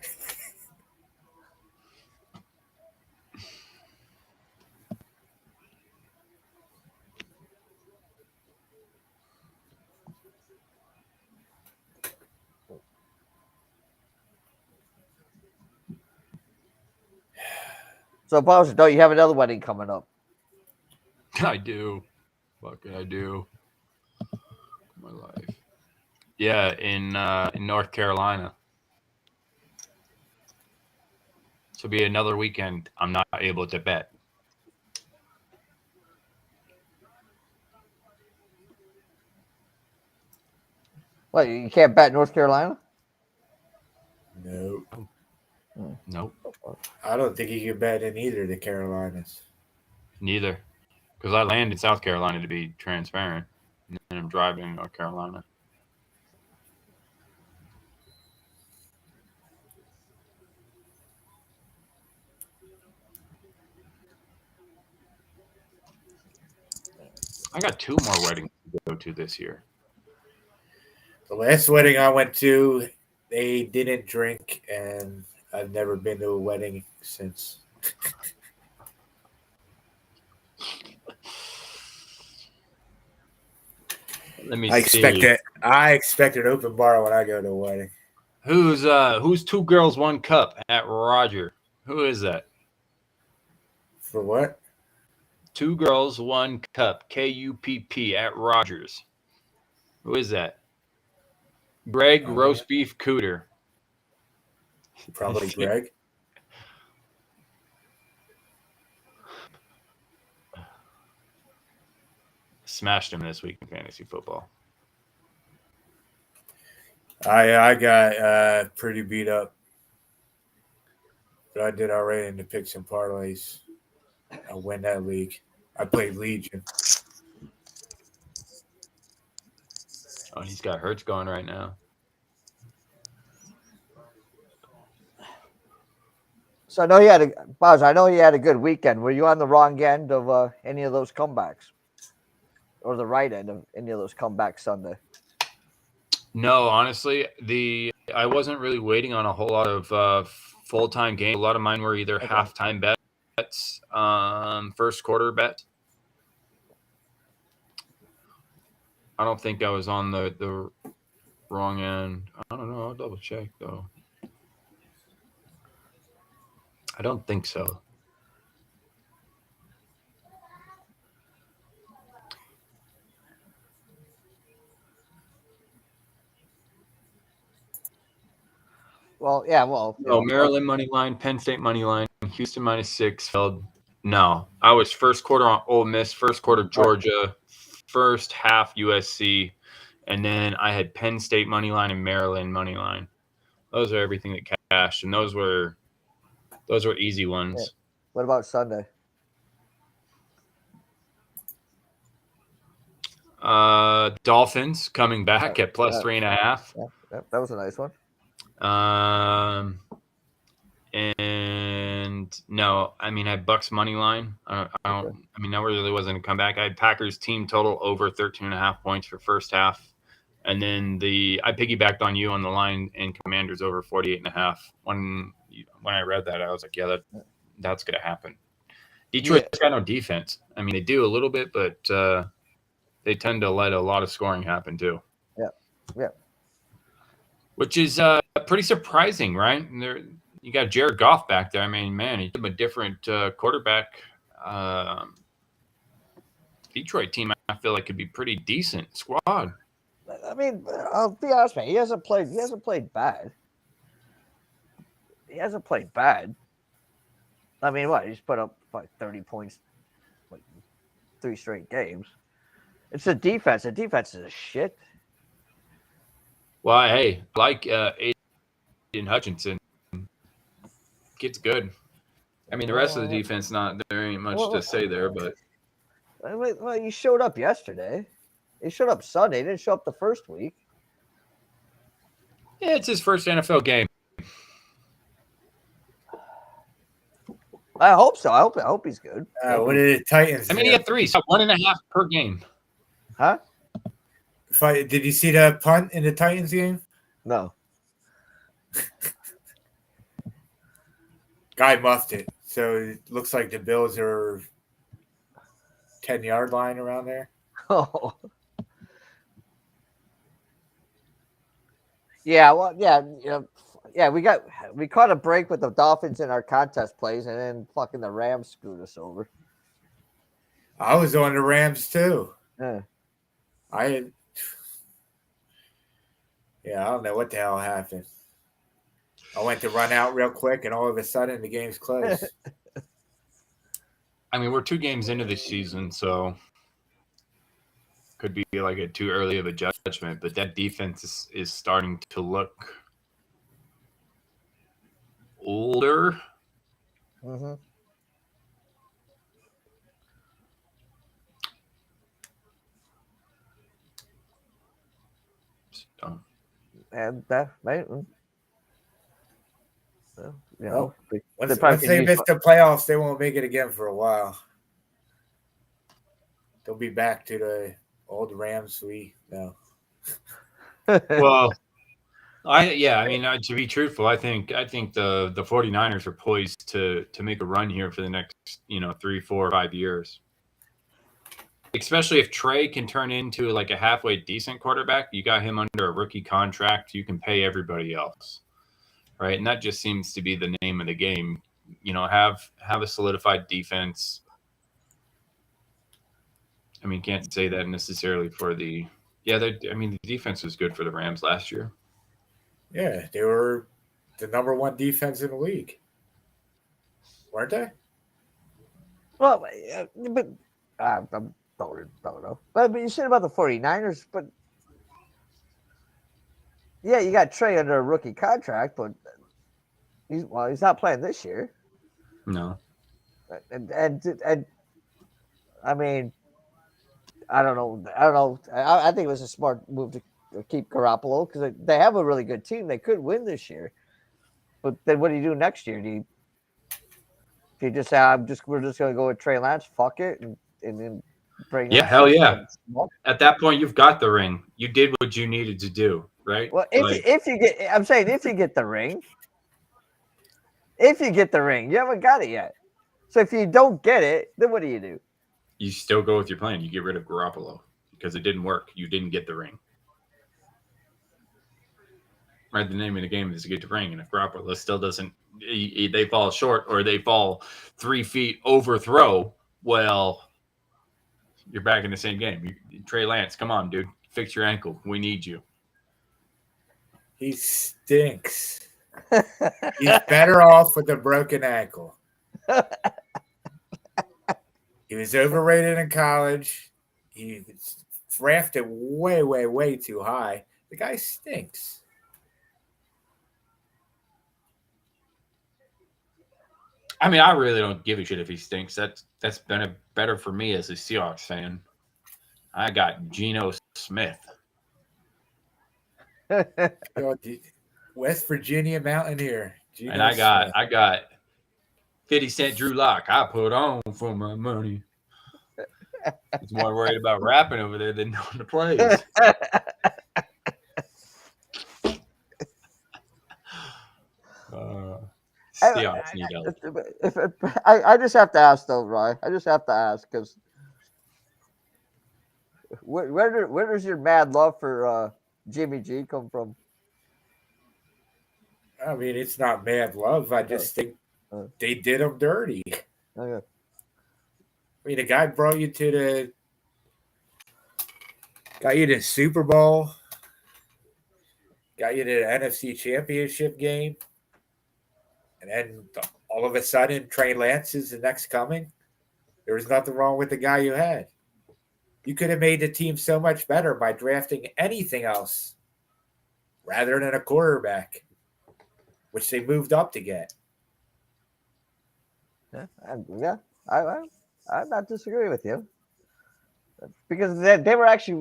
So Bowser, don't you have another wedding coming up? I do. Fucking I do. My life. Yeah, in North Carolina. So be another weekend I'm not able to bet. What, you can't bet North Carolina? No, Nope. I don't think you can bet in either of the Carolinas. Neither. Because I land in South Carolina to be transparent. And then I'm driving North Carolina. I got 2 more weddings to go to this year. The last wedding I went to, they didn't drink, and I've never been to a wedding since. Let me I see. expect an open bar when I go to a wedding. Who's 2 girls, 1 cup at Roger? Who is that? For what? 2 girls, 1 cup. KUPP at Rogers. Who is that? Greg Roast Beef Cooter. Probably Greg. Smashed him this week in fantasy football. I got pretty beat up, but I did all right in the picks and parlays. I win that league. I played Legion. Oh, he's got Hurts going right now. So I know you had Buzz. I know you had a good weekend. Were you on the wrong end of any of those comebacks, or the right end of any of those comebacks Sunday? No, honestly, I wasn't really waiting on a whole lot of full-time games. A lot of mine were either halftime bets, first quarter bets. I don't think I was on the wrong end. I don't know. I'll double check though. I don't think so. Well, yeah. Well, No, Maryland money line, Penn State money line, Houston -6 held. No, I was first quarter on Ole Miss, first quarter Georgia, first half USC, and then I had Penn State money line and Maryland money line. Those are everything that cashed, and those were easy ones. Yeah. What about Sunday? Dolphins coming back at plus 3.5. Yeah, that was a nice one. And no, I mean, I had Bucks money line. I mean, that really wasn't a comeback. I had Packers team total over 13.5 points for first half. And then I piggybacked on you on the line and Commanders over 48.5. When I read that, I was like, yeah, that's going to happen. Detroit's got no defense. I mean, they do a little bit, but they tend to let a lot of scoring happen too. Yeah. Which is pretty surprising, right? And you got Jared Goff back there. I mean, man, he's a different quarterback. Detroit team, I feel like could be pretty decent squad. I mean, I'll be honest, man. He hasn't played bad. He hasn't played bad. I mean, what? He's put up like 30 points, like 3 straight games. It's the defense. The defense is a shit. Well, hey, like Aiden Hutchinson, kid's good. I mean, the rest of the defense, there ain't much to say there, but. Well, he showed up yesterday. He showed up Sunday. He didn't show up the first week. Yeah, it's his first NFL game. I hope so. I hope he's good. What did the Titans? I mean, he had 3, so 1.5 per game. Huh? Did you see the punt in the Titans game? No. Guy muffed it, so it looks like the Bills are 10-yard line around there. Oh. Yeah, well, yeah, we caught a break with the Dolphins in our contest plays, and then fucking the Rams screwed us over. I was on the Rams too. Yeah. I don't know what the hell happened. I went to run out real quick, and all of a sudden the game's closed. I mean, we're 2 games into this season, so could be like a too early of a judgment, but that defense is starting to look older. Mm-hmm. So, And that, right? So, Once they miss the playoffs, they won't make it again for a while. they'll be back to the old Rams we know. Well, I mean, to be truthful, I think the 49ers are poised to make a run here for the next 3, 4, 5 years. Especially if Trey can turn into like a halfway decent quarterback, you got him under a rookie contract, you can pay everybody else, right? And that just seems to be the name of the game. Have a solidified defense. I mean, can't say that necessarily for the defense was good for the Rams last year. Yeah, they were the number one defense in the league, weren't they? Well, but I don't know. But you said about the 49ers, but yeah, you got Trey under a rookie contract, but he's not playing this year. No. And I mean, I don't know. I think it was a smart move to keep Garoppolo because they have a really good team. They could win this year, but then what do you do next year? Do you just say we're just going to go with Trey Lance? Fuck it, and then bring hell yeah. At that point, you've got the ring. You did what you needed to do, right? Well, if you get the ring, you haven't got it yet. So if you don't get it, then what do? You still go with your plan. You get rid of Garoppolo because it didn't work. You didn't get the ring. Right, the name of the game is to get the ring, and if Garoppolo still doesn't, they fall short or they fall 3 feet overthrow. Well, you're back in the same game. Trey Lance, come on, dude, fix your ankle. We need you. He stinks. He's better off with a broken ankle. He was overrated in college. He was drafted way, way, way too high. The guy stinks. I mean, I really don't give a shit if he stinks. That's been better for me as a Seahawks fan. I got Geno Smith. West Virginia Mountaineer. Geno And I got 50 Cent Drew Lock. I put on for my money. He's more worried about rapping over there than knowing the plays. Seahawks need help. I just have to ask though, Ryan. I just have to ask because where does your mad love for Jimmy G come from? I mean, it's not mad love. I just think they did him dirty. Okay. I mean, the guy brought you to got you to the Super Bowl, got you to the NFC Championship game, and then all of a sudden, Trey Lance is the next coming. There was nothing wrong with the guy you had. You could have made the team so much better by drafting anything else rather than a quarterback, which they moved up to get. I'm not disagreeing with you because they were actually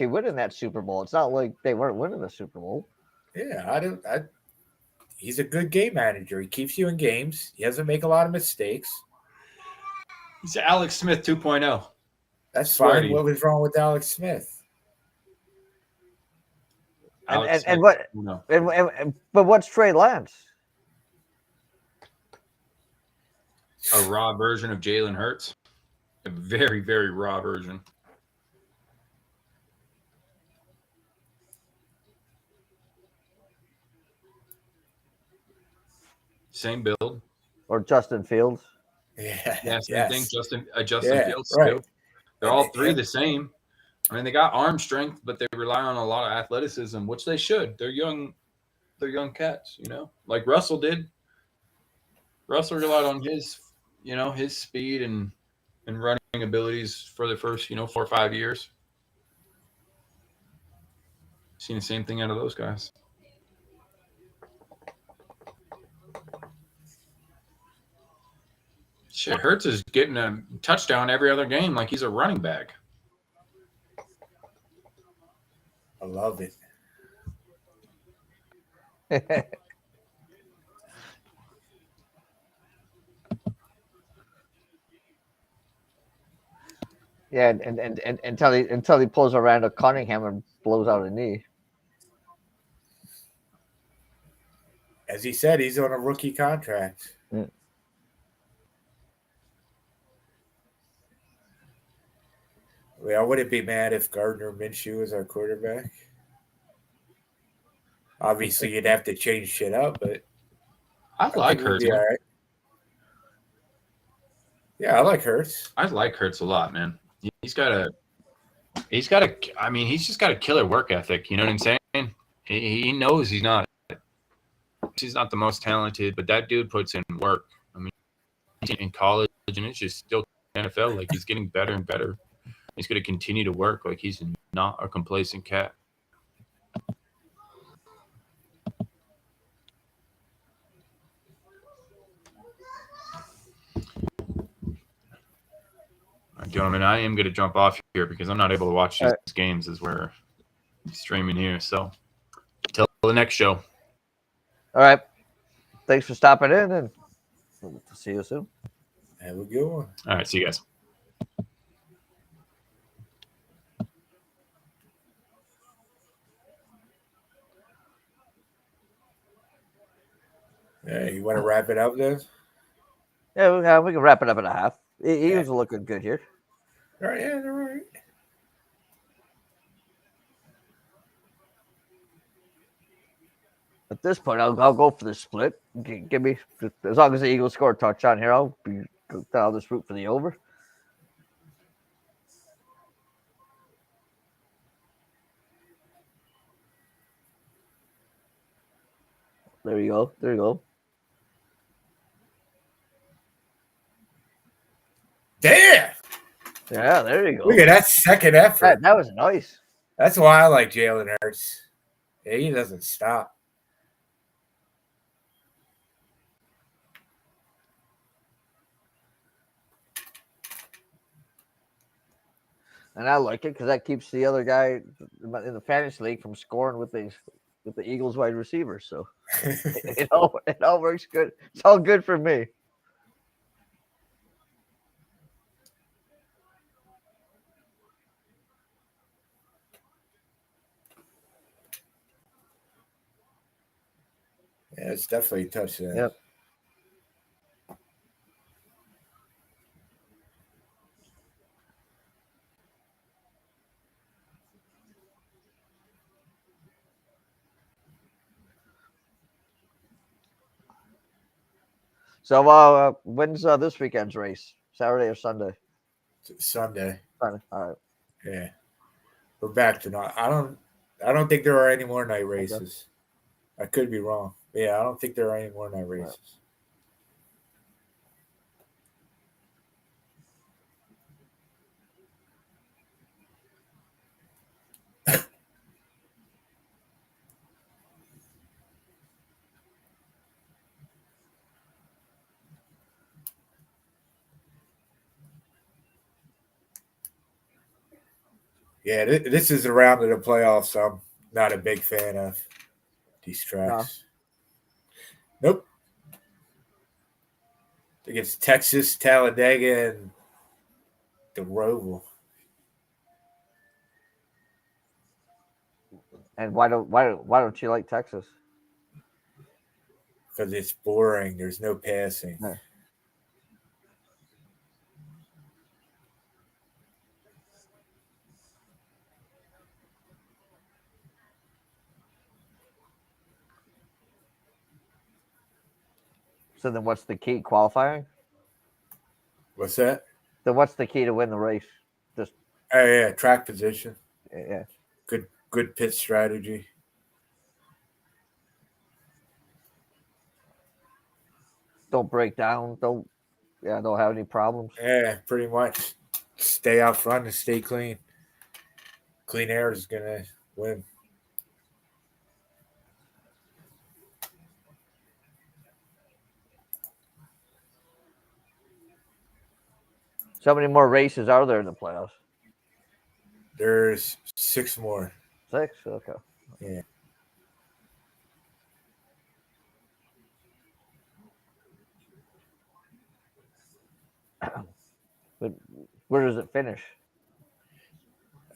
winning that Super Bowl. It's not like they weren't winning the Super Bowl. Yeah, he's a good game manager. He keeps you in games. He doesn't make a lot of mistakes. He's Alex Smith 2.0. That's fine. What was wrong with Alex Smith? But what's Trey Lance? A raw version of Jalen Hurts. A very, very raw version. Same build. Or Justin Fields. Yeah, same thing. Justin Fields. Right. They're all three the same. I mean, they got arm strength, but they rely on a lot of athleticism, which they should. They're young cats, like Russell did. Russell relied on his speed and running abilities for the first, 4 or 5 years. Seen the same thing out of those guys. Shit, Hurts is getting a touchdown every other game like he's a running back. I love it. Yeah, and until he pulls a Randall Cunningham and blows out a knee. As he said, he's on a rookie contract. Mm. I mean, I wouldn't be mad if Gardner Minshew was our quarterback. Obviously, you'd have to change shit up, but I I like think we'd Hurts. be all Man. right. Yeah, I like Hurts. I like Hurts a lot, man. He's got a. I mean, he's just got a killer work ethic. You know what I'm saying? He knows he's not the most talented, but that dude puts in work. I mean, he's in college, and it's just still NFL. Like he's getting better and better. He's going to continue to work. Like he's not a complacent cat. All right, gentlemen, I am going to jump off here because I'm not able to watch these games as we're streaming here. So, till the next show. All right. Thanks for stopping in, and we'll see you soon. Have a good one. All right, see you guys. Yeah, you want to wrap it up then? Yeah, we can wrap it up at a half. Eagles are looking good here. All right, yeah, they're all right. At this point, I'll go for the split. Give me, as long as the Eagles score a touchdown here, I'll just root for the over. There you go. There you go. Damn! Yeah, there you go. Look at that second effort. That was nice. That's why I like Jalen Hurts. Yeah, he doesn't stop. And I like it because that keeps the other guy in the fantasy league from scoring with the Eagles wide receiver. So it all works good. It's all good for me. Yeah, it's definitely a touchdown. Yep. So when's this weekend's race? Saturday or Sunday? Sunday. Sunday. All right. Yeah. We're back to not. I don't think there are any more night races. Okay. I could be wrong. Yeah, I don't think there are any more night races. Yeah, this is the round of the playoffs. I'm not a big fan of these tracks. No. Nope. I think it's Texas, Talladega, and the Roval. And why don't you like Texas? Because it's boring. There's no passing. Yeah. So then what's the key? Qualifying? What's that? Then what's the key to win the race? Just track position. Yeah. Good pit strategy. Don't break down. Don't have any problems. Yeah, pretty much. Stay out front and stay clean. Clean air is gonna win. So how many more races are there in the playoffs? There's 6 more. 6? Okay. Yeah. But where does it finish?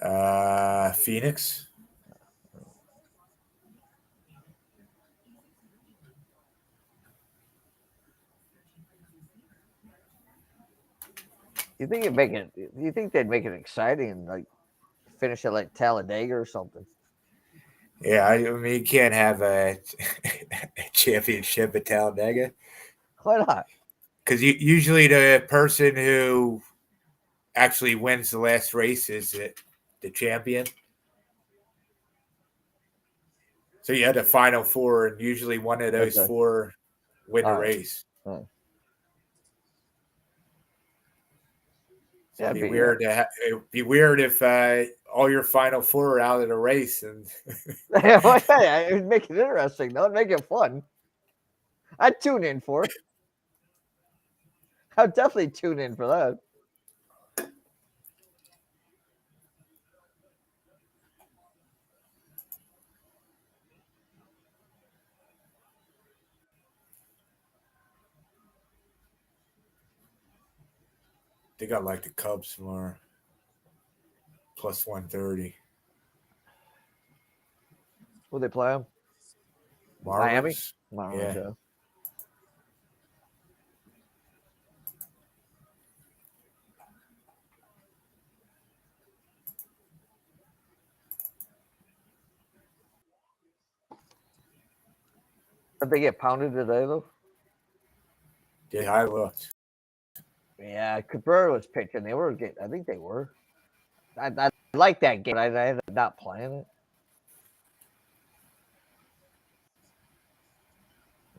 Phoenix. You think it'd make it? You think they'd make it exciting and like finish it like Talladega or something? Yeah, I mean, you can't have a championship at Talladega Why not? because usually the person who actually wins the last race is the champion. So you had the final four, and usually one of those Okay. four win the All right. race. Oh. So Yeah, it'd be weird if all your final four are out of the race, and Well, yeah, it'd make it interesting, though. It'd make it fun. I'd tune in for it. I'd definitely tune in for that. they got like the Cubs tomorrow, plus 130. Will they play them? Marlins. Miami? Marlins, Yeah. yeah. Did they get pounded today, though? Yeah, I looked. Yeah, Cabrera was pitching. They were getting, I think they were. I like that game. I ended up not playing it.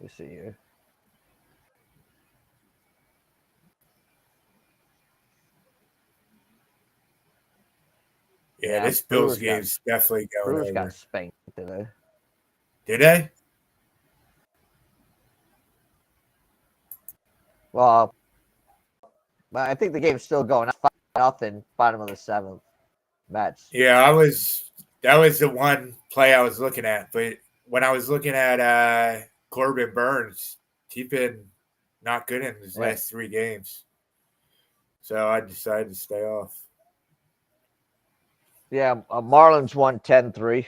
Let me see here. Yeah, Yeah, this Bills Brewers game's definitely going Brewers over. got spanked today. Did they? Well, but I think the game's still going. 5-0, bottom of the seventh. Mets. Yeah, that was the one play I was looking at. But when I was looking at Corbin Burns, he's been not good in his Yeah. last 3 games. So I decided to stay off. Yeah, Marlins won 10-3.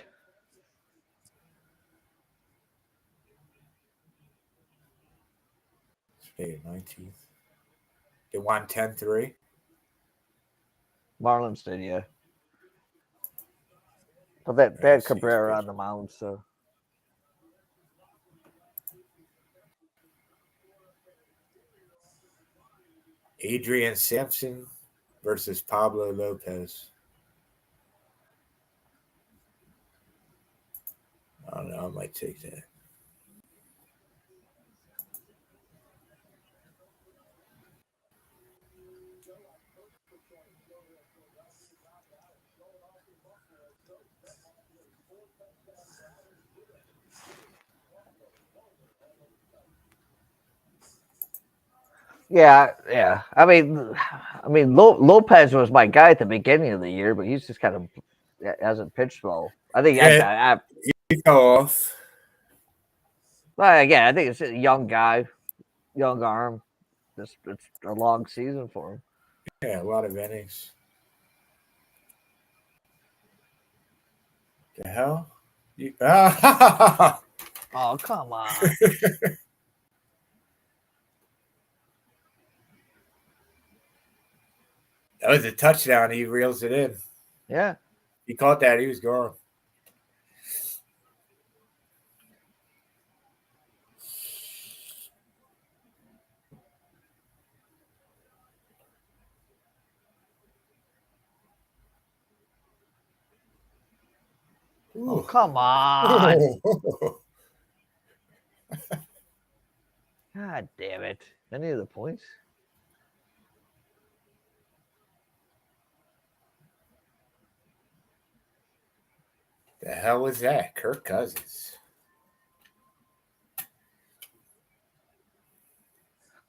Hey, 19th. They won 10-3. Marlins did, yeah. But they had Let's see his Cabrera pitch. on the mound, so. Adrian Sampson versus Pablo Lopez. I don't know. I might take that. Yeah. I mean, Lopez was my guy at the beginning of the year, but he's just kind of hasn't pitched well. I think Yeah. He fell off. well, again, I think it's a young guy, young arm. It's a long season for him. Yeah, a lot of innings. The hell? Oh, come on. That was a touchdown. He reels it in. Yeah. He caught that. He was gone. Oh, come on. God damn it. Any of the points? The hell was that? Kirk Cousins.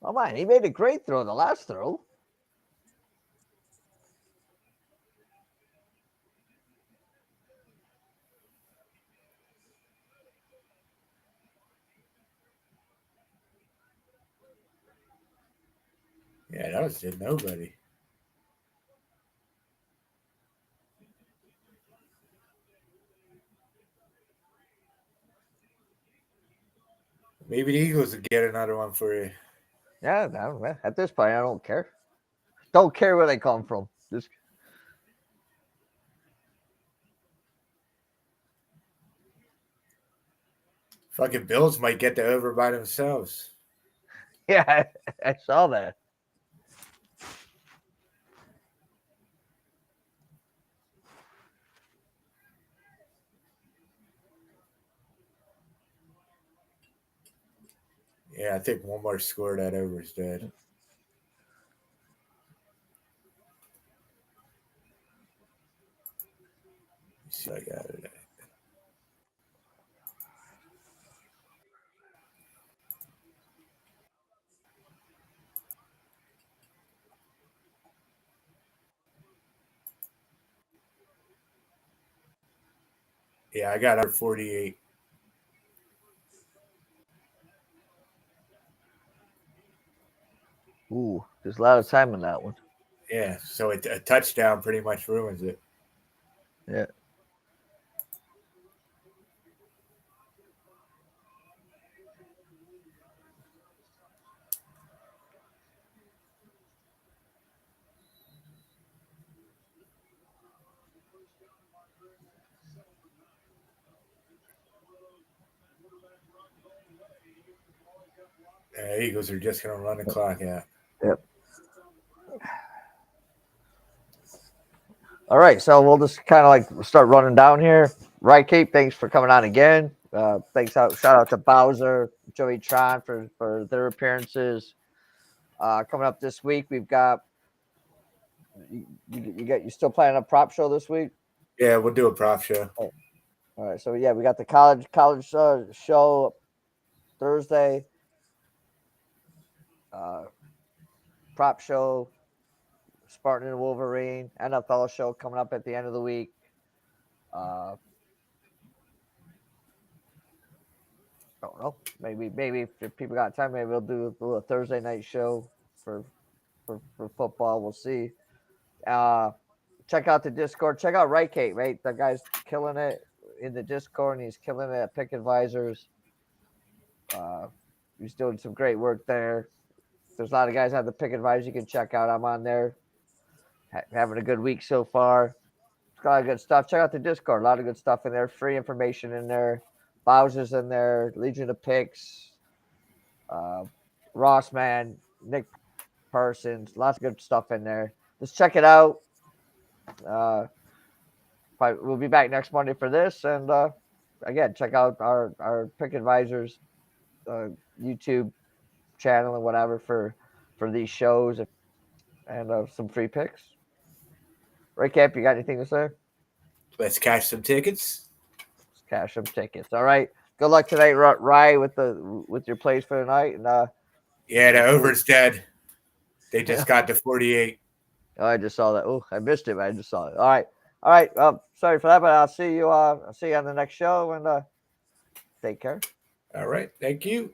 Oh, man. He made a great throw the last throw. Yeah, that was to nobody. Maybe the Eagles will get another one for you. Yeah, at this point, I don't care. Don't care where they come from. Just Fucking Bills might get the over by themselves. yeah, I saw that. Yeah, I think one more score that over's dead. Let's see, I got it. Yeah, I got our 48. Ooh, there's a lot of time in that one. Yeah, so a touchdown pretty much ruins it. Yeah. Eagles are just going to run the clock out. Yep. All right, so we'll just kind of like start running down here. Right, Kate, thanks for coming on again. Shout out to Bowser, Joey Tron for their appearances. Coming up this week, we've got you still planning a prop show this week? Yeah, we'll do a prop show. All right, so yeah, we got the college show Thursday. Prop show, Spartan and Wolverine, NFL show coming up at the end of the week. Don't know. Maybe if people got time, maybe we'll do a Thursday night show for football. We'll see. Check out the Discord. Check out Right Kate, right? That guy's killing it in the Discord, and he's killing it at Pick Advisors. He's doing some great work there. There's a lot of guys on the Pick Advisors you can check out. I'm on there. Having a good week so far. It's got a lot of good stuff. Check out the Discord. A lot of good stuff in there. Free information in there. Bowser's in there. Legion of Picks. Rossman. Nick Parsons. Lots of good stuff in there. Just check it out. We'll be back next Monday for this. And again, check out our Pick Advisors YouTube channel and whatever for these shows and some free picks. Right, Cap, you got anything to say? Let's cash some tickets. Let's cash some tickets. All right. Good luck tonight, Rye, with your plays for tonight. And yeah, the over's dead. They just got to 48. Oh, I just saw that. Oh, I missed it, but I just saw it. All right. Sorry for that, but I'll see you on the next show, and take care. All right. Thank you.